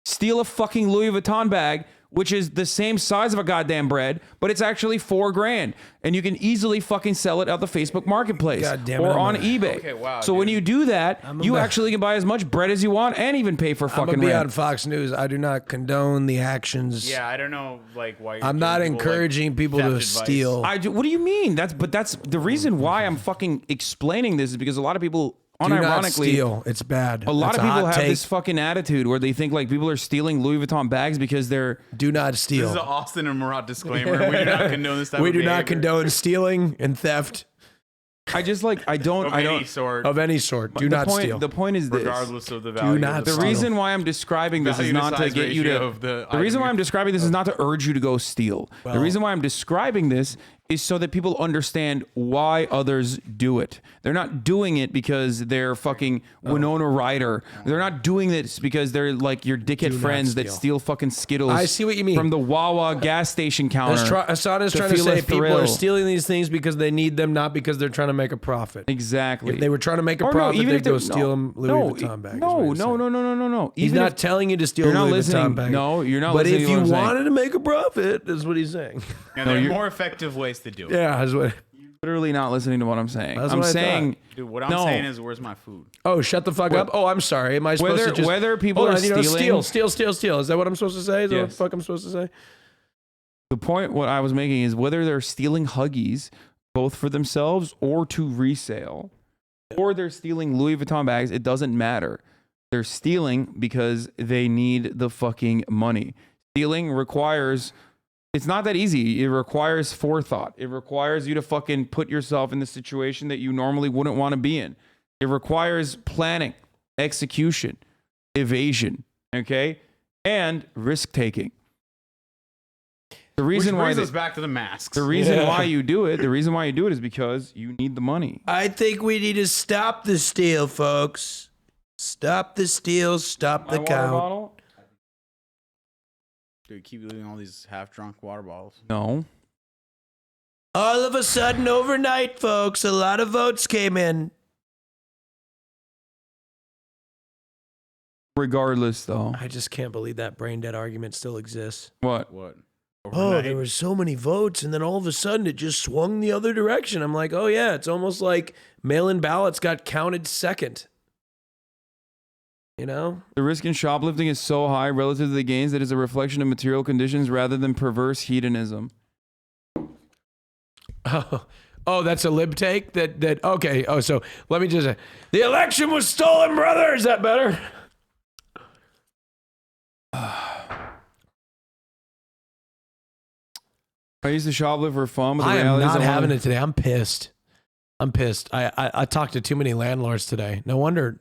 steal a fucking Louis Vuitton bag, which is the same size of a goddamn bread, but it's actually $4,000, and you can easily fucking sell it out the Facebook Marketplace God damn it, or I'm on gonna- eBay. Okay, wow, so when you do that, you actually can buy as much bread as you want and even pay for I'm fucking gonna be rent. on Fox News. I do not condone the actions. Yeah, I don't know, like why. You're I'm not giving people, encouraging people theft to advice. steal. What do you mean? That's the reason why I'm fucking explaining this is because a lot of people, Do not unironically, steal. It's bad. a lot That's of people hot have take. this fucking attitude where they think like people are stealing Louis Vuitton bags because they're Do not This steal. is an Austin and Murat disclaimer. We do not condone this type We of do not behavior. condone stealing and theft I just like I don't Of I any don't sort. of any sort. Do the not point steal. the point is this. Regardless of the value. not of The the steal. reason why I'm describing this is Value to not to size get you ratio to. of the The reason item why I'm you're- describing this is not to urge you to go steal. The Well- reason why I'm describing this is so that people understand why others do it. They're not doing it because they're fucking Winona Ryder. They're not doing this because they're like your dickhead Do not friends that steal. steal fucking Skittles. I see what you mean. From the Wawa gas station counter. Hasan is to trying to feel a say people thrill. are stealing these things because they need them, not because they're trying to make a profit. Exactly. If they were trying to make a Or profit, even they'd if they're- go steal them Louis Vuitton bags. No. He's Even not if- telling you to steal You're not Louis listening. Vuitton bag. No, you're not But listening if to what you I'm saying. wanted to make a profit, is what he's saying. And there are more effective ways to do it. Yeah, that's what. Literally not listening to what I'm saying. That's I'm what I saying, Dude, what I'm no. saying is, where's my food? Oh, shut the fuck up. Oh, I'm sorry. Am I supposed to just whether people Hold are on, you know, stealing, steal? Is that what I'm supposed to say? Is that what the Yes. fuck I'm supposed to say? the point what I was making is whether they're stealing Huggies both for themselves or to resale, or they're stealing Louis Vuitton bags, it doesn't matter. They're stealing because they need the fucking money. Stealing requires. It's not that easy. It requires forethought. It requires you to fucking put yourself in the situation that you normally wouldn't want to be in. It requires planning, execution, evasion, okay? And risk taking. The reason Which why brings us back to the masks. the reason why you do it is because you need the money. I think we need to stop the steal, folks. Stop the steal. Stop the My water count. bottle? Dude, keep leaving all these half-drunk water bottles. No. All of a sudden, overnight, folks, a lot of votes came in. Regardless, though. I just can't believe that brain dead argument still exists. What? What? Oh, there were so many votes, and then all of a sudden it just swung the other direction. I'm like, oh yeah, it's almost like mail-in ballots got counted second. You know? The risk in shoplifting is so high relative to the gains that it's a reflection of material conditions rather than perverse hedonism. Oh, that's a lib take? That okay. Oh, so let me just say, the election was stolen, brother. Is that better? I used to shoplift for fun, but the I am reality is not I having wanna- it today. I'm pissed. I talked to too many landlords today. No wonder.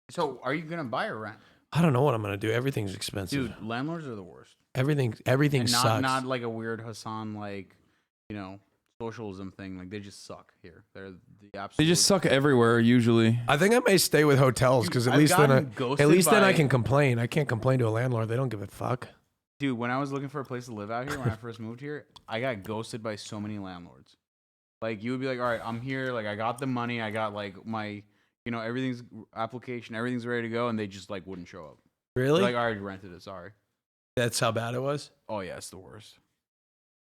So, are you gonna buy or rent? I don't know what I'm gonna do. Everything's expensive. Dude, landlords are the worst. Everything And sucks. not like a weird Hasan, like, you know, socialism thing. Like, they just suck here. They're the absolute. They just suck everywhere usually. I think I may stay with hotels because at I've least then gotten ghosted I by- can complain. I can't complain to a landlord. They don't give a fuck. Dude, when I was looking for a place to live out here when I first moved here, I got ghosted by so many landlords. Like, you would be like, all right, I'm here. Like, I got the money. I got, like, my, you know, everything's application. Everything's ready to go. And they just, like, wouldn't show up. Really? Like, I already rented it. Sorry. That's how bad it was. Oh, yeah, it's the worst.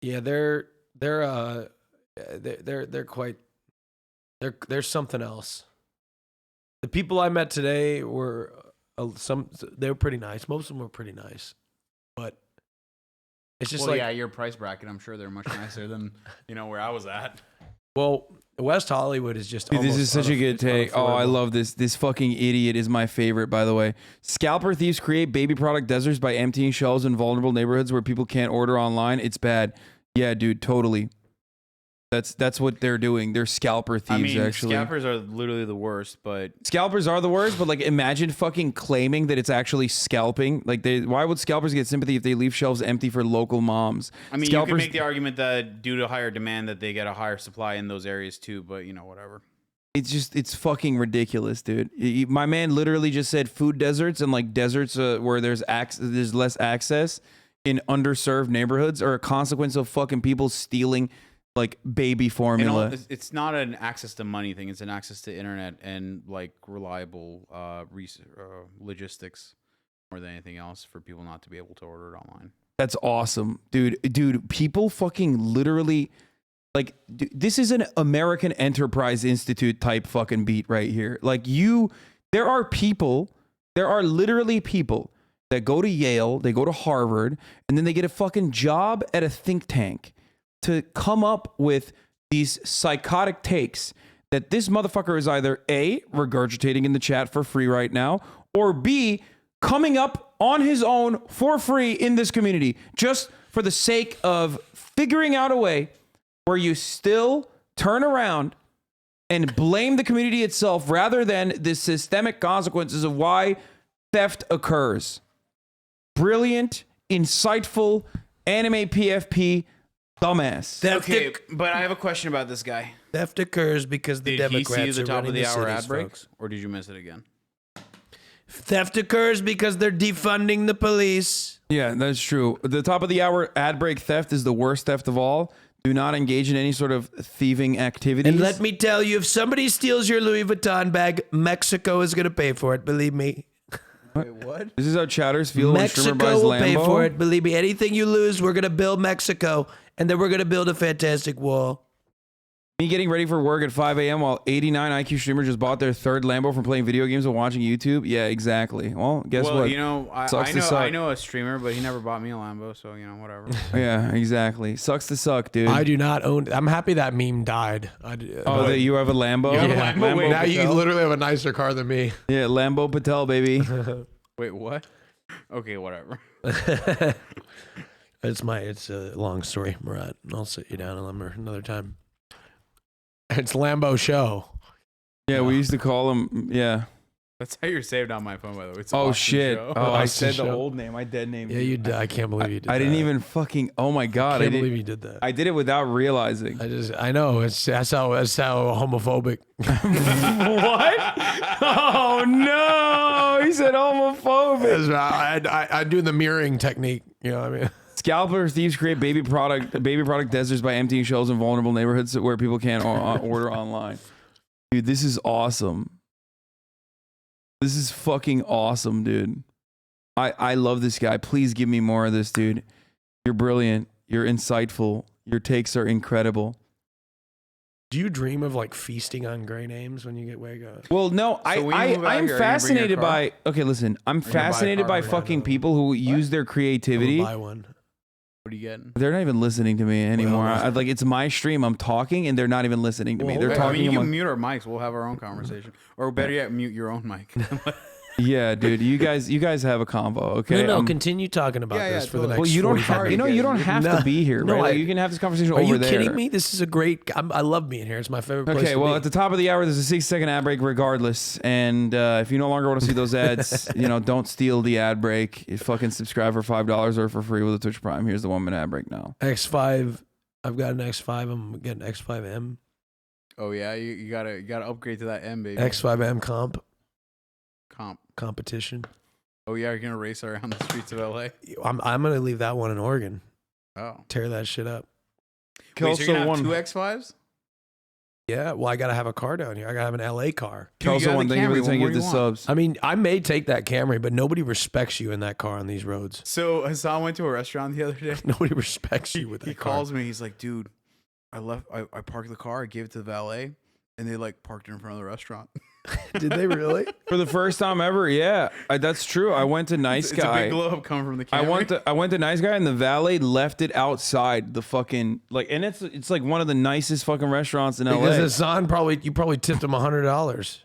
Yeah, they're quite they're something else. The people I met today were they were pretty nice. Most of them were pretty nice, but it's just Well, like yeah, your price bracket, I'm sure they're much nicer than, you know, where I was at. well, West Hollywood is just. Dude, this almost is such a good take. Oh, I love this. This fucking idiot is my favorite, by the way. Scalper thieves create baby product deserts by emptying shelves in vulnerable neighborhoods where people can't order online. It's bad. Yeah, dude, totally. That's what they're doing. They're scalper thieves, I mean, actually. scalpers are literally the worst, but Scalpers are the worst, but like imagine fucking claiming that it's actually scalping. Like why would scalpers get sympathy if they leave shelves empty for local moms? I mean, scalpers, you can make the argument that due to higher demand that they get a higher supply in those areas too, but you know, whatever. it's fucking ridiculous, dude. My man literally just said food deserts and like deserts where there's less access in underserved neighborhoods are a consequence of fucking people stealing like baby formula. It's not an access to money thing. It's an access to internet and like reliable logistics. more than anything else for people not to be able to order it online. That's awesome, dude. People fucking literally, like, this is an American Enterprise Institute type fucking beat right here. Like, there are literally people that go to Yale, they go to Harvard, and then they get a fucking job at a think tank to come up with these psychotic takes that this motherfucker is either A, regurgitating in the chat for free right now, or B, coming up on his own for free in this community, just for the sake of figuring out a way where you still turn around and blame the community itself rather than the systemic consequences of why theft occurs. Brilliant, insightful, anime PFP, dumbass. Okay, but I have a question about this guy. Theft occurs because the Did he Democrats see the are top of running the hour cities, ad break, folks. or did you miss it again? Theft occurs because they're defunding the police. Yeah, that's true. The top of the hour ad break theft is the worst theft of all. Do not engage in any sort of thieving activities. And let me tell you, if somebody steals your Louis Vuitton bag, Mexico is going to pay for it. Believe me. Wait, what? This is how chatters feel when a streamer Mexico buys will Lambo. pay for it. Believe me. Anything you lose, we're going to build Mexico, and then we're going to build a fantastic wall. Me getting ready for work at 5 a.m. while 89 IQ streamers just bought their third Lambo from playing video games and watching YouTube. Yeah, exactly. Well, guess well, what? you know, I know a streamer, but he never bought me a Lambo, so you know, whatever. Yeah, exactly. Sucks to suck, dude. I do not own. I'm happy that meme died. That you have a Lambo? You have a Yeah. Lambo? Wait, now you Patel? literally have a nicer car than me. Yeah, Lambo Patel, baby. Wait, what? Okay, whatever. It's a long story, Murat. I'll sit you down another time. It's Lambo Show. Yeah, we used to call him. Yeah. That's how you're saved on my phone, by the way. It's Oh Austin shit! Show. Oh, I Austin said the Show. old name. I dead named. Yeah, you did. I can't believe you did. I didn't that. even fucking. Oh my god! I I can't didn't believe you did that. I did it without realizing. I know. That's how homophobic. What? Oh no! He said homophobic. I do the mirroring technique. You know what I mean? Scalper thieves create baby product deserts by emptying shelves in vulnerable neighborhoods where people can't order online. Dude, this is awesome. This is fucking awesome, dude. I love this guy. Please give me more of this, dude. You're brilliant. You're insightful. Your takes are incredible. Do you dream of like feasting on gray names when you get wake up? Well, no, I'm fascinated by. Okay, listen, I'm fascinated by fucking people who use their creativity. Buy one. What are you getting? They're not even listening to me anymore. Like, it's my stream. I'm talking, and they're not even listening to me. They're talking. I mean, you among- can mute our mics. We'll have our own conversation, or better yet, mute your own mic. Yeah, dude. You guys have a convo. Okay. No, continue talking about this for the next. Well, you don't 45 have. You know, you don't have to be here, No, right? Like, you can have this conversation Are over you there. kidding me? This is a great. I love being here. It's my favorite place. Okay, to well, be. at the top of the hour, there's a 6-second ad break regardless. And if you no longer want to see those ads, don't steal the ad break. You fucking subscribe for $5 or for free with a Twitch Prime. Here's the 1-minute ad break now. X5. I've got an X5. I'm getting X5M. Oh yeah, you gotta upgrade to that M, baby. X5M competition. Oh yeah, you're gonna race around the streets of LA. I'm gonna leave that one in Oregon. Oh, tear that shit up. Wait, so you're gonna have two X5s? Yeah, well, I gotta have a car down here. I gotta have an LA car. Kelso, one thing you saying, get the subs. I mean, I may take that Camry, but nobody respects you in that car on these roads. So Hasan went to a restaurant the other day. Nobody respects you with that He car. calls me. He's like, dude, I parked the car. I gave it to the valet, and they like parked it in front of the restaurant. Did they really? For the first time ever, yeah, that's true. I went to Nice It's Guy. a big glow up coming from the Camry. I went to Nice Guy, and the valet left it outside the fucking and it's like one of the nicest fucking restaurants in LA. Because Hasan you probably tipped him $100.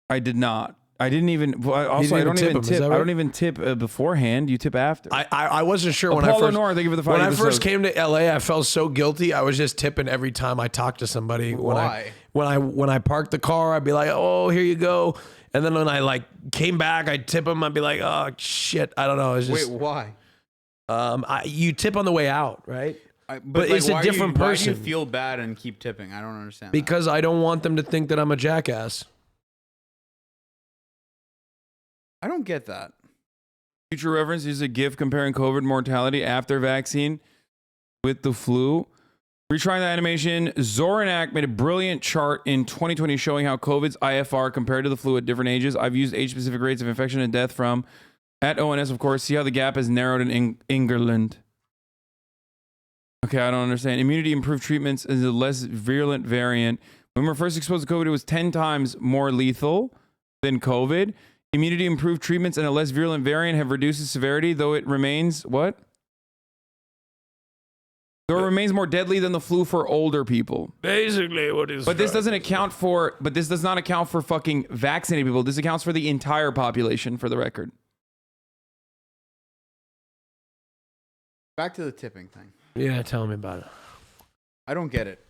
I did not. I didn't even. Also, didn't I don't tip even him, is tip. that I right? don't even tip beforehand. You tip after. I wasn't sure when Apollo I first. Nor, thank you for the when I 5 first episodes. came to LA, I felt so guilty. I was just tipping every time I talked to somebody. Why? When I parked the car, I'd be like, "Oh, here you go," and then when I like came back, I'd tip them. I'd be like, "Oh shit, I don't know." It's just, Wait, why? You tip on the way out, right? But it's like, a different person. Why do you feel bad and keep tipping? I don't understand. Because I don't want them to think that I'm a jackass. I don't get that. Future reference is a GIF comparing COVID mortality after vaccine with the flu. Retrying the animation, Zoranak made a brilliant chart in 2020 showing how COVID's IFR compared to the flu at different ages. I've used age-specific rates of infection and death from At ONS, of course. See how the gap is narrowed in England. Okay, I don't understand. Immunity improved treatments is a less virulent variant. When we were first exposed to COVID, it was 10 times more lethal than COVID. Immunity improved treatments and a less virulent variant have reduced its severity, though it remains what? Though it remains more deadly than the flu for older people. Basically, what is? But this doesn't account for. But this does not account for fucking vaccinated people. This accounts for the entire population, for the record. Back to the tipping thing. Yeah, tell me about it. I don't get it.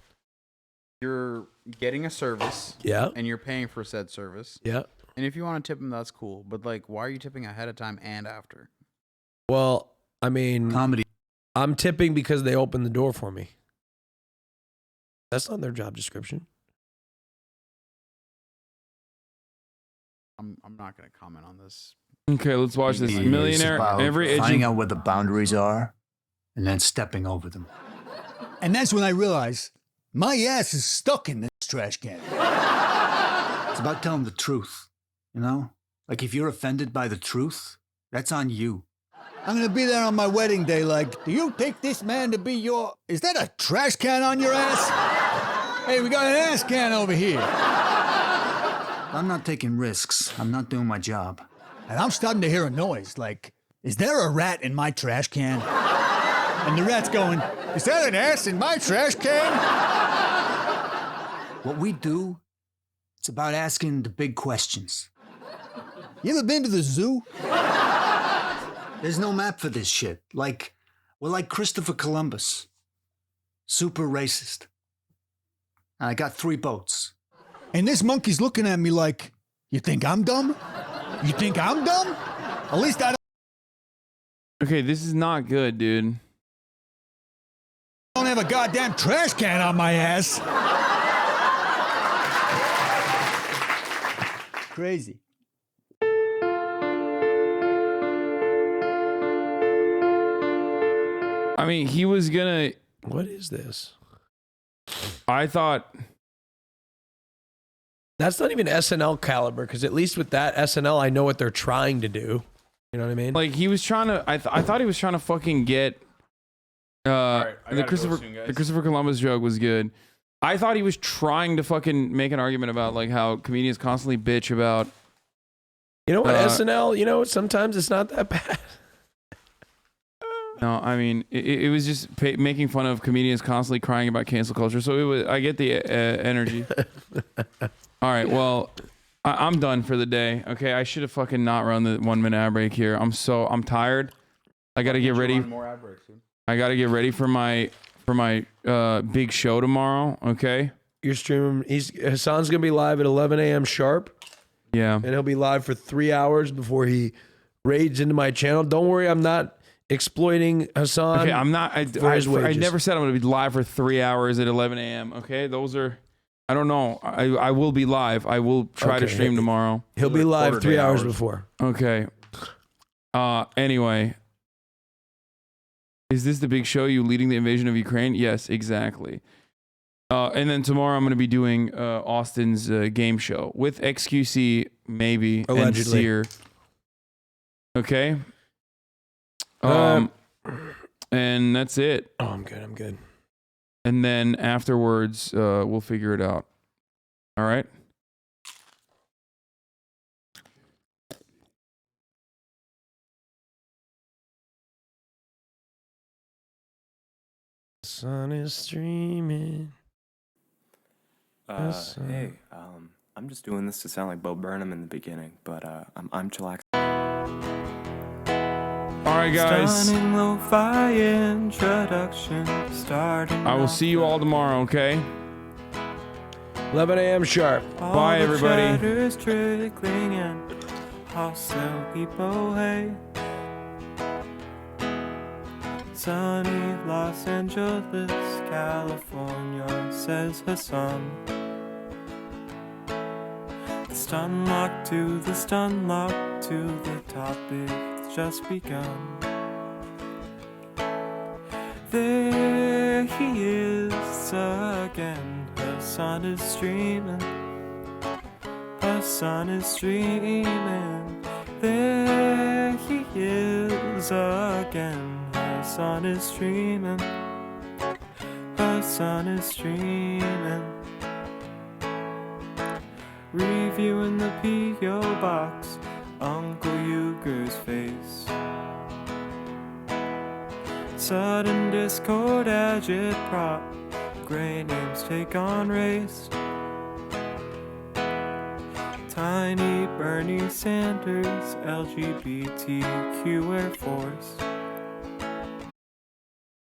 You're getting a service. Yeah. And you're paying for said service. Yeah. And if you want to tip them, that's cool. But like, why are you tipping ahead of time and after? Well, I mean, comedy. I'm tipping because they opened the door for me. That's not their job description. I'm not going to comment on this. Okay, let's watch this. It's Millionaire. about Every finding agent. out where the boundaries are and then stepping over them. And that's when I realized my ass is stuck in this trash can. It's about telling the truth, you know? Like if you're offended by the truth, that's on you. I'm gonna be there on my wedding day like, do you take this man to be your... Is that a trash can on your ass? Hey, we got an ass can over here. I'm not taking risks. I'm not doing my job. And I'm starting to hear a noise like, is there a rat in my trash can? And the rat's going, is that an ass in my trash can? What we do, it's about asking the big questions. You ever been to the zoo? There's no map for this shit. Like, we're like Christopher Columbus. Super racist. And I got 3 boats. And this monkey's looking at me like, you think I'm dumb? You think I'm dumb? At least I Okay, this is not good, dude. don't have a goddamn trash can on my ass. Crazy. I mean, he was gonna. What is this? I thought. That's not even SNL caliber, because at least with that SNL, I know what they're trying to do. You know what I mean? Like, he was trying to. I thought he was trying to fucking get. I The gotta go soon, guys. the Christopher Columbus joke was good. I thought he was trying to fucking make an argument about like how comedians constantly bitch about. You know what, SNL, you know, sometimes it's not that bad. No, I mean, it was just making fun of comedians constantly crying about cancel culture. So it was. I get the energy. All right, well, I'm done for the day. Okay, I should have fucking not run the 1 minute ad break here. I'm tired. I gotta get ready. More ad breaks, dude. I gotta get ready for my big show tomorrow. Okay. You're streaming. Hasan's gonna be live at 11 a.m. sharp. Yeah. And he'll be live for 3 hours before he raids into my channel. Don't worry, I'm not exploiting Hasan. Okay, I'm not. I never said I'm gonna be live for 3 hours at 11 a.m. Okay, those are. I don't know. I will be live. I will try to stream tomorrow. He'll be live 3 hours before. Okay. Anyway. Is this the big show? You leading the invasion of Ukraine? Yes, exactly. And then tomorrow I'm going to be doing Austin's game show with XQC, maybe, allegedly. and Seer. Okay. And that's it. Oh, I'm good. I'm good. And then afterwards, we'll figure it out. All right. Sun is streaming. Hey, I'm just doing this to sound like Bo Burnham in the beginning, but I'm chillaxing. All right, guys. Stunning lo-fi introduction starting. I will see you all tomorrow, okay? 11 a.m. sharp. Bye, everybody. All the chatter's trickling in. Hostile people hate. Sunny Los Angeles, California, says Hasan. The Stunlock to the Stunlock to the topic that's just begun. There he is again. Hasan is streaming. Hasan is streaming. There he is again. Hasan is streaming. Hasan is streaming. Reviewing the P.O. box, Uncle Euchre's face. Sudden discord agitprop, gray names take on race. Tiny Bernie Sanders, LGBTQ Air Force.